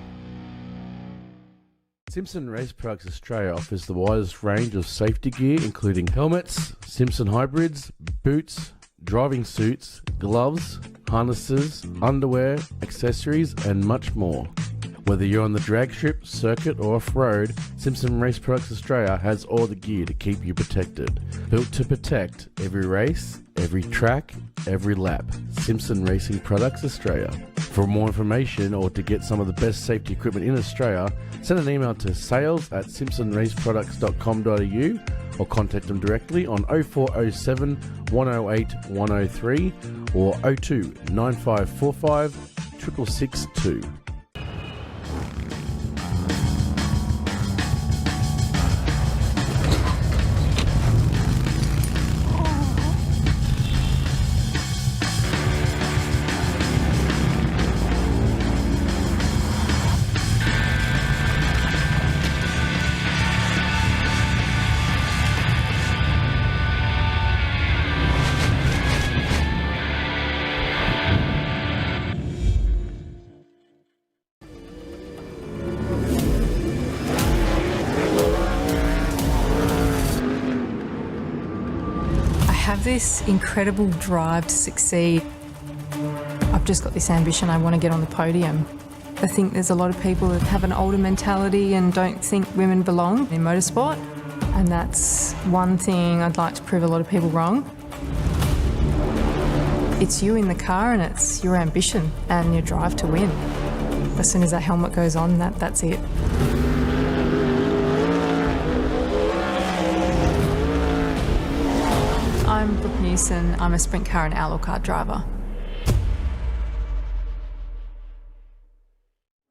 Simpson Race Products Australia offers the widest range of safety gear, including helmets, Simpson hybrids, boots, driving suits, gloves, harnesses, underwear, accessories, and much more. Whether you're on the drag strip, circuit, or off-road, Simpson Race Products Australia has all the gear to keep you protected. Built to protect every race, every track, every lap. Simpson Racing Products Australia. For more information or to get some of the best safety equipment in Australia, send an email to sales@simpsonraceproducts.com.au or contact them directly on 0407 108 103 or 02 9545 6662. This incredible drive to succeed. I've just got this ambition, I want to get on the podium. I think there's a lot of people that have an older mentality and don't think women belong in motorsport, and that's one thing I'd like to prove a lot of people wrong. It's you in the car and it's your ambition and your drive to win. As soon as that helmet goes on, that's it. I'm Brooke Newson. I'm a sprint car and outlaw car driver.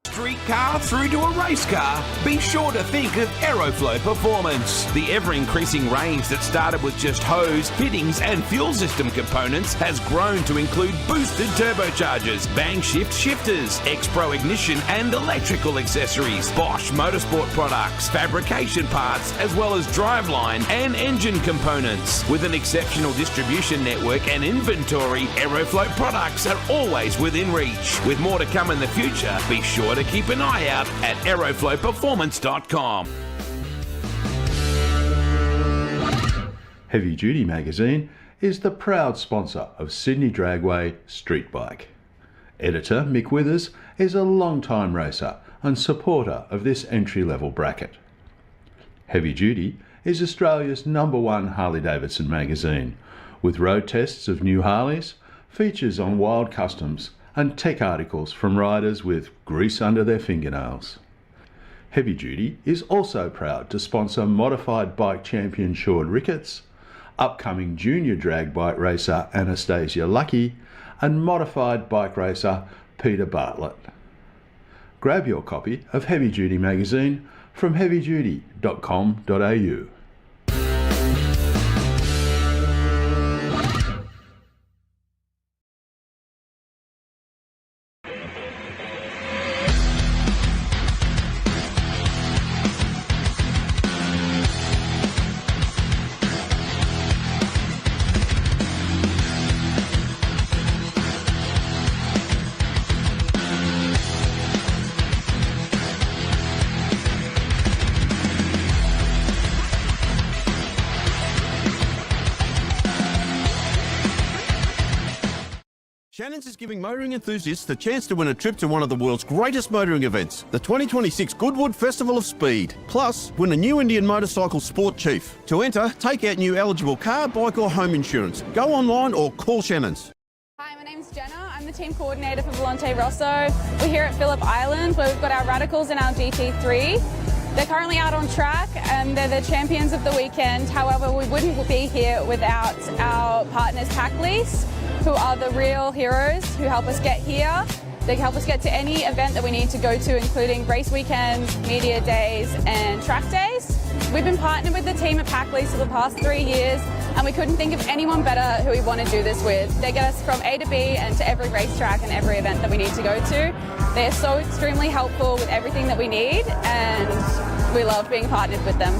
Street car through to a race car, be sure to think of Aeroflow Performance. The ever-increasing range that started with just hose, fittings and fuel system components has grown to include boosted turbochargers, bang shift shifters, X-Pro ignition and electrical accessories, Bosch motorsport products, fabrication parts, as well as driveline and engine components. With an exceptional distribution network and inventory, Aeroflow products are always within reach. With more to come in the future, be sure to keep an eye out at aeroflowperformance.com. Heavy Duty magazine is the proud sponsor of Sydney Dragway Street Bike. Editor Mick Withers is a long-time racer and supporter of this entry-level bracket. Heavy Duty is Australia's #1 Harley-Davidson magazine, with road tests of new Harleys, features on wild customs and tech articles from riders with grease under their fingernails. Heavy Duty is also proud to sponsor modified bike champion Sean Ricketts, upcoming junior drag bike racer Anastasia Lucky, and modified bike racer Peter Bartlett. Grab your copy of Heavy Duty magazine from heavyduty.com.au. Shannon's is giving motoring enthusiasts the chance to win a trip to one of the world's greatest motoring events, the 2026 Goodwood Festival of Speed. Plus, win a new Indian motorcycle sport chief. To enter, take out new eligible car, bike or home insurance. Go online or call Shannon's. Hi, my name's Jenna. I'm the team coordinator for Volante Rosso. We're here at Phillip Island where we've got our Radicals and our GT3. They're currently out on track and they're the champions of the weekend. However, we wouldn't be here without our partners Pack Lease, who are the real heroes who help us get here. They help us get to any event that we need to go to, including race weekends, media days and track days. We've been partnered with the team at Pack Lease for the past 3 years and we couldn't think of anyone better who we want to do this with. They get us from A to B and to every racetrack and every event that we need to go to. They are so extremely helpful with everything that we need and we love being partnered with them.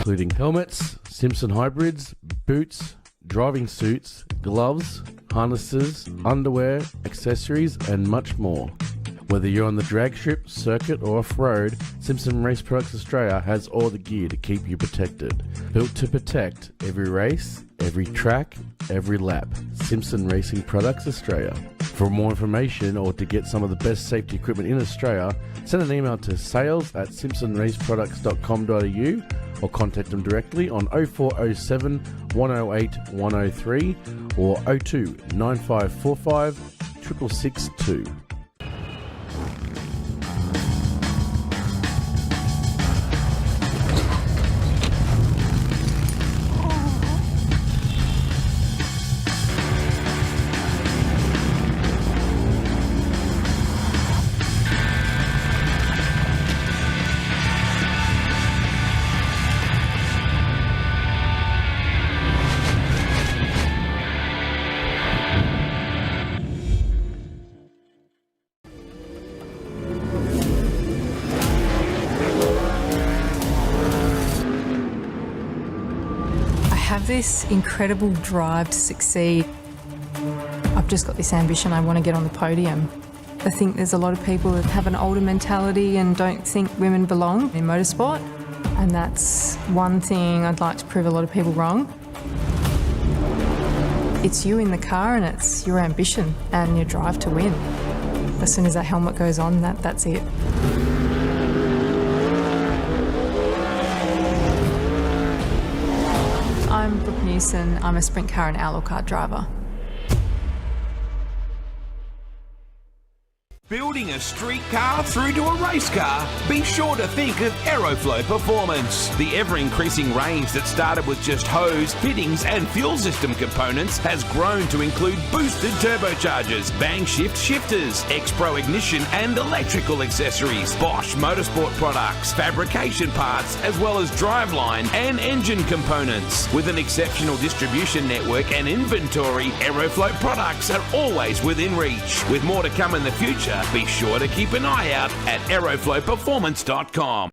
Including helmets, Simpson hybrids, boots, driving suits, gloves, harnesses, underwear, accessories and much more. Whether you're on the drag strip, circuit or off-road, Simpson Race Products Australia has all the gear to keep you protected. Built to protect every race, every track, every lap. Simpson Racing Products Australia. For more information or to get some of the best safety equipment in Australia, send an email to sales@simpsonraceproducts.com.au or contact them directly on 0407 108 103 or 02 9545 6662. have this incredible drive to succeed. I've just got this ambition, I want to get on the podium. I think there's a lot of people that have an older mentality and don't think women belong in motorsport, and that's one thing I'd like to prove a lot of people wrong. It's you in the car and it's your ambition and your drive to win. As soon as that helmet goes on, that's it. I'm Brooke Newson. I'm a sprint car and outlaw car driver. Building a street car through to a race car? Be sure to think of Aeroflow Performance. The ever-increasing range that started with just hose, fittings and fuel system components has grown to include boosted turbochargers, bang shift shifters, X-Pro ignition and electrical accessories, Bosch motorsport products, fabrication parts, as well as driveline and engine components. With an exceptional distribution network and inventory, Aeroflow products are always within reach. With more to come in the future, be sure to keep an eye out at aeroflowperformance.com.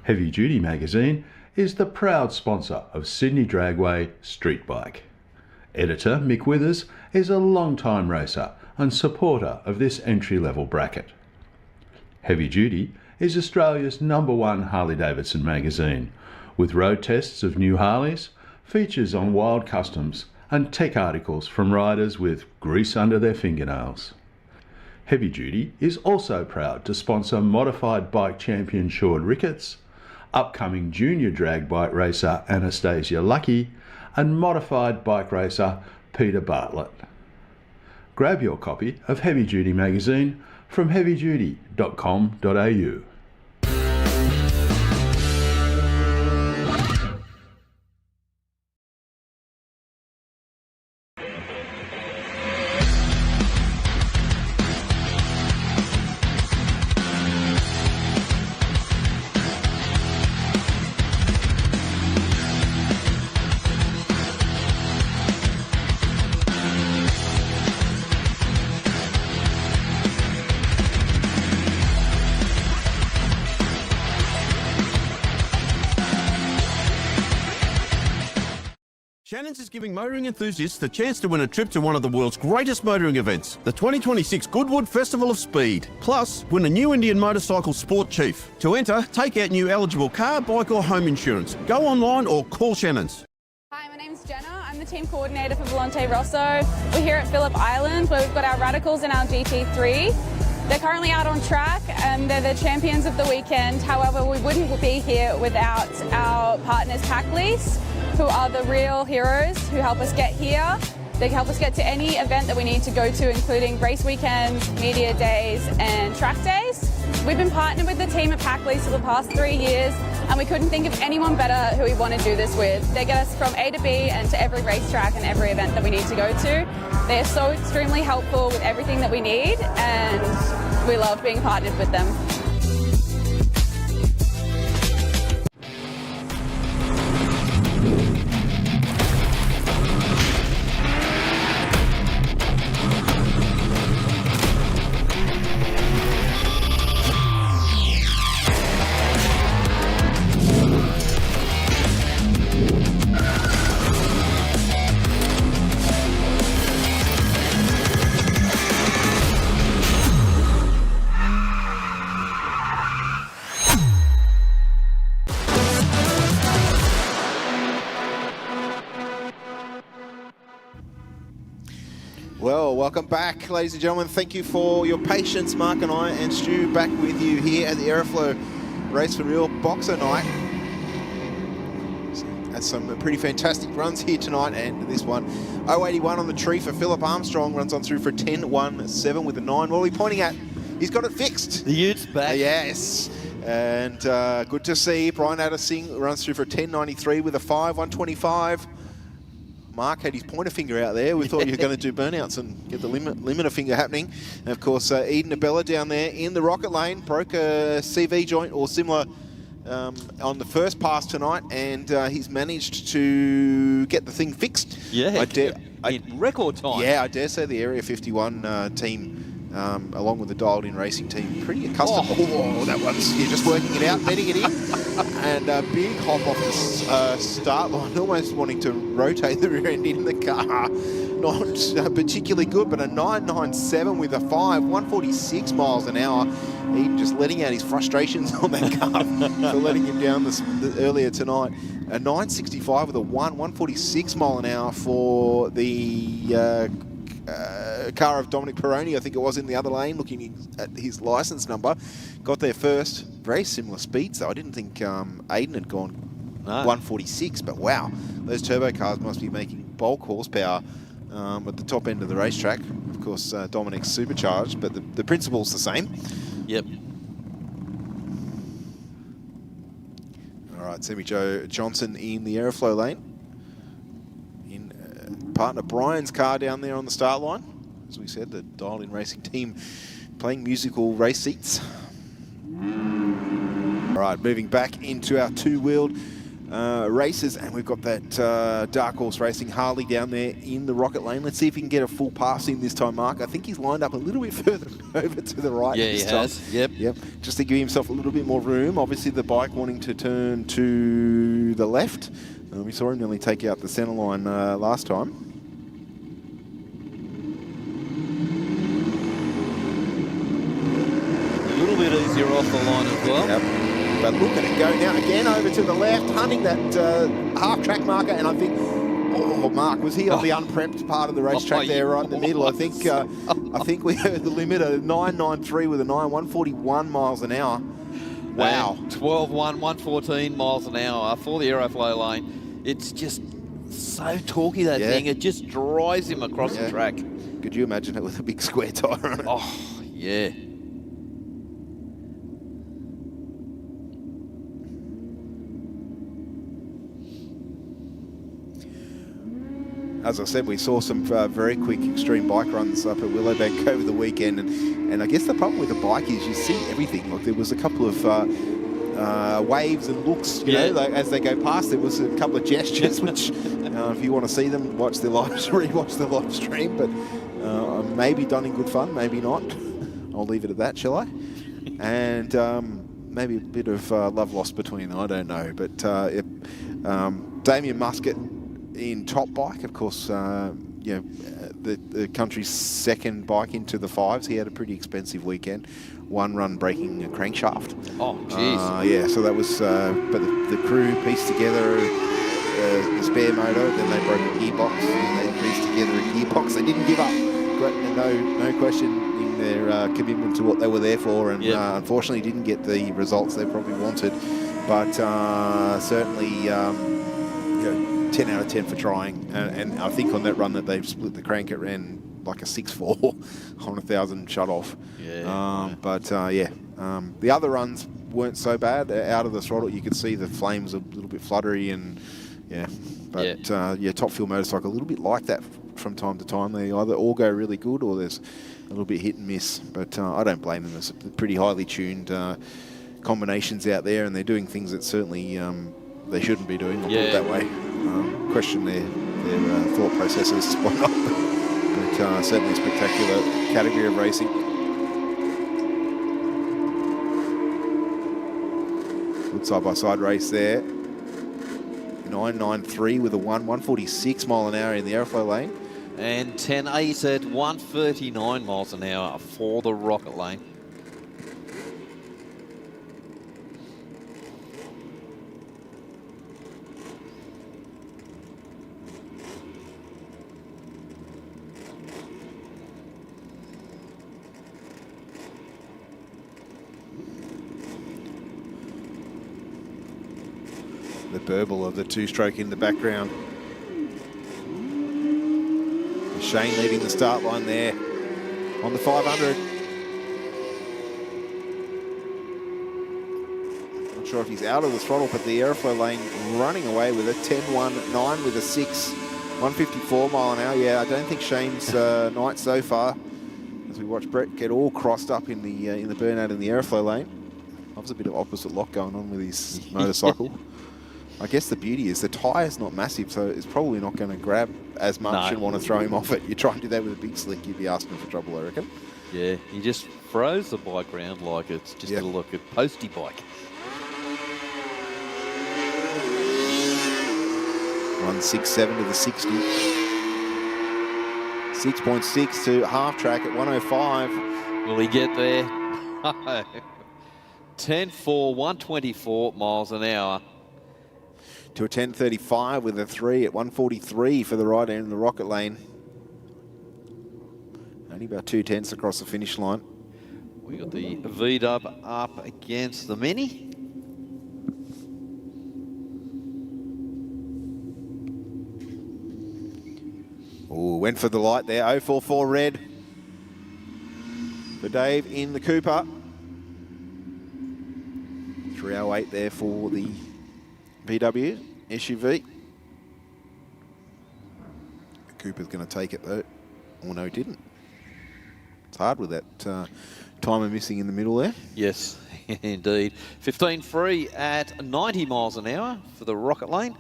Heavy Duty magazine is the proud sponsor of Sydney Dragway Street Bike. Editor Mick Withers is a long-time racer and supporter of this entry-level bracket. Heavy Duty is Australia's #1 Harley-Davidson magazine, with road tests of new Harleys, features on wild customs and tech articles from riders with grease under their fingernails. Heavy Duty is also proud to sponsor modified bike champion Sean Ricketts, upcoming junior drag bike racer Anastasia Lucky, and modified bike racer Peter Bartlett. Grab your copy of Heavy Duty magazine from heavyduty.com.au. Shannon's is giving motoring enthusiasts the chance to win a trip to one of the world's greatest motoring events, the 2026 Goodwood Festival of Speed. Plus, win a new Indian motorcycle sport chief. To enter, take out new eligible car, bike or home insurance. Go online or call Shannon's. Hi, my name's Jenna. I'm the team coordinator for Volante Rosso. We're here at Phillip Island where we've got our Radicals and our GT3. They're currently out on track and they're the champions of the weekend. However, we wouldn't be here without our partners Pack Lease, who are the real heroes who help us get here. They help us get to any event that we need to go to, including race weekends, media days and track days. We've been partnered with the team at Pack Lease for the past 3 years and we couldn't think of anyone better who we want to do this with. They get us from A to B and to every racetrack and every event that we need to go to. They are so extremely helpful with everything that we need and we love being partnered with them. Well, welcome back, ladies and gentlemen. Thank you for your patience. Mark and I and Stu back with you here at the Aeroflow Race for Real Boxer Night. Had some pretty fantastic runs here tonight, and this one, 081 on the tree for Philip Armstrong, runs on through for 10.17 with a 9. What are we pointing at? He's got it fixed. The Utes back. Yes. And good to see. Brian Addising runs through for 10.93 with a 5, 125. Mark had his pointer finger out there. We thought you were going to do burnouts and get the limiter finger happening. And of course, Eden Abella down there in the rocket lane broke a CV joint or similar on the first pass tonight, and he's managed to get the thing fixed. Yeah, in record time. Yeah, I dare say the Area 51 team along with the dialed-in racing team, pretty accustomed. Oh, that one's, you're just working it out, letting it in. And a big hop off the start line, almost wanting to rotate the rear end in the car. Not particularly good, but a 997 with a 146 miles an hour. Even just letting out his frustrations on that car for letting him down earlier tonight. A 965 with a 146 mile an hour for the car of Dominic Peroni, I think it was, in the other lane, looking at his licence number. Got there first. Very similar speeds, though. I didn't think Aiden had gone 146, but wow, those turbo cars must be making bulk horsepower at the top end of the racetrack. Of course, Dominic's supercharged, but the principle's the same. Yep. All right, Sammy Joe Johnson in the Aeroflow lane. Partner Brian's car down there on the start line. As we said, the dialed-in racing team playing musical race seats. All right, moving back into our two-wheeled races, and we've got that Dark Horse Racing Harley down there in the rocket lane. Let's see if he can get a full pass in this time, Mark. I think he's lined up a little bit further over to the right this time. Yeah, he has. Yep. Just to give himself a little bit more room. Obviously, the bike wanting to turn to the left. We saw him nearly take out the centre line last time. A little bit easier off the line as well. Yep. But look at it go now again over to the left, hunting that half-track marker, and I think, Mark, was he on the unprepped part of the racetrack there, right in the middle? I think we heard the limit of 993 with a 141 miles an hour. Wow. 12-1, 114 miles an hour for the Aeroflow lane. It's just so torquey, that thing. It just drives him across the track. Could you imagine it with a big square tyre on it? Oh, yeah. As I said, we saw some very quick extreme bike runs up at Willowbank over the weekend, and I guess the problem with the bike is you see everything. Like, there was a couple of waves and looks, you know, like, as they go past. There was a couple of gestures, which if you want to see them, rewatch the live stream. But maybe done in good fun, maybe not. I'll leave it at that, shall I? And maybe a bit of love lost between them, I don't know. But Damien Muscat in top bike, of course, the country's second bike into the fives. He had a pretty expensive weekend. One run breaking a crankshaft. Oh, jeez. Yeah, so that was, but the crew pieced together the spare motor, then they broke a gearbox, and they pieced together a gearbox. They didn't give up. No question in their commitment to what they were there for, and unfortunately didn't get the results they probably wanted. But certainly, 10 out of 10 for trying. And I think on that run that they've split the crank, it ran like a 6.4 on 1,000 shut off. The other runs weren't so bad. Out of the throttle, you could see the flames a little bit fluttery, and Top Fuel Motorcycle a little bit like that from time to time. They either all go really good, or there's a little bit hit and miss. But I don't blame them. There's pretty highly tuned combinations out there, and they're doing things that certainly they shouldn't be doing. I'll put it that way. Question their thought processes, why not? But certainly a spectacular category of racing. Good side-by-side race there. 993 with a 146 mile an hour in the Aeroflow lane. And 10.8 at 139 miles an hour for the rocket lane. The burble of the two-stroke in the background. Shane leading the start line there on the 500. Not sure if he's out of the throttle, but the Aeroflow lane running away with a 10.19 with a 154 mile an hour. Yeah, I don't think Shane's night so far, as we watch Brett get all crossed up in the burnout in the Aeroflow lane. There's a bit of opposite lock going on with his motorcycle. I guess the beauty is the tyre's not massive, so it's probably not going to grab as much and want to throw him off it. You try and do that with a big slick, you'd be asking for trouble, I reckon. Yeah, he just froze the bike round like it's just like a postie bike. 167 to the 60. 6.6 to half track at 105. Will he get there? 10.4, 124 miles an hour. To a 10.35 with a 3 at 143 for the right end of the rocket lane. Only about 2/10 across the finish line. We got the V-dub up against the Mini. Oh, went for the light there. 044 red for Dave in the Cooper. 308 there for the VW SUV. The Cooper's going to take it though. Oh no, he didn't. It's hard with that timer missing in the middle there. Yes, indeed. 15.3 at 90 miles an hour for the Rocket Lane.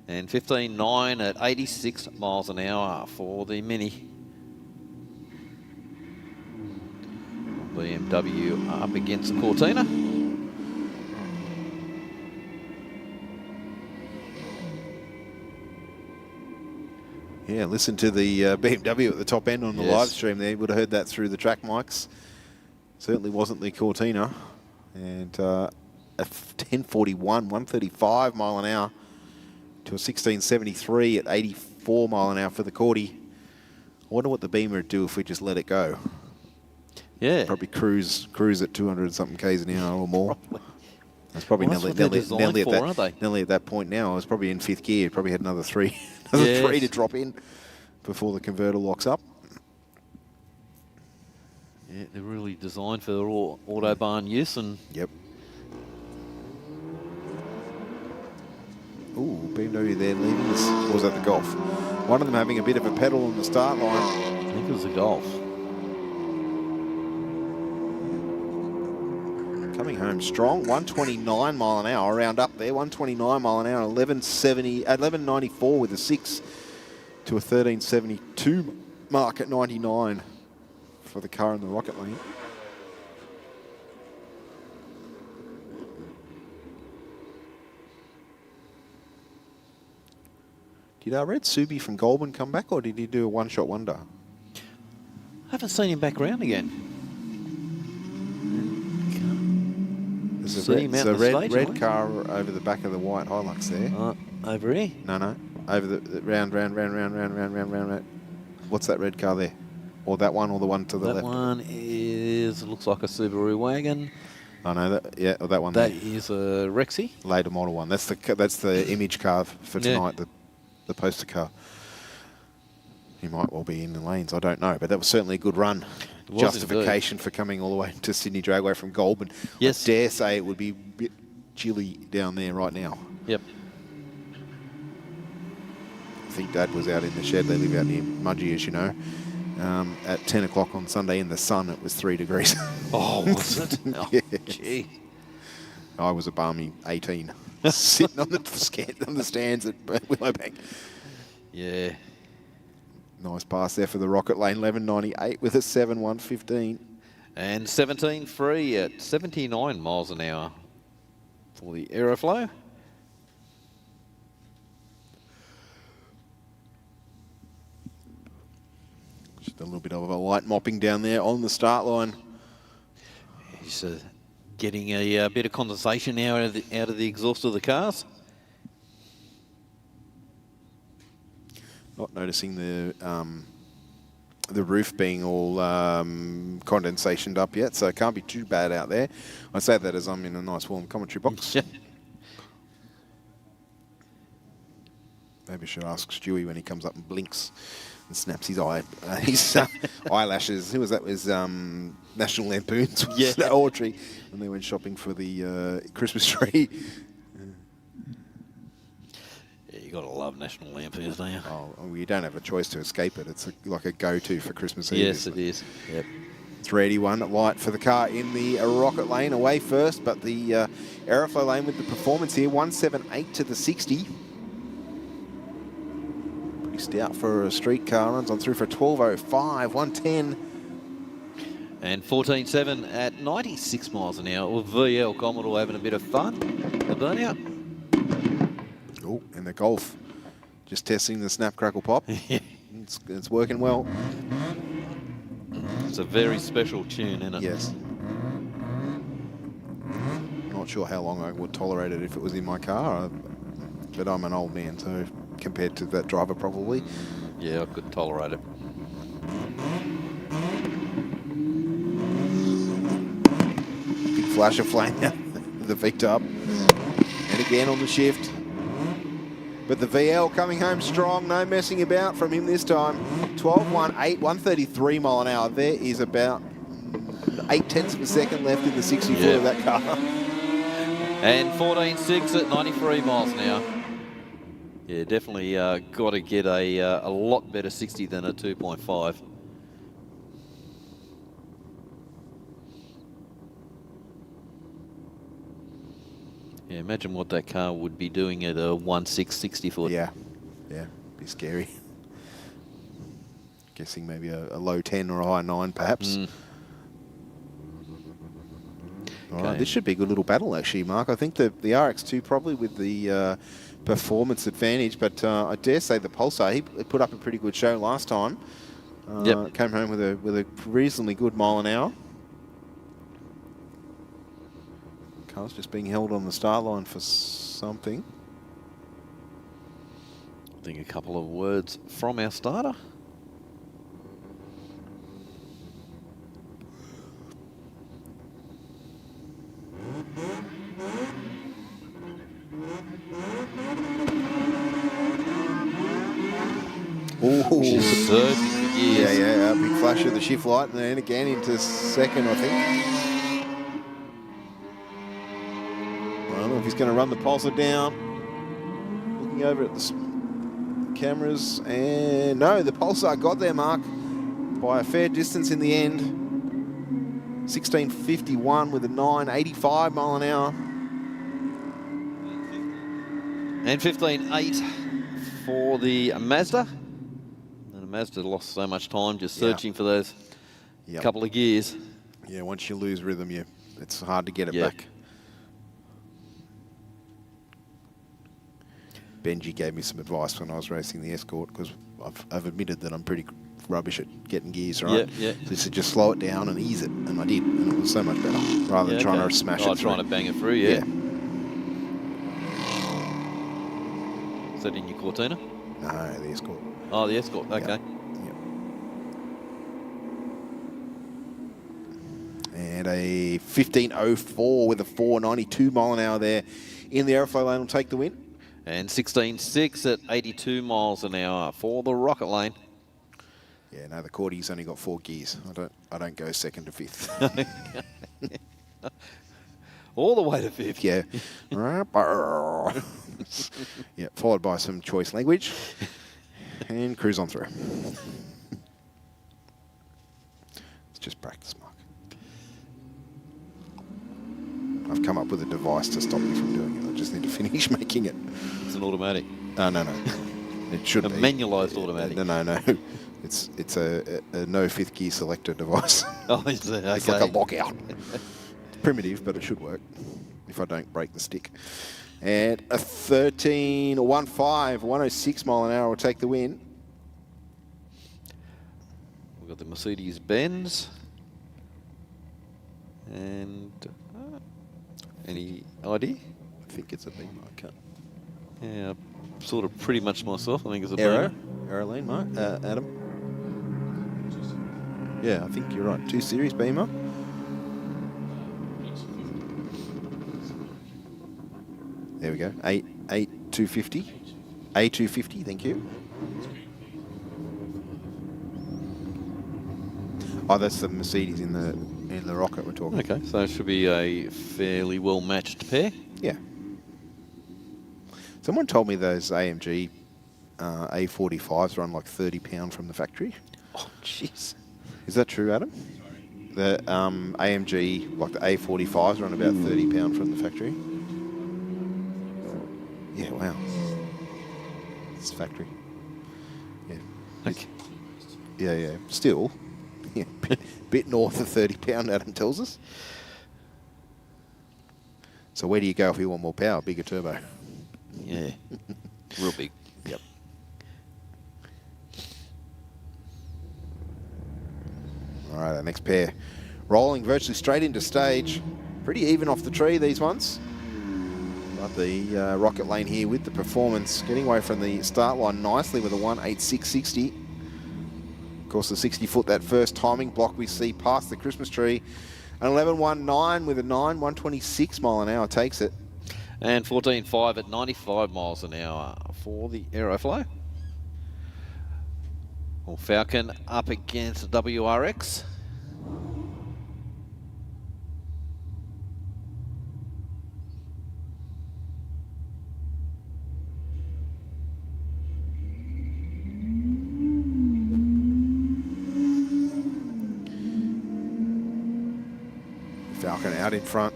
And 15.9 at 86 miles an hour for the Mini. BMW up against the Cortina. Yeah, listen to the BMW at the top end on the live stream there. You would have heard that through the track mics. Certainly wasn't the Cortina. And a 10.41, 135 mile an hour to a 16.73 at 84 mile an hour for the Cordy. I wonder what the Beamer would do if we just let it go. Yeah. Probably cruise at 200 something k's an hour or more. That's probably Well, that's what they're designed for, aren't they? nearly at that point now. I was probably in fifth gear. Probably had another three to drop in before the converter locks up. Yeah, they're really designed for Autobahn use. And yep. Ooh, BMW there leading this. Or was that the Golf? One of them having a bit of a pedal on the start line. I think it was the Golf. Coming home strong, 129 mile an hour, round up there, 129 mile an hour, 11.94 with a 6 to a 13.72 mark at 99 for the car in the Rocket Lane. Did I read Subi from Goulburn come back, or did he do a one-shot wonder? I haven't seen him back around again. There's a red car over the back of the white Hilux there. Over here? No. Over the round. What's that red car there? Or that one, or the one to the left? That one looks like a Subaru wagon. I know that. Yeah, or that one. That there. is a Rexy. Later model one. That's the image car for tonight. The poster car. He might well be in the lanes. I don't know, but that was certainly a good run. Justification for coming all the way to Sydney Dragway from Goulburn. Yes. I dare say it would be a bit chilly down there right now. Yep. I think Dad was out in the shed. They live out near Mudgee, as you know. At 10 o'clock on Sunday in the sun, it was 3 degrees. Oh, was it? Oh, yeah. Gee. I was a balmy 18, sitting on the stands at Willowbank. Yeah. Nice pass there for the Rocket Lane, 11.98 with a 7.115. And 17.3 at 79 miles an hour for the Aeroflow. Just a little bit of a light mopping down there on the start line. He's getting a bit of condensation now out of the exhaust of the cars. Not noticing the roof being all condensationed up yet, so it can't be too bad out there. I say that as I'm in a nice warm commentary box. Maybe I should ask Stewie when he comes up and blinks and snaps his eyelashes. Who was that? It was National Lampoon's Audrey, and they went shopping for the Christmas tree. You got to love National Lampoons, don't you? Oh, well, you don't have a choice to escape it. It's like a go-to for Christmas Eve. Yes, it is. Yep. 381 light for the car in the Rocket Lane, away first, but the Aeroflow lane with the performance here, 178 to the 60. Pretty stout for a street car. Runs on through for 12.05, 110. And 14.7 at 96 miles an hour. Well, VL Commodore having a bit of fun. The burnout. Oh, and the Golf. Just testing the snap, crackle, pop. It's working well. It's a very special tune, isn't it? Yes. Not sure how long I would tolerate it if it was in my car, but I'm an old man, so compared to that driver probably. Yeah, I couldn't tolerate it. Big flash of flame now, the VTUP. And again on the shift. But the VL coming home strong, no messing about from him this time. 12.18, 133 mile an hour. There is about 0.8 of a second left in the 64 of that car. And 14.6 at 93 miles an hour. Yeah, definitely got to get a lot better 60 than a 2.5. Yeah, imagine what that car would be doing at a 1.6 60 foot. Yeah, be scary. Guessing maybe a low 10 or a high 9 perhaps. All right, this should be a good little battle actually, Mark. I think the RX2 probably with the performance advantage, but I dare say the Pulsar, he put up a pretty good show last time. Came home with a reasonably good mile an hour. Car's just being held on the start line for something. I think a couple of words from our starter. Ooh. She's surging the gears. Yeah, a big flash of the shift light, and then again into second, I think. I don't know if he's going to run the pulsar down. Looking over at the cameras, and no, the pulsar got there, Mark, by a fair distance in the end. 16.51 with a 9.85 mile an hour. And 15.8 for the Mazda. And the Mazda lost so much time just searching for those couple of gears. Yeah, once you lose rhythm, it's hard to get it back. Benji gave me some advice when I was racing the Escort, because I've admitted that I'm pretty rubbish at getting gears right. So he said just slow it down and ease it, and I did, and it was so much better rather than trying to smash it through. Trying to bang it through, yeah. Is that in your Cortina? No, the Escort. Oh, the Escort, okay. And a 15.04 with a 4.92 mile an hour there in the Aeroflow lane will take the win. And 16.6 at 82 miles an hour for the Rocket Lane. Yeah, no, the Cordy's only got 4 gears. I don't go second to fifth. All the way to fifth. Yeah. Yeah, followed by some choice language. And cruise on through. It's just practice, Mark. I've come up with a device to stop me from doing it. I just need to finish making it. It's an automatic. No. It should be. A manualised automatic. No. It's a no 5th gear selector device. Oh, is it? Okay. It's like a lockout. It's primitive, but it should work if I don't break the stick. And a 13.15, 106 mile an hour will take the win. We've got the Mercedes-Benz. And any idea? I think it's a Beamer. I can't. Yeah, sort of pretty much myself. I think it's a Aero? Beamer. Aero lane, Mark? Adam? Yeah, I think you're right. 2 Series Beamer. There we go. 250. A250, thank you. Oh, that's the Mercedes in the Rocket we're talking. Okay, so it should be a fairly well matched pair. Yeah. Someone told me those AMG A45s run like £30 from the factory. Oh, jeez. Is that true, Adam? The AMG, like the A45s, run about £30 from the factory. Yeah, wow. It's factory. Yeah. Okay. Yeah. Still, Yeah, bit north of 30 pound, Adam tells us. So where do you go if you want more power? Bigger turbo. Yeah, real big. Yep. All right, our next pair. Rolling virtually straight into stage. Pretty even off the tree, these ones. But the rocket lane here with the performance. Getting away from the start line nicely with a 186.60. Of course, the 60-foot, that first timing block we see past the Christmas tree. An 11.19 with a 126 mile an hour takes it. And 14.5 at 95 miles an hour for the Aeroflow. Well, Falcon up against WRX. Falcon out in front.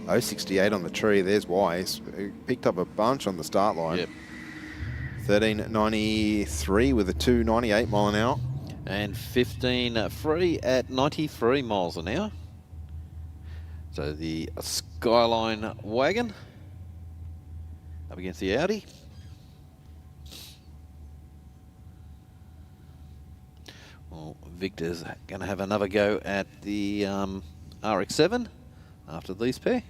068 on the tree. There's Wise. Picked up a bunch on the start line. Yep. 13.93 with a 298 mile an hour. And 15 free at 93 miles an hour. So the Skyline wagon up against the Audi. Well, Victor's going to have another go at the RX-7 after these pair.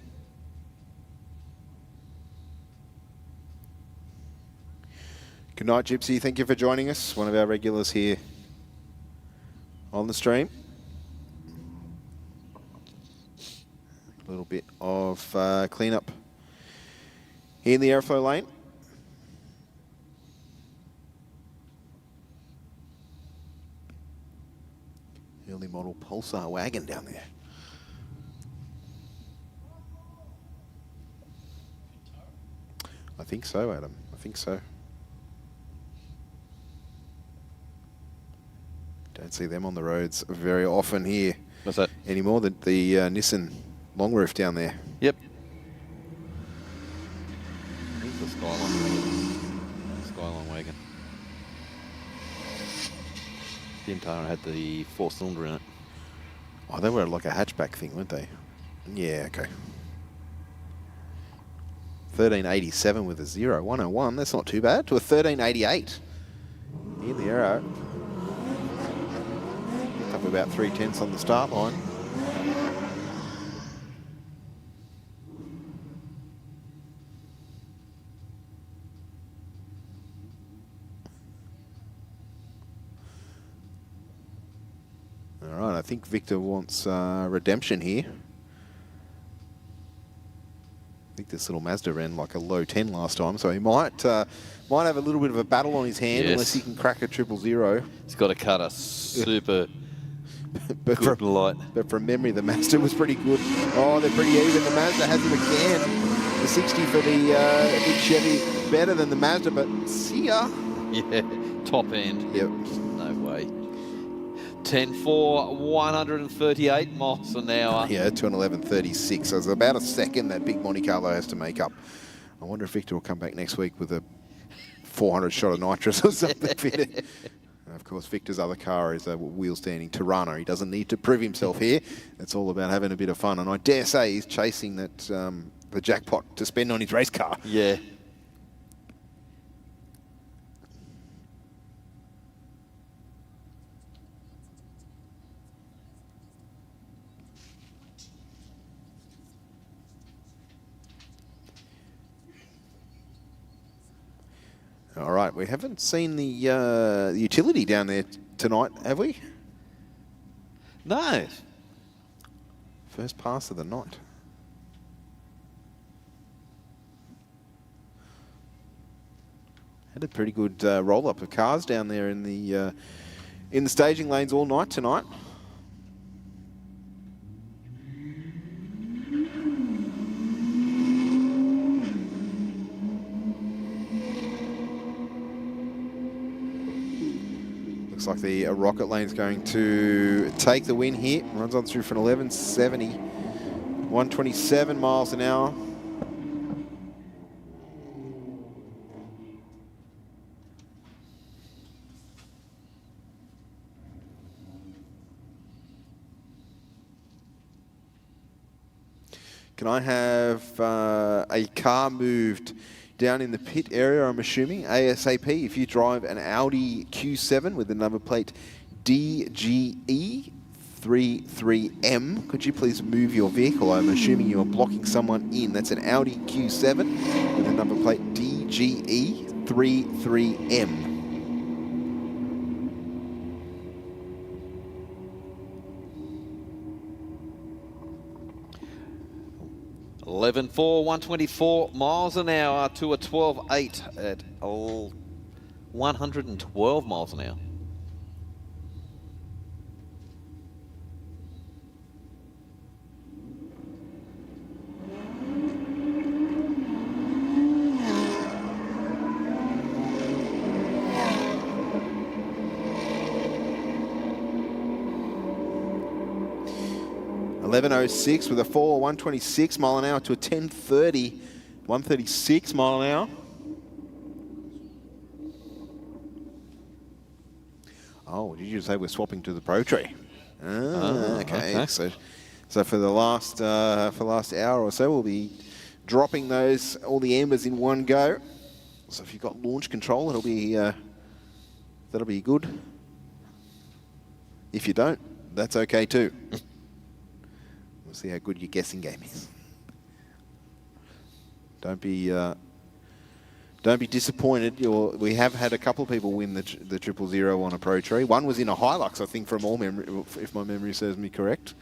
Good night, Gypsy. Thank you for joining us. One of our regulars here on the stream. A little bit of cleanup here in the Aeroflow lane. Early model Pulsar wagon down there. I think so, Adam. I think so. Don't see them on the roads very often here. What's that? Anymore than the Nissan long roof down there. Yep. I think the Skyline wagon. The Intara had the 4-cylinder in it. Oh, they were like a hatchback thing, weren't they? Yeah, okay. 1387 with a 0.101. That's not too bad. To a 1388 in the Aero. Picked up about 3/10 on the start line. All right, I think Victor wants redemption here. I think this little Mazda ran like a low 10 last time, so he might have a little bit of a battle on his hand, unless he can crack a 000. He's got to cut a super but good light. But from memory, the Mazda was pretty good. Oh, they're pretty even. The Mazda has it again. The 60 for the big Chevy, better than the Mazda, but see ya. Yeah, top end. Yep. No way. 10.4, 138 miles an hour. Yeah, to an 11.36. So it's about a second that big Monte Carlo has to make up. I wonder if Victor will come back next week with a 400 shot of nitrous or something fitted. And of course, Victor's other car is a wheel-standing Tirana. He doesn't need to prove himself here. It's all about having a bit of fun. And I dare say he's chasing that the jackpot to spend on his race car. Yeah. All right, we haven't seen the utility down there tonight, have we? No. First pass of the night. Had a pretty good roll-up of cars down there in the staging lanes all night tonight. Looks like the rocket lane's going to take the win here. Runs on through for an 11.70. 127 miles an hour. Can I have a car moved down in the pit area, I'm assuming, ASAP? If you drive an Audi Q7 with the number plate DGE33M, could you please move your vehicle? I'm assuming you are blocking someone in. That's an Audi Q7 with the number plate DGE33M. 11.4, 124 miles an hour to a 12.8 at 112 miles an hour. .11.06 with a 4, 126 mile an hour to a 10.30, 136 mile an hour. Oh, did you just say we're swapping to the Pro Tree? Okay. So for the last hour or so, we'll be dropping all the embers in one go. So if you've got launch control, that'll be good. If you don't, that's okay too. We'll see how good your guessing game is. Don't be disappointed. We have had a couple of people win the 000 on a Pro Tree. One was in a Hilux, I think, from all memory, if my memory serves me correct.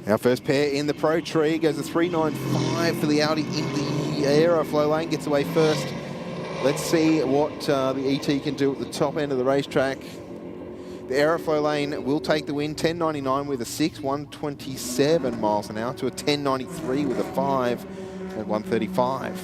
Our first pair in the Pro Tree goes a 3.95 for the Audi in the Aeroflow lane, gets away first. Let's see what the ET can do at the top end of the racetrack. The Aeroflow lane will take the win, 10.99 with a 6, 127 miles an hour to a 10.93 with a 5 at 135.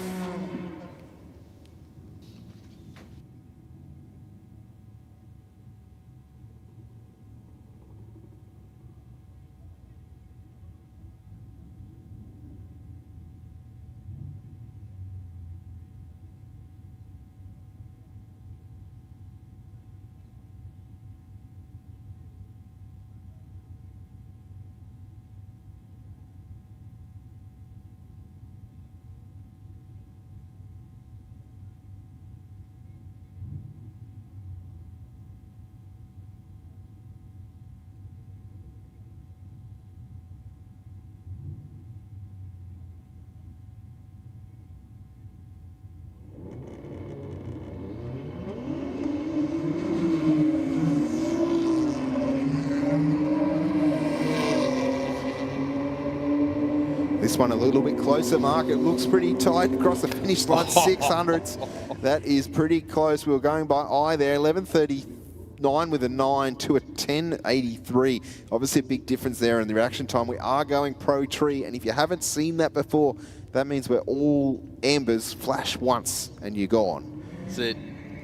one a little bit closer, Mark. It looks pretty tight across the finish line, 600s. That is pretty close. We were going by eye there, 11:39 with a 9 to a 10:83. Obviously a big difference there in the reaction time. We are going pro tree, and if you haven't seen that before, that means we're all ambers, flash once, and you're gone. That's it.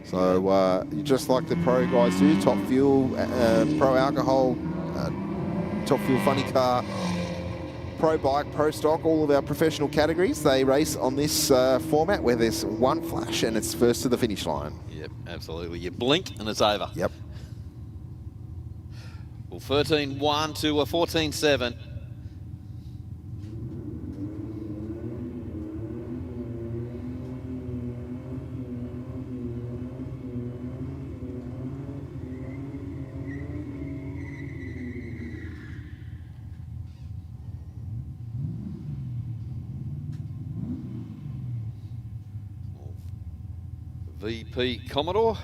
So just like the pro guys do, top fuel, pro alcohol, top fuel funny car, pro bike, pro stock, all of our professional categories, they race on this format where there's one flash and it's first to the finish line. Yep, absolutely. You blink and it's over. Yep. Well, 13-1 to a 14-7. VP Commodore.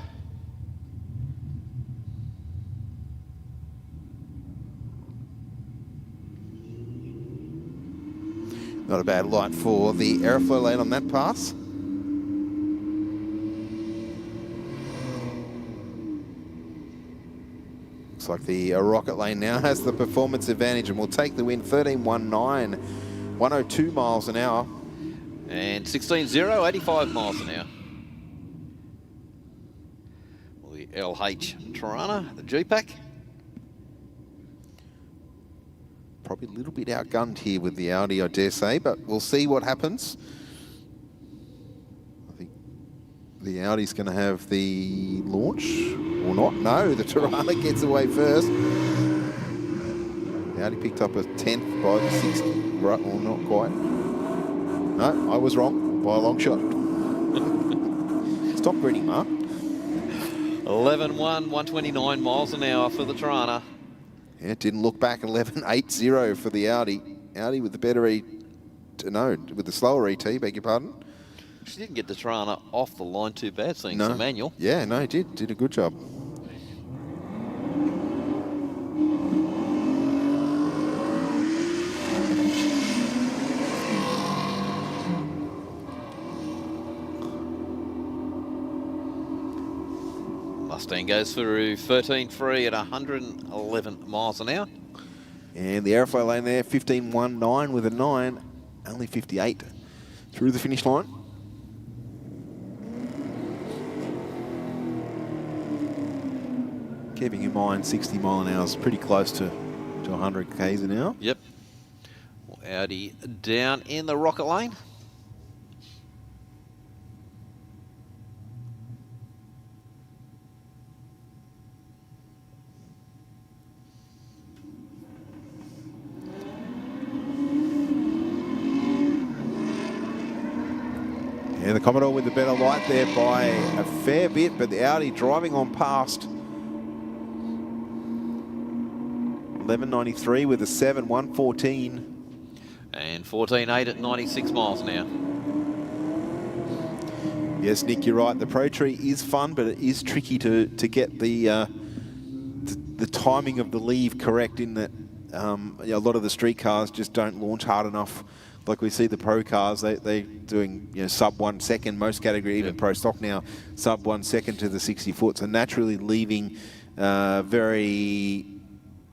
Not a bad light for the Aeroflow lane on that pass. Looks like the Rocket lane now has the performance advantage and will take the win. 13.19, 102 miles an hour. And 16.0, 85 miles an hour. Well, the LH Tirana, the G-Pack. Probably a little bit outgunned here with the Audi, I dare say, but we'll see what happens. I think the Audi's going to have the launch, or not. No, the Tirana gets away first. The Audi picked up a 10th by the 60th, right, or not quite. No, I was wrong by a long shot. Stop grinning, Mark. 11-1, 129 miles an hour for the Tirana. Yeah, it didn't look back. 11.80 for the Audi. Audi with the better with the slower ET, beg your pardon. She didn't get the Tirana off the line too bad, seeing No. the manual. Yeah, no, he did. Did a good job. Mustang goes through 13.3 at 111 miles an hour. And the Aeroflow lane there, 15.19 with a 9, only 58 through the finish line. Keeping in mind 60 mile an hour is pretty close to 100 k's an hour. Yep. Well, Audi down in the Rocket lane. Yeah, the Commodore with the better light there by a fair bit, but the Audi driving on past. 11.93 with a 7, 114. And 14.8 at 96 miles an hour. Yes, Nick, you're right. The Pro Tree is fun, but it is tricky to get the timing of the leave correct in that a lot of the street cars just don't launch hard enough. Like we see the pro cars, they're doing sub 1 second, most category, even pro stock now, sub 1 second to the 60 foot. So naturally leaving very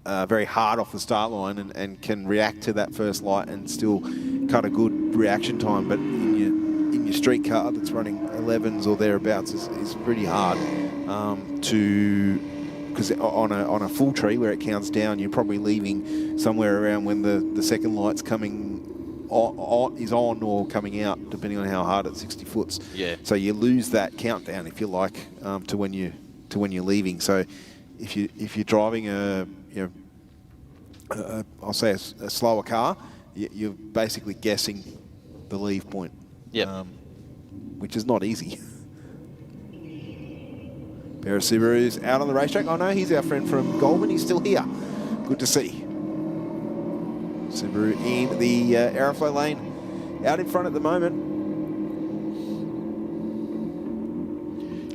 hard off the start line and can react to that first light and still cut a good reaction time. But in your street car that's running 11s or thereabouts is pretty hard because on a full tree where it counts down, you're probably leaving somewhere around when the second light's coming is on or coming out, depending on how hard at 60 foots. Yeah. So you lose that countdown, if you like, to when you're leaving. So if you're driving I'll say a slower car, you're basically guessing the leave point. Yeah. Which is not easy. Pair of Subarus out on the racetrack. Oh no, he's our friend from Goldman. He's still here. Good to see. Subaru in the Aeroflow lane, out in front at the moment.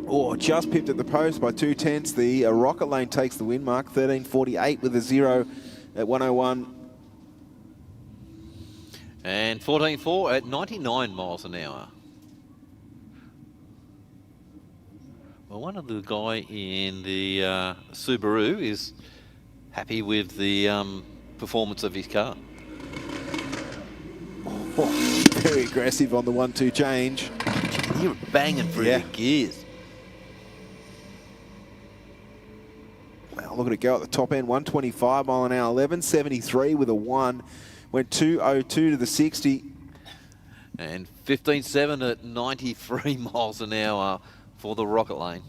Oh, just pipped at the post by 2/10. The Rocket lane takes the win, Mark. 13.48 with a 0 at 101. And 14.4 at 99 miles an hour. Well, one of the guy in the Subaru is happy with the performance of his car. Oh, very aggressive on the 1-2 change. You're banging through the gears. Wow, look at it go at the top end. 125 mile an hour, 11.73 with a 1. Went 2.02 to the 60. And 15.7 at 93 miles an hour for the Rocket Lane.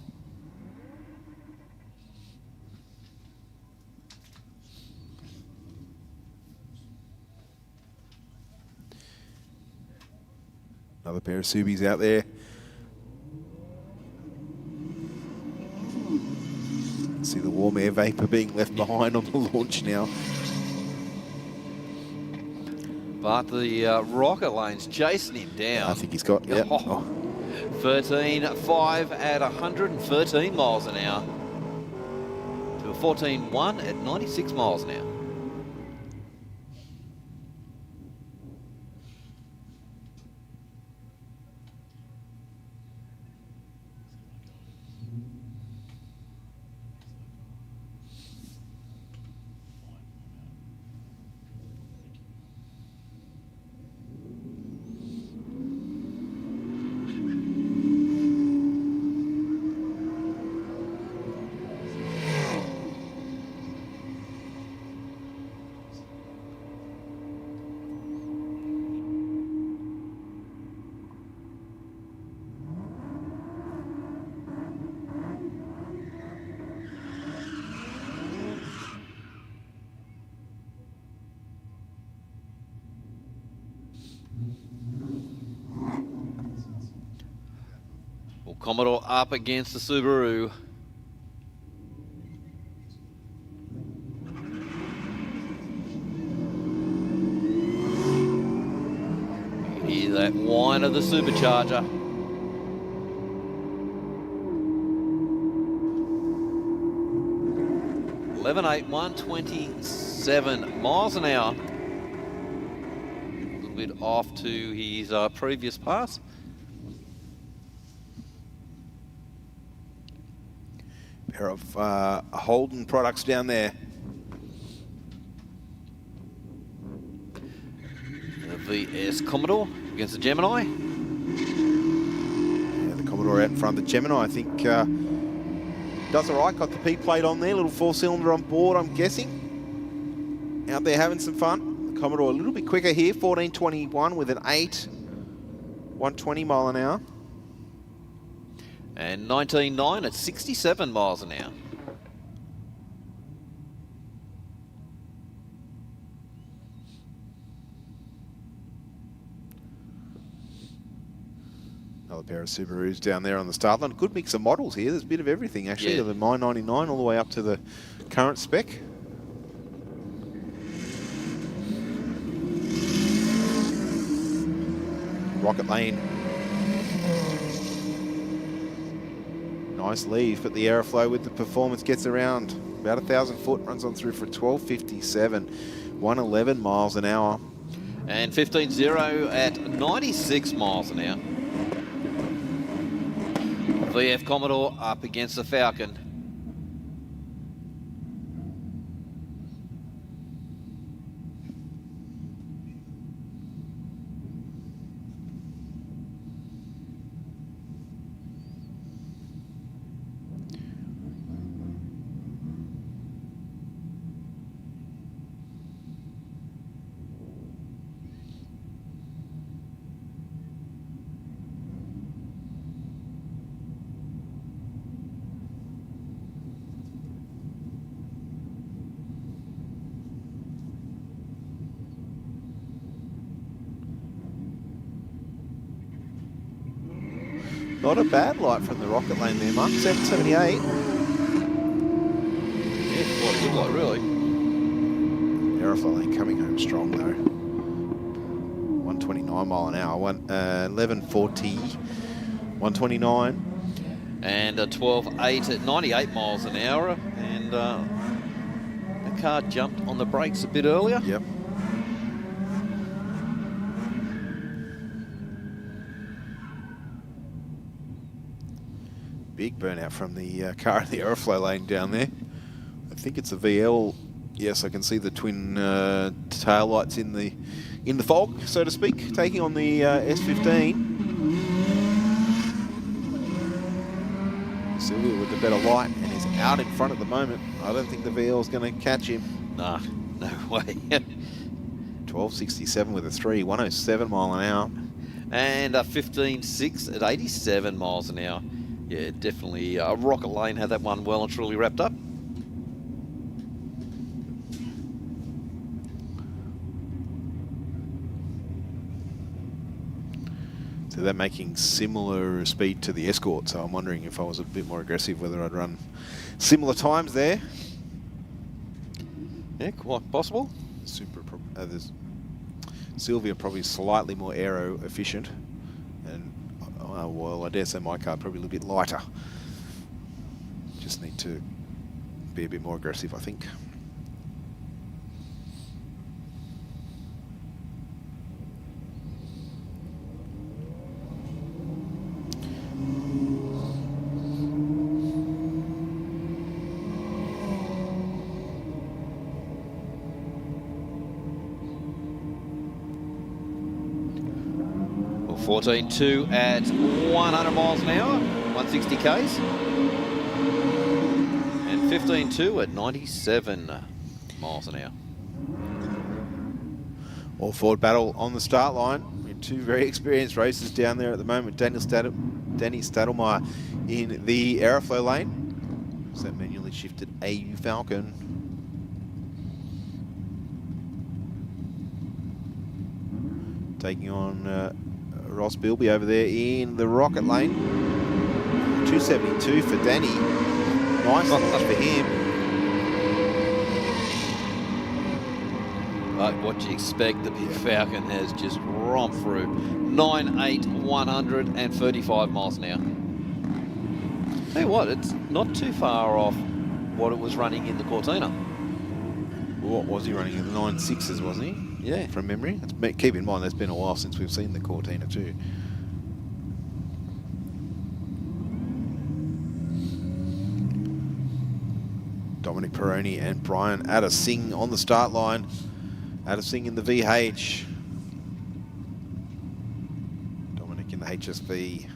Another pair of Subies out there. See the warm air vapor being left behind on the launch now. But the Rocket Lane's chasing him down. I think he's got, yeah. Oh. 13.5 at 113 miles an hour to a 14.1 at 96 miles an hour. Commodore up against the Subaru. You hear that whine of the supercharger. .11.8, 127 miles an hour. A little bit off to his previous pass. Pair of Holden products down there. The VS Commodore against the Gemini. Yeah, the Commodore out in front of the Gemini, I think, does all right. Got the P plate on there, little 4-cylinder on board, I'm guessing. Out there having some fun. The Commodore a little bit quicker here, 14.21 with an 8, 120 mile an hour. And 19.9 at 67 miles an hour. Another pair of Subarus down there on the start line. Good mix of models here. There's a bit of everything, actually. Yeah. The My 99 all the way up to the current spec. Rocket Lane. Nice leave, but the Aeroflow with the performance gets around about 1,000 foot, runs on through for 12.57, 111 miles an hour. And 15.0 at 96 miles an hour. VF Commodore up against the Falcon. Not a bad light from the Rocket Lane there, Mark. 778. Yeah, quite a good light, really. Aeroflow Lane coming home strong, though. 129 mile an hour. 11.40. 129. And a 12.8 at 98 miles an hour. And the car jumped on the brakes a bit earlier. Yep. Big burnout from the car in the Aeroflow lane down there. I think it's a VL. Yes, I can see the twin tail lights in the fog, so to speak, taking on the S15. Sylvia with the better light and is out in front at the moment. I don't think the VL is going to catch him. Nah, no way. 12.67 with a 3, 107 mile an hour. And a 15.6 at 87 miles an hour. Yeah, definitely. Rocket Lane had that one well and truly wrapped up. So they're making similar speed to the Escort, so I'm wondering if I was a bit more aggressive, whether I'd run similar times there. Yeah, quite possible. Sylvia probably slightly more aero efficient, and well, I dare say my car probably a little bit lighter. Just need to be a bit more aggressive, I think. Well, 14.2 at 100 miles an hour, 160 Ks. And 15.2 at 97 miles an hour. All forward battle on the start line. We have two very experienced racers down there at the moment. Danny Stadelmeyer in the Aeroflow lane. So manually shifted AU Falcon. Taking on Ross Bilby over there in the Rocket lane. 272 for Danny. Nice touch for him. But what you expect, the big Falcon has just romped through. 9.8, 135 miles an hour. Tell you what, it's not too far off what it was running in the Cortina. What was he running in the 9.6s, wasn't he? Yeah. From memory. Keep in mind, that's been a while since we've seen the Cortina too. Dominic Peroni and Brian Adesing on the start line. Adesing in the VH. Dominic in the HSV.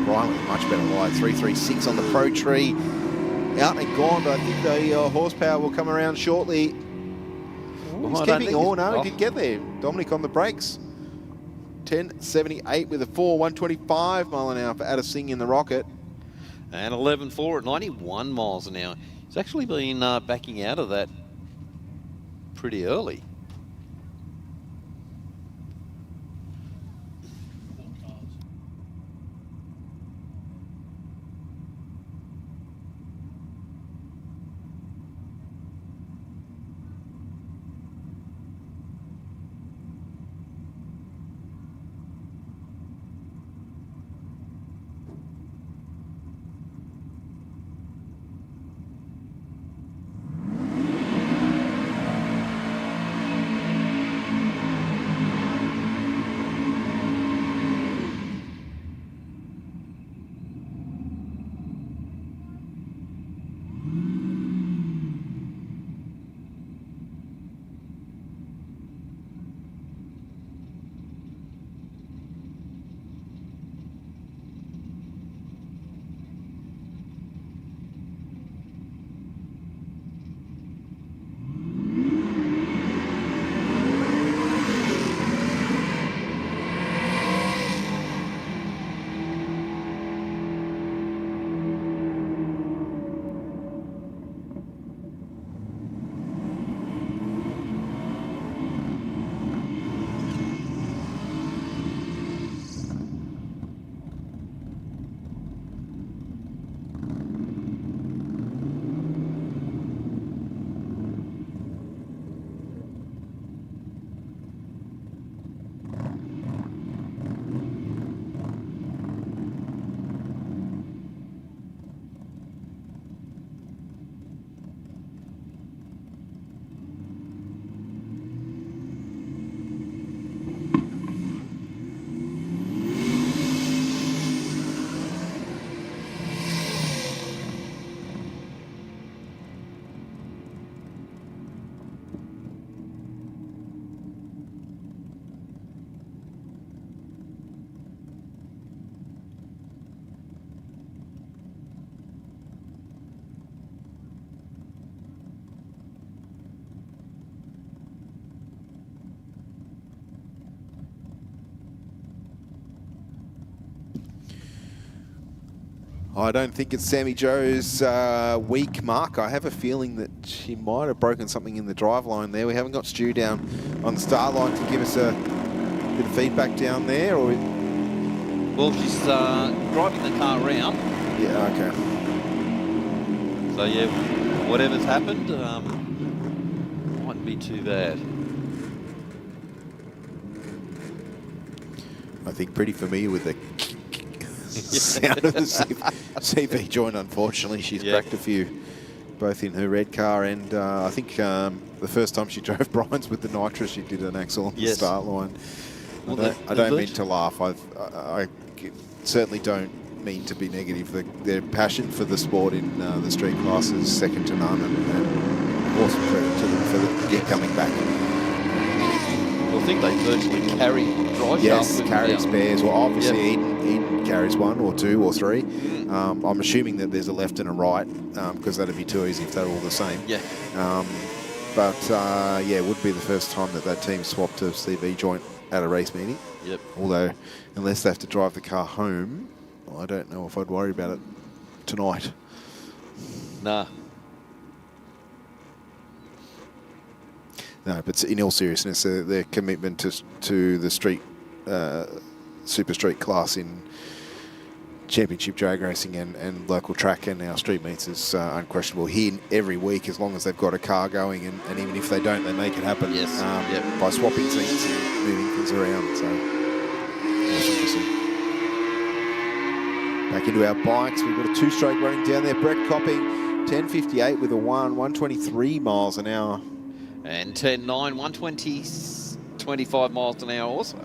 Brian with a much better ride. 336 on the Pro Tree. Out and gone, but I think the horsepower will come around shortly. He's keeping on. No, he did get there. Dominic on the brakes. 10.78 with a 4, 125 mile an hour for Adesing in the Rocket. And 11.4 at 91 miles an hour. He's actually been backing out of that pretty early. I don't think it's Sammy Joe's weak mark. I have a feeling that she might have broken something in the drive line there. We haven't got Stu down on the start line to give us a bit of feedback down there. Or well, she's driving the car around. Yeah, okay. So, yeah, whatever's happened mightn't be too bad. I think pretty familiar with the sound of the CV joint, unfortunately. She's cracked a few, both in her red car and I think the first time she drove Brian's with the Nitro, she did an axle on the start line. Well, I don't mean to laugh. I certainly don't mean to be negative. Their passion for the sport in the street class is second to none, and awesome credit to them for coming back. Well, I think they virtually carry drive Yes, carry spares. Well, obviously Eden carries one or two or three. I'm assuming that there's a left and a right because that'd be too easy if they're all the same. Yeah. Yeah, it would be the first time that team swapped a CV joint at a race meeting. Yep. Although, unless they have to drive the car home, I don't know if I'd worry about it tonight. Nah. No, but in all seriousness, their commitment to the street, super street class in championship drag racing and local track and our street meets is unquestionable. Here every week, as long as they've got a car going, and even if they don't, they make it happen. Yes. By swapping seats and moving things around. So, awesome to see. Back into our bikes, we've got a two-stroke running down there. Brett Copping, 10.58 with a 123 miles an hour. And 10.9, 120, 25 miles an hour also.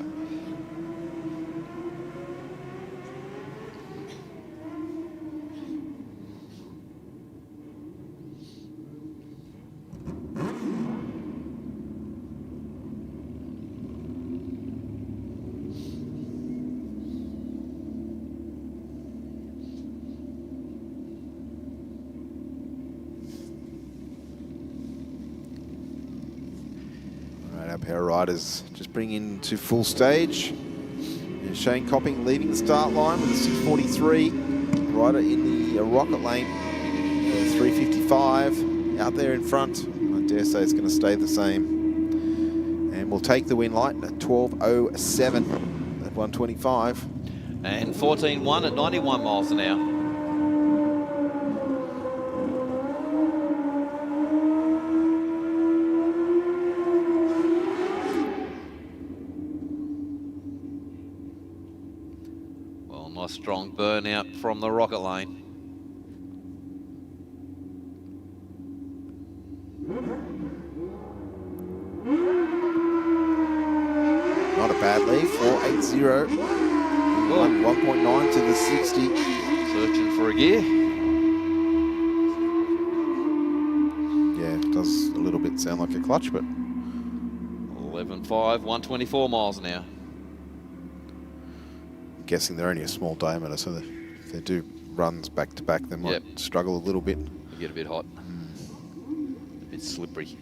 Our riders just bring into full stage. And Shane Copping leading the start line with a 6:43. Rider in the rocket lane, 3:55 out there in front. I dare say it's going to stay the same. And we'll take the win light at 12:07 at 125. And 14.1 at 91 miles an hour. Strong burnout from the rocket lane. Not a bad lead, 4.80. 1.9 to the 60. Searching for a gear. Yeah, it does a little bit sound like a clutch, but 11.5, 124 miles an hour. Guessing they're only a small diameter, so if they do runs back to back, they might struggle a little bit. You get a bit hot, a bit slippery.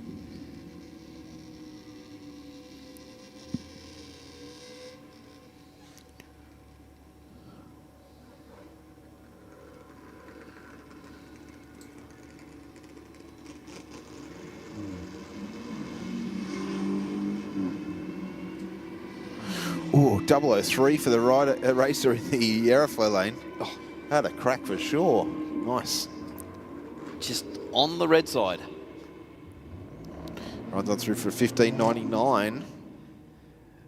Ooh, 003 for the racer in the Aeroflow lane. Oh, had a crack for sure. Nice. Just on the red side. Runs on through for 15.99.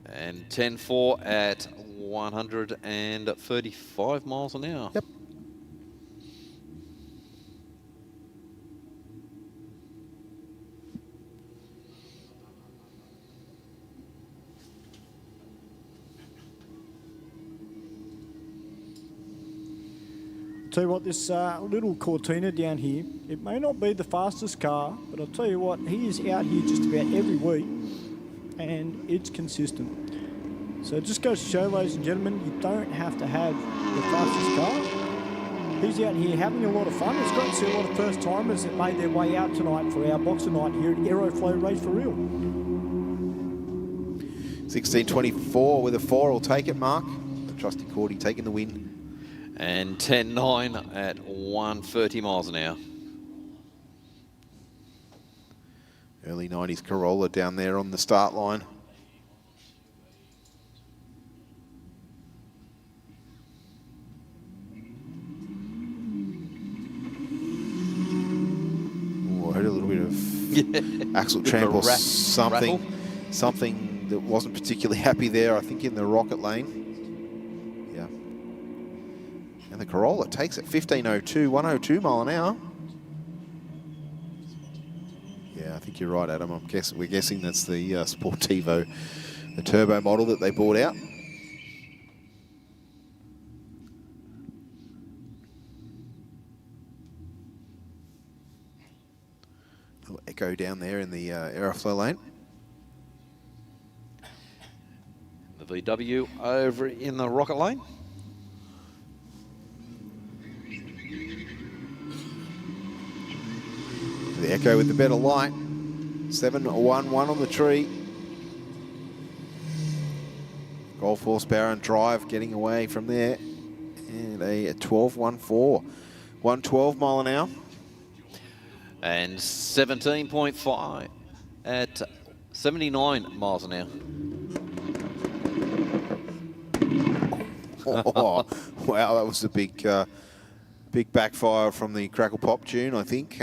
And 10.4 at 135 miles an hour. Yep. Tell you what, this little Cortina down here, it may not be the fastest car, but I'll tell you what, he is out here just about every week, and it's consistent. So it just goes to show, ladies and gentlemen, you don't have to have the fastest car. He's out here having a lot of fun. It's great to see a lot of first-timers that made their way out tonight for our boxer night here at Aeroflow Race for Real. 16.24 with a 4 will take it, Mark. The trusty Cordy taking the win. And 10.9 at 130 miles an hour. Early 90s Corolla down there on the start line. Oh, I heard a little bit of axle tramp or something. Rattle. Something that wasn't particularly happy there, I think, in the rocket lane. Yeah. And the Corolla takes it 15.02, 102 mile an hour. Yeah, I think you're right, Adam. We're guessing that's the Sportivo, the turbo model that they bought out. Little echo down there in the Aeroflow lane. The VW over in the rocket lane. The Echo with the better light. 7.11 on the tree. Golf horsepower and drive getting away from there. And a 12.14. 112 mile an hour. And 17.5 at 79 miles an hour. Oh, wow, that was a big backfire from the Crackle Pop tune, I think.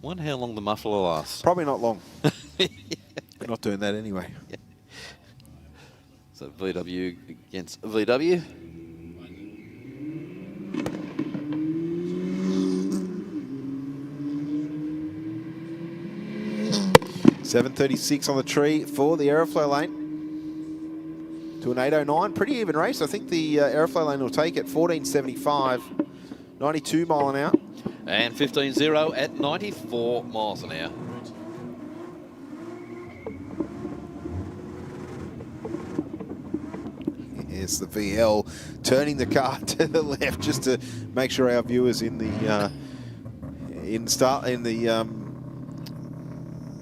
Wonder how long the muffler lasts. Probably not long. We're not doing that anyway. Yeah. So VW against VW. .736 on the tree for the Aeroflow lane. To an 8.09, pretty even race. I think the Aeroflow lane will take it. 14.75, 92 mile an hour. And 15.0 at 94 miles an hour. Here's the VL turning the car to the left just to make sure our viewers in the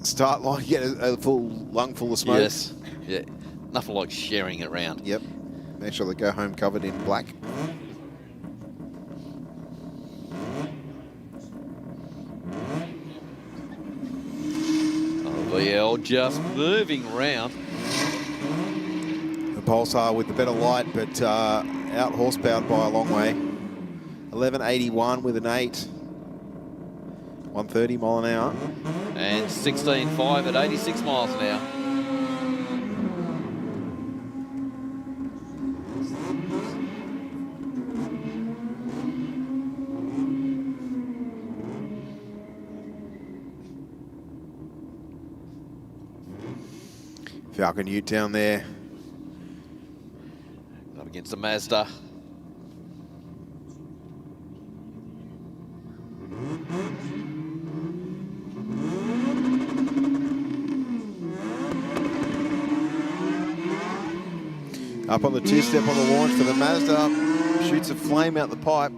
start line get a full lung full of smoke. Yes, yeah, nothing like sharing it around. Yep, make sure they go home covered in black. VL just moving round. The Pulsar with the better light, but out horsepowered by a long way. 11.81 with an 8. 130 mile an hour. And 16.5 at 86 miles an hour. Falcon Ute down there. Up against the Mazda. Up on the two-step on the launch for the Mazda. Shoots a flame out the pipe.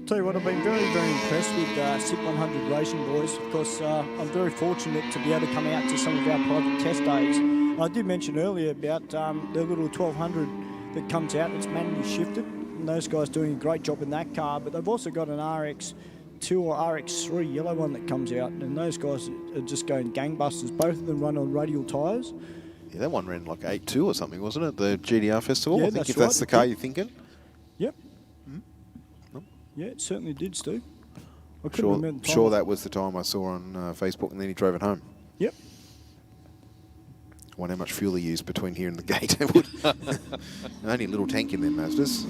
Tell you what, I've been very, very impressed with SIP 100 racing, boys. Of course, I'm very fortunate to be able to come out to some of our private test days. I did mention earlier about the little 1200 that comes out. It's manually shifted, and those guys doing a great job in that car. But they've also got an RX2 or RX3 yellow one that comes out, and those guys are just going gangbusters. Both of them run on radial tyres. Yeah, that one ran like 8.2 or something, wasn't it? The GDR Festival. Yeah, I think that's if that's right. the car you're thinking. Yep. No. Yeah, it certainly did, Stu. I couldn't Sure, remember the time. sure that was the time I saw on Facebook, and then he drove it home. Yep. I wonder how much fuel he used between here and the gate. Only a little tank in them Mazdas.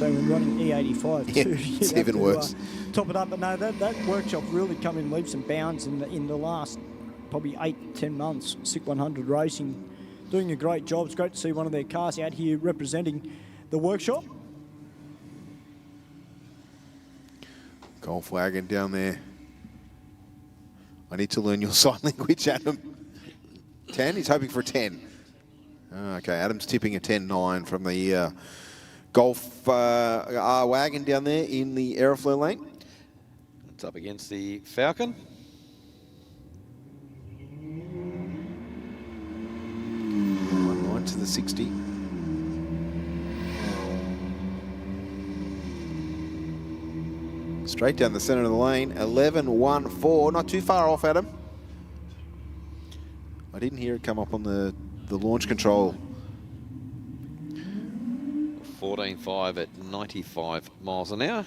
They were running E85 Yeah, too. it's even worse. Top it up, but no, that workshop really come in leaps and bounds in the last probably 8-10 months. SIC 100 Racing doing a great job. It's great to see one of their cars out here representing the workshop. Golf wagon down there. I need to learn your sign language, Adam. 10? He's hoping for a 10. Okay, Adam's tipping a 10.9 from the Golf R wagon down there in the Aeroflow lane. It's up against the Falcon. One line to the 60. Straight down the centre of the lane, 11.14, not too far off, Adam. I didn't hear it come up on the launch control. 14.5 at 95 miles an hour.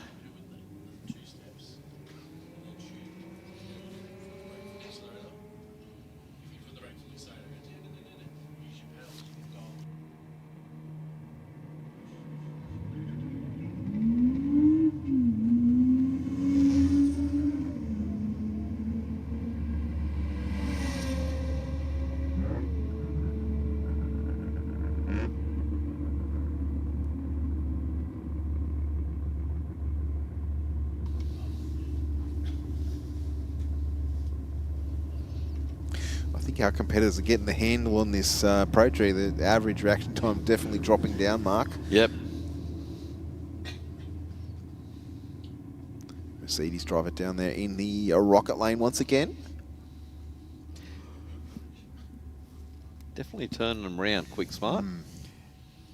I think our competitors are getting the handle on this Pro Tree. The average reaction time definitely dropping down, Mark. Yep. Mercedes drive it down there in the rocket lane once again. Definitely turning them around quick, smart.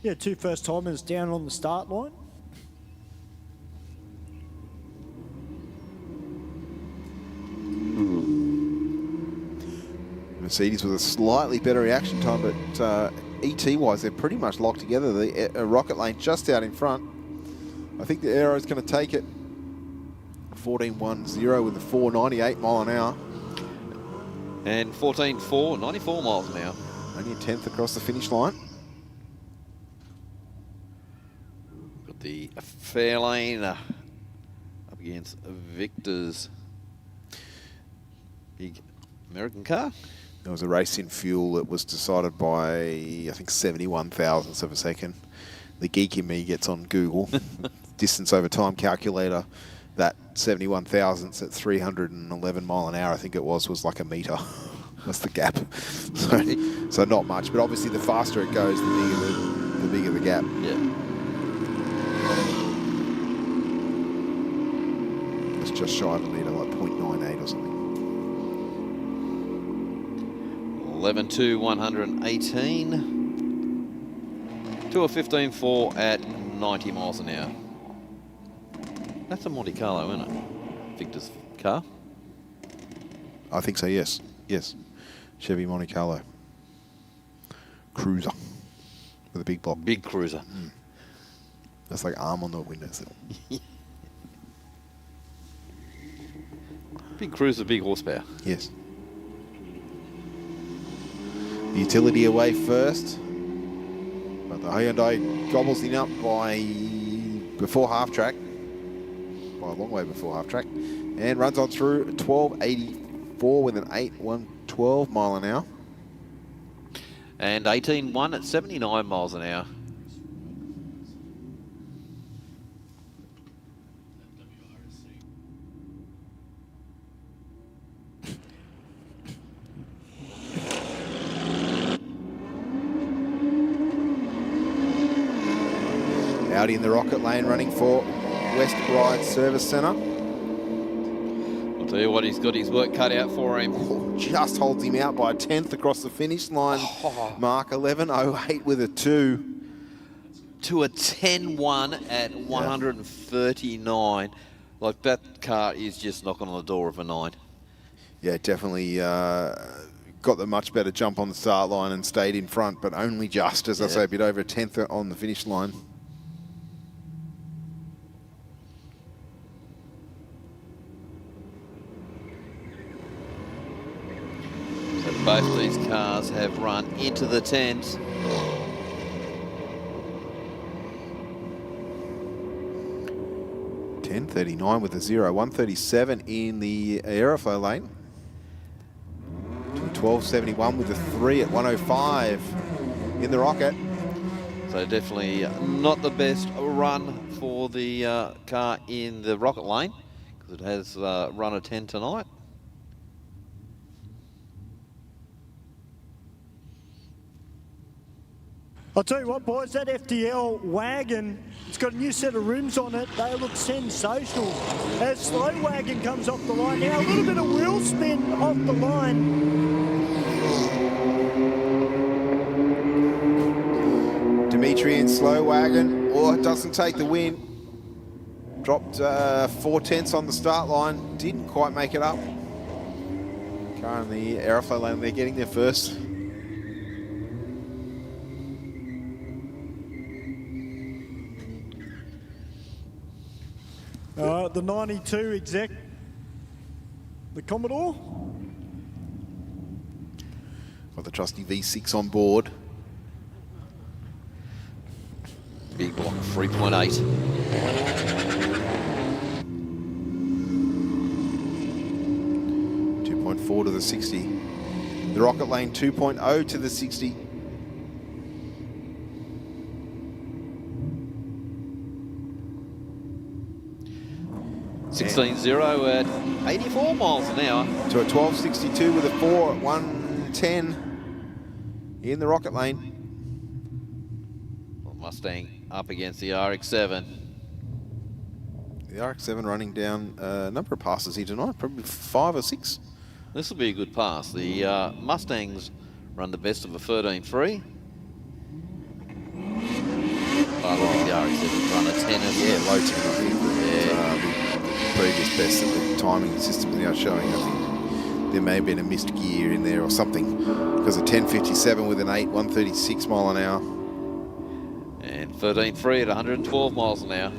Yeah, 2 first-timers down on the start line. Mercedes with a slightly better reaction time, but ET-wise, they're pretty much locked together. The rocket lane just out in front. I think the Aero's going to take it. 14.10 with a 4.98 mile an hour. And 14.4, 94 miles an hour. Only a tenth across the finish line. Got the Fairlane up against Victor's big American car. There was a race in fuel that was decided by, I think, 71 thousandths of a second. The geek in me gets on Google, distance over time calculator. That 71 thousandths at 311 mile an hour, I think it was like a metre. That's the gap. So not much, but obviously the faster it goes, the bigger the gap. Yeah. It's just shy of a metre, like 0.98 or something. 11.2, 118. To a 15.4 at 90 miles an hour. That's a Monte Carlo, isn't it? Victor's car. I think so, yes. Yes. Chevy Monte Carlo. Cruiser. With a big block. Big cruiser. That's like arm on the windowsill. Big cruiser, big horsepower. Yes. The utility away first. But the Hyundai gobbles him up before half track. By a long way before half track. And runs on through 12.84 with an 8.112 mile an hour. And 18.1 at 79 miles an hour. Audi in the rocket lane running for West Ryde Service Centre. I'll tell you what, he's got his work cut out for him. Just holds him out by a tenth across the finish line. Mark 11.08 with a 2. To a 10.1 at 139. Like, that car is just knocking on the door of a 9. Yeah, definitely got the much better jump on the start line and stayed in front, but only just, as I say, a bit over a tenth on the finish line. Both these cars have run into the 10s. .10.39 with a 0. 1.37 in the Aeroflow lane. To a 12.71 with a 3 at 1.05 in the Rocket. So definitely not the best run for the car in the Rocket lane, because it has run a 10 tonight. I'll tell you what, boys, that FDL wagon, it's got a new set of rims on it. They look sensational. As Slow Wagon comes off the line now, a little bit of wheel spin off the line. Dimitri in Slow Wagon. Oh, it doesn't take the win. Dropped 4/10 on the start line. Didn't quite make it up. Car in the Aeroflow lane, they're getting there first. The 92 exec, the Commodore. Got the trusty V6 on board. Big block, 3.8. 2.4 to the 60. The Rocket Lane 2.0 to the 60. $16.0 at 84 miles an hour. To a 12.62 with a 4 at 110 in the Rocket Lane. Mustang up against the RX-7. The RX-7 running down a number of passes here tonight, probably 5 or 6. This will be a good pass. The Mustangs run the best of a 13.3. I think the RX-7 run a 10. Yeah, low 10, I think. Yeah. The previous best that the timing system is now showing, I think there may have been a missed gear in there or something, because a 10.57 with an 8, 136 mile an hour. And 13.3 at 112 miles an hour.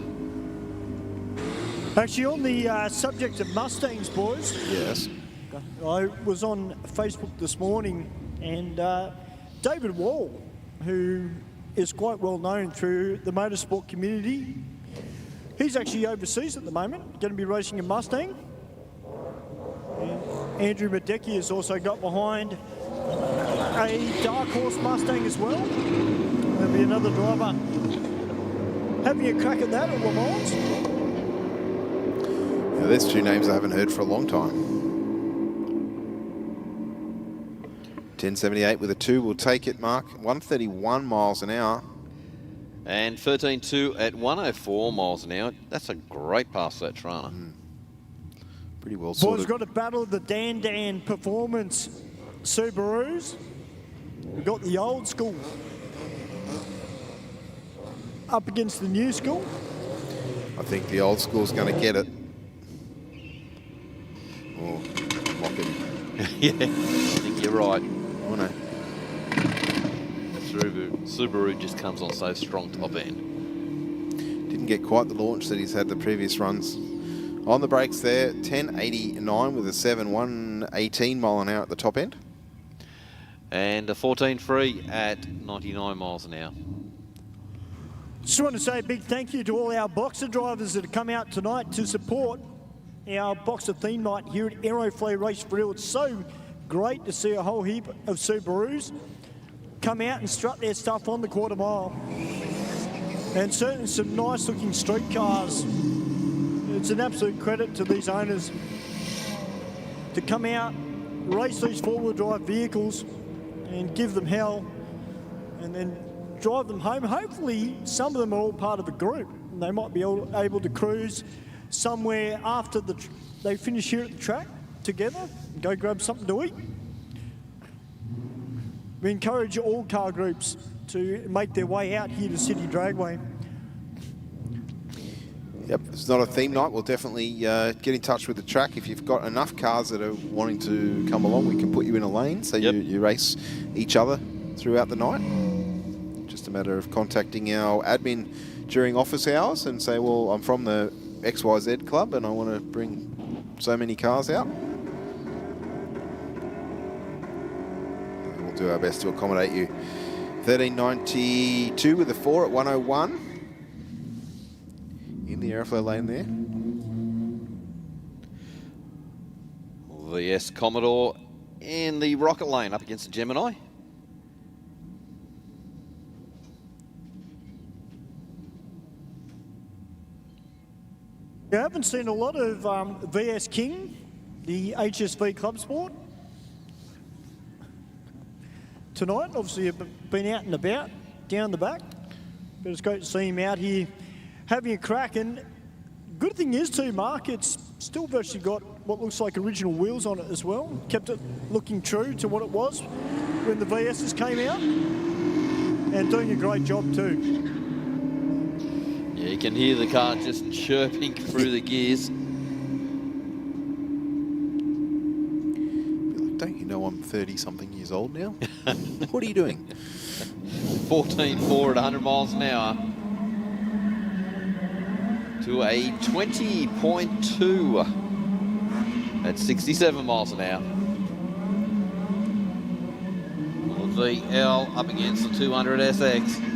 Actually, on the subject of Mustangs, boys. Yes. I was on Facebook this morning, and David Wall, who is quite well known through the motorsport community, he's actually overseas at the moment, going to be racing a Mustang. And Andrew Madecki has also got behind a dark horse Mustang as well. There'll be another driver having a crack at that at Le Mans. Now, there's two names I haven't heard for a long time. 10.78 with a 2 will take it, Mark. 131 miles an hour. And 13.2 at 104 miles an hour. That's a great pass for that Trana. Pretty well Boys, sorted. got to battle the Dan Performance Subarus. We've got the old school up against the new school. I think the old school's going to get it. Or mock it. Yeah, I think you're right. Oh no. Subaru just comes on so strong top end. Didn't get quite the launch that he's had the previous runs. On the brakes there, 10.89 with a 7, 118 mile an hour at the top end. And a 14.3 at 99 miles an hour. Just want to say a big thank you to all our boxer drivers that have come out tonight to support our boxer theme night here at Aeroflow Race Field. It's so great to see a whole heap of Subarus come out and strut their stuff on the quarter mile. And certainly some nice looking street cars. It's an absolute credit to these owners to come out, race these four-wheel drive vehicles and give them hell and then drive them home. Hopefully some of them are all part of a group. They might be able to cruise somewhere after they finish here at the track together and go grab something to eat. We encourage all car groups to make their way out here to Sydney Dragway. Yep, if it's not a theme night, we'll definitely get in touch with the track. If you've got enough cars that are wanting to come along, we can put you in a lane so you race each other throughout the night. Just a matter of contacting our admin during office hours and say, well, I'm from the XYZ club and I want to bring so many cars out. We'll do our best to accommodate you. 13.92 with a 4 at 101. In the Aeroflow lane there. The S Commodore in the Rocket lane up against the Gemini. You haven't seen a lot of VS King, the HSV Club Sport. Tonight, obviously, you've been out and about, down the back. But it's great to see him out here having a crack. And good thing is too, Mark, it's still virtually got what looks like original wheels on it as well. Kept it looking true to what it was when the VSs came out. And doing a great job too. Yeah, You can hear the car just chirping through the gears. Don't you know I'm 30-something years old now? What are you doing? 14.4 at 100 miles an hour. To a 20.2 at 67 miles an hour. The VL up against the 200 SX.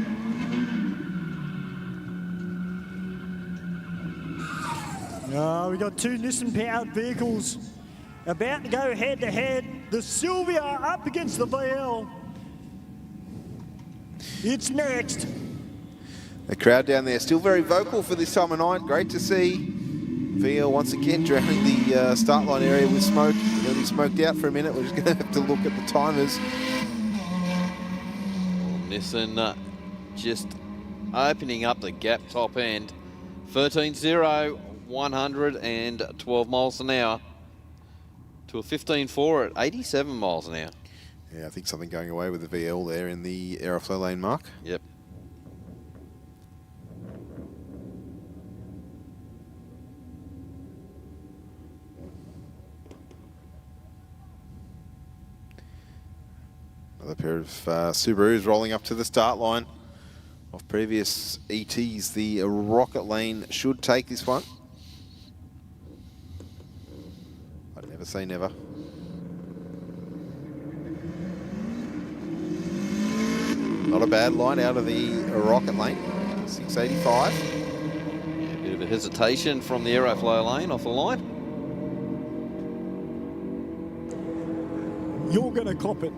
We got two Nissan-powered vehicles about to go head-to-head. The Sylvia up against the VL. It's next. The crowd down there still very vocal for this time of night. Great to see. VL once again drowning the start line area with smoke. We're going to be smoked out for a minute. We're just going to have to look at the timers. Nissan just opening up the gap top end. 13.0, 112 miles an hour to a 15.4 at 87 miles an hour. Yeah, I think something going away with the VL there in the Aeroflow lane, Mark. Yep. Another pair of Subarus rolling up to the start line. Off previous ETs, the Rocket Lane should take this one. I'd never say never. Not a bad line out of the Rocket Lane. 685. Yeah, a bit of a hesitation from the Aeroflow lane off the line. You're going to cop it.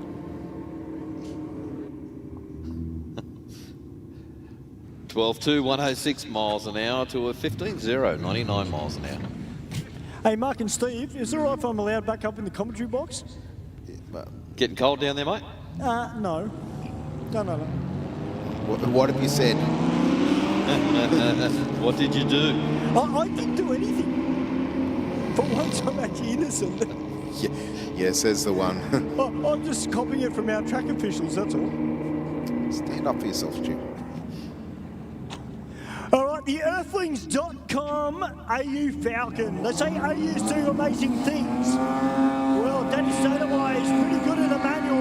12.2, 106 miles an hour to a 15.0, 99 miles an hour. Hey, Mark and Steve, is it all right if I'm allowed back up in the commentary box? Getting cold down there, mate? No. No. What have you said? What did you do? I didn't do anything. For once, I'm actually innocent. Yeah, says the one. I'm just copying it from our track officials, that's all. Stand up for yourself, Stu. All right, the Earthlings.com AU Falcon. They say AU's doing amazing things. Well, Danny Sotomayor is pretty good in a manual.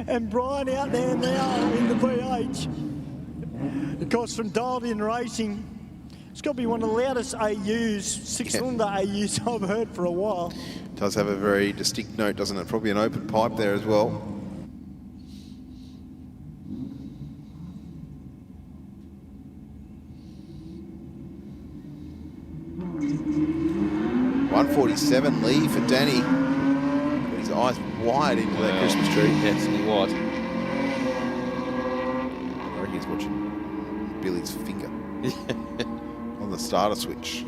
And Brian out there now in the VH. Of course, from Dialed In Racing, it's got to be one of the loudest AUs, six-cylinder AUs I've heard for a while. Does have a very distinct note, doesn't it? Probably an open pipe there as well. .147 lead for Danny. Got his eyes wide into that Christmas tree. That's what. I reckon he's watching Billy's finger on the starter switch.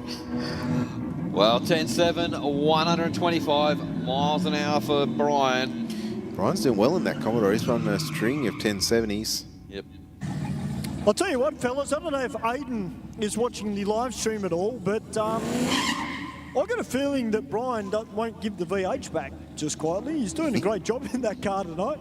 Well, 10.7, 125 miles an hour for Brian. Brian's doing well in that Commodore. He's run a string of 1070s. Yep. I'll tell you what, fellas, I don't know if Aiden is watching the live stream at all, but I've got a feeling that Brian won't give the VH back just quietly. He's doing a great job in that car tonight.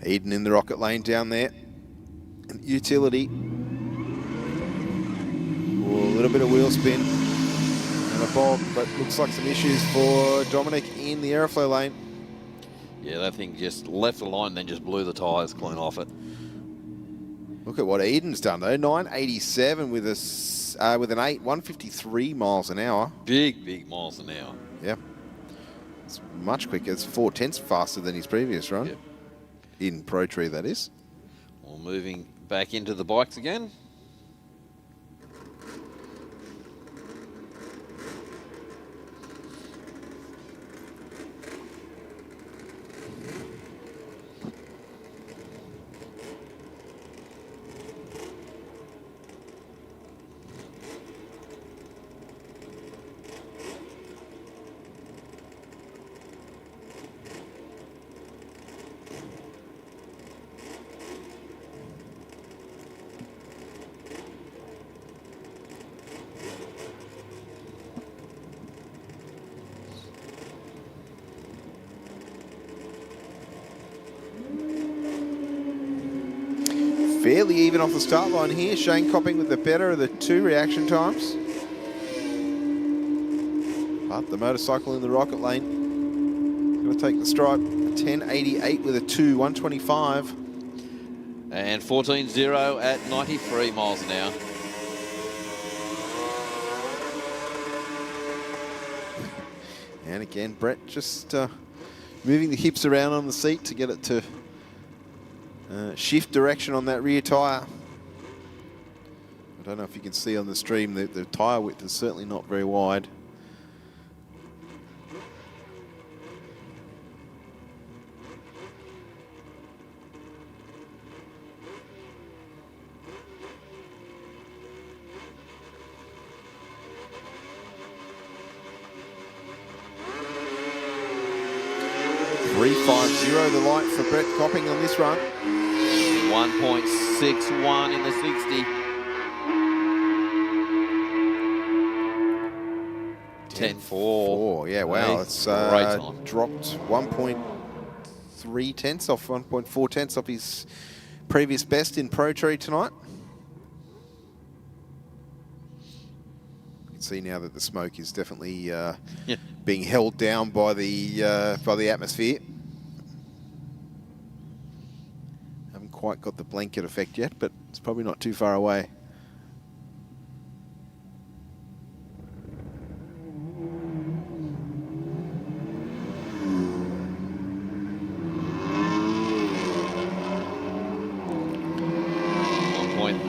Eden in the Rocket Lane down there. And utility. Oh, a little bit of wheel spin and a bog, but looks like some issues for Dominic in the Aeroflow lane. Yeah, that thing just left the line and then just blew the tyres clean off it. Look at what Eden's done though. 987 with an 8, 153 miles an hour. Big miles an hour. Yeah. It's much quicker. It's 4/10 faster than his previous run. Yep. In Pro Tree, that is. Well, moving back into the bikes again. fairly even off the start line here. Shane Copping with the better of the 2 reaction times. But the motorcycle in the rocket lane going to take the stripe. 10.88 with a 2, 125. And 14.0 at 93 miles an hour. And again, Brett just moving the hips around on the seat to get it to shift direction on that rear tyre. I don't know if you can see on the stream that the tyre width is certainly not very wide. The light for Brett Copping on this run. 1.61 in the 60. 10.4. Yeah, wow. It's dropped 1.3 tenths off, 1.4 tenths off his previous best in Pro Tree tonight. You can see now that the smoke is definitely being held down by the atmosphere. Quite got the blanket effect yet, but it's probably not too far away.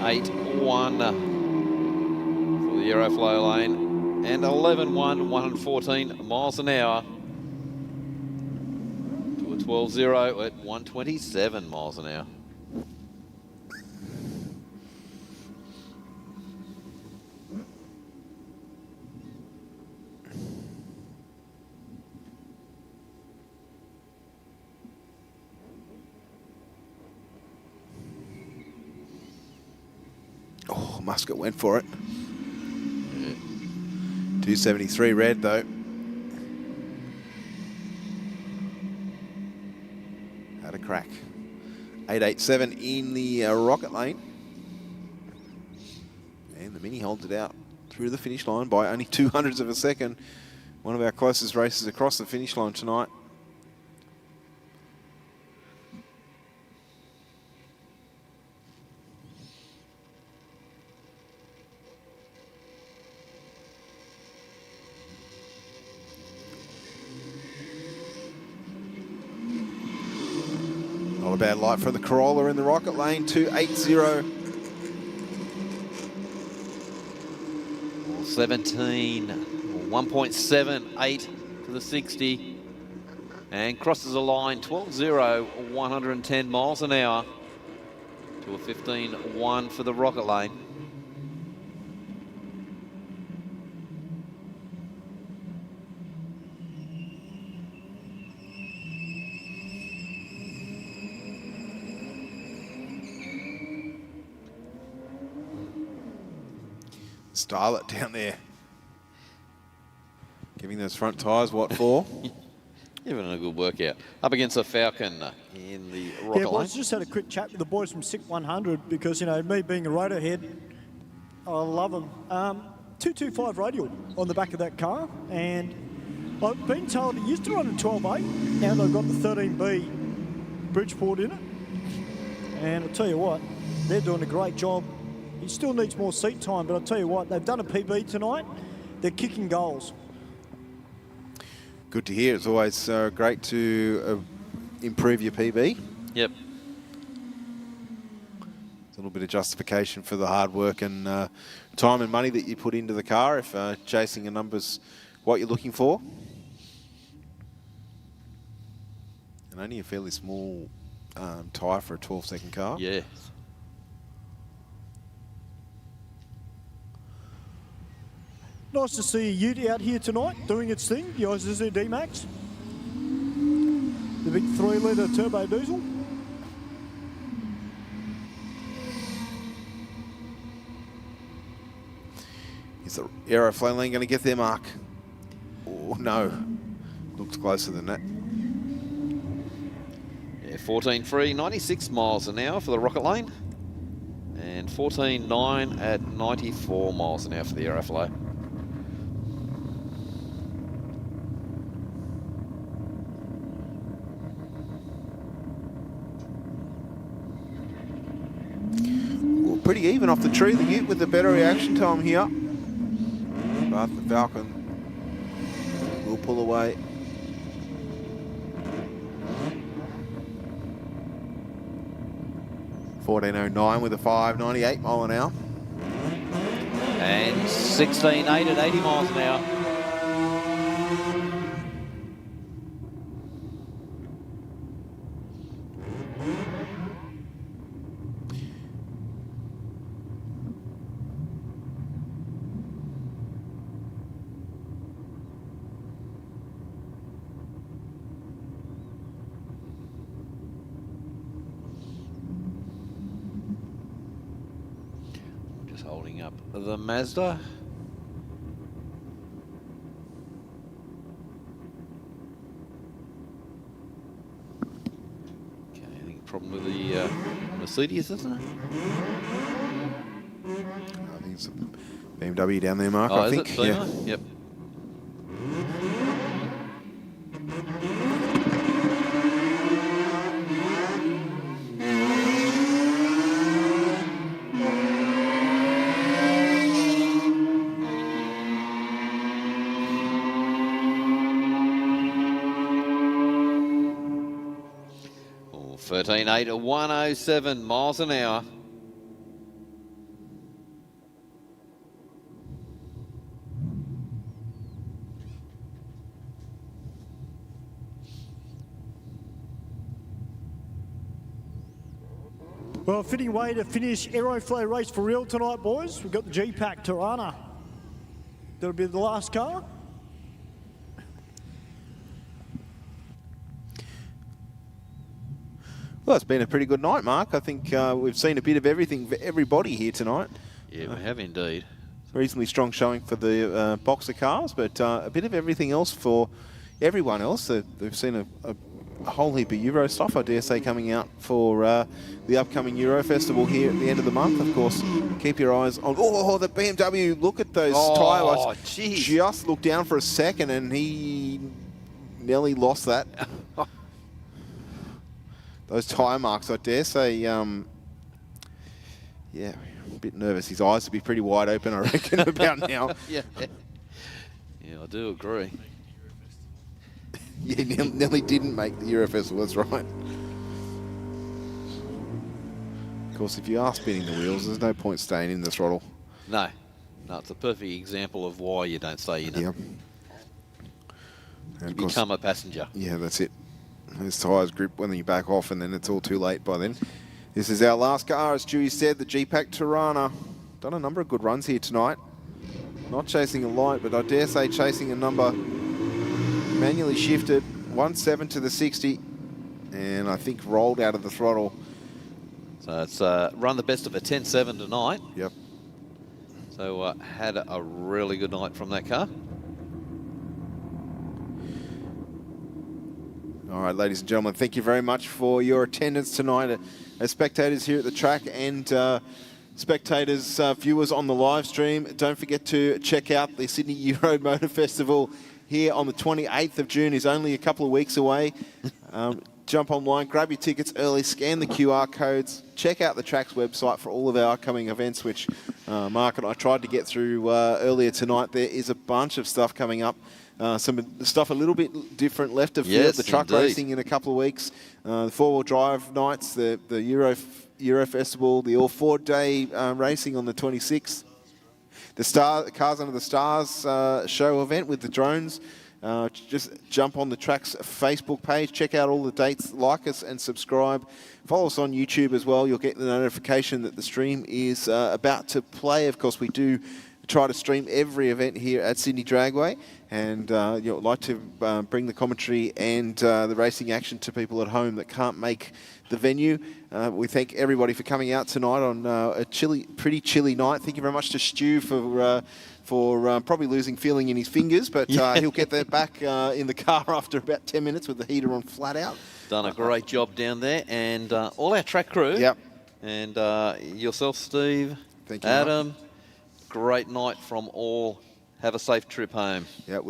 .81 for the Aeroflow lane, and 11.1, 114 miles an hour to a 12.0 at 127 miles an hour. Muscat went for it. 273 red though. Had a crack. 887 in the rocket lane. And the Mini holds it out through the finish line by only 0.02 of a second. One of our closest races across the finish line tonight. Not a bad light for the Corolla in the rocket lane, 280. 17, 1.78 to the 60, and crosses a line 12.0, 110 miles an hour to a 15.1 for the rocket lane. Style it down there. Giving those front tyres what for? Giving it a good workout. Up against the Falcon in the rocket Yeah, well, I lane. just had a quick chat with the boys from SIC 100 because, you know, me being a rotor head, I love them. 225 radial on the back of that car, and I've been told it used to run a 12.8. Now they've got the 13B Bridgeport in it. And I'll tell you what, they're doing a great job. He still needs more seat time, but I'll tell you what, they've done a PB tonight. They're kicking goals. Good to hear. It's always great to improve your PB. Yep. It's a little bit of justification for the hard work and time and money that you put into the car if chasing a number's what you're looking for. And only a fairly small tyre for a 12-second car. Yeah. Nice to see a Ute out here tonight doing its thing, the Isuzu D-Max. The big 3-litre turbo diesel. Is the Aeroflow lane going to get their mark? Oh, no. Looks closer than that. Yeah, 14.3, 96 miles an hour for the rocket lane. And 14.9 at 94 miles an hour for the Aeroflow. Well, pretty even off the tree, the Ute with the better reaction time here. But the Falcon will pull away. .14.09 with a 5.98 mile an hour. And 16.8 at 80 miles an hour. Holding up the Mazda. Okay, I think problem with the Mercedes, isn't it? I think it's a BMW down there, Mark. Oh, I is think. it? Yeah. Yep. Oh, 13.8 at 107 miles an hour. Well, fitting way to finish Aeroflow race for real tonight, boys. We've got the G-Pack Tirana. That'll be the last car. Well, it's been a pretty good night, Mark. I think we've seen a bit of everything for everybody here tonight. Yeah, we have indeed. Reasonably strong showing for the boxer cars, but a bit of everything else for everyone else. They've seen a whole heap of Euro stuff, I dare say, coming out for the upcoming Euro Festival here at the end of the month. Of course, keep your eyes on... Oh, the BMW, look at those tyre lights. Geez. Just looked down for a second and he nearly lost that. Those tyre marks, I dare say, yeah, a bit nervous. His eyes will be pretty wide open, I reckon, about now. Yeah, I do agree. Yeah, nearly didn't make the Euro Festival, that's right. Of course, if you are spinning the wheels, there's no point staying in the throttle. No, it's a perfect example of why you don't stay in it. Yeah. You become a passenger. Yeah, that's it. Those tyres grip when you back off, and then it's all too late by then. This is our last car, as Stewie said, the G-Pack Tirana. Done a number of good runs here tonight. Not chasing a light, but I dare say chasing a number. Manually shifted, 1.7 to the 60, and I think rolled out of the throttle. So it's run the best of a 10.7 tonight. Yep. So had a really good night from that car. All right, ladies and gentlemen, thank you very much for your attendance tonight as spectators here at the track and spectators, viewers on the live stream. Don't forget to check out the Sydney Euro Motor Festival here on the 28th of June. Is only a couple of weeks away. Jump online, grab your tickets early, scan the QR codes, check out the track's website for all of our upcoming events, which Mark and I tried to get through earlier tonight. There is a bunch of stuff coming up. Some stuff a little bit different left of field. Yes, the truck indeed. racing in a couple of weeks, the four-wheel drive nights, the Euro Festival, the all-4 day racing on the 26th. The Cars Under the Stars show event with the drones. Just jump on the track's Facebook page, check out all the dates, like us and subscribe. Follow us on YouTube as well. You'll get the notification that the stream is about to play. Of course, we do try to stream every event here at Sydney Dragway, and like to bring the commentary and the racing action to people at home that can't make the venue. We thank everybody for coming out tonight on a pretty chilly night. Thank you very much to Stu for probably losing feeling in his fingers, but he'll get that back in the car after about 10 minutes with the heater on flat out. Done a great job down there, and all our track crew. Yep. And yourself, Steve. Thank you, Adam. Great night from all. Have a safe trip home. Yeah.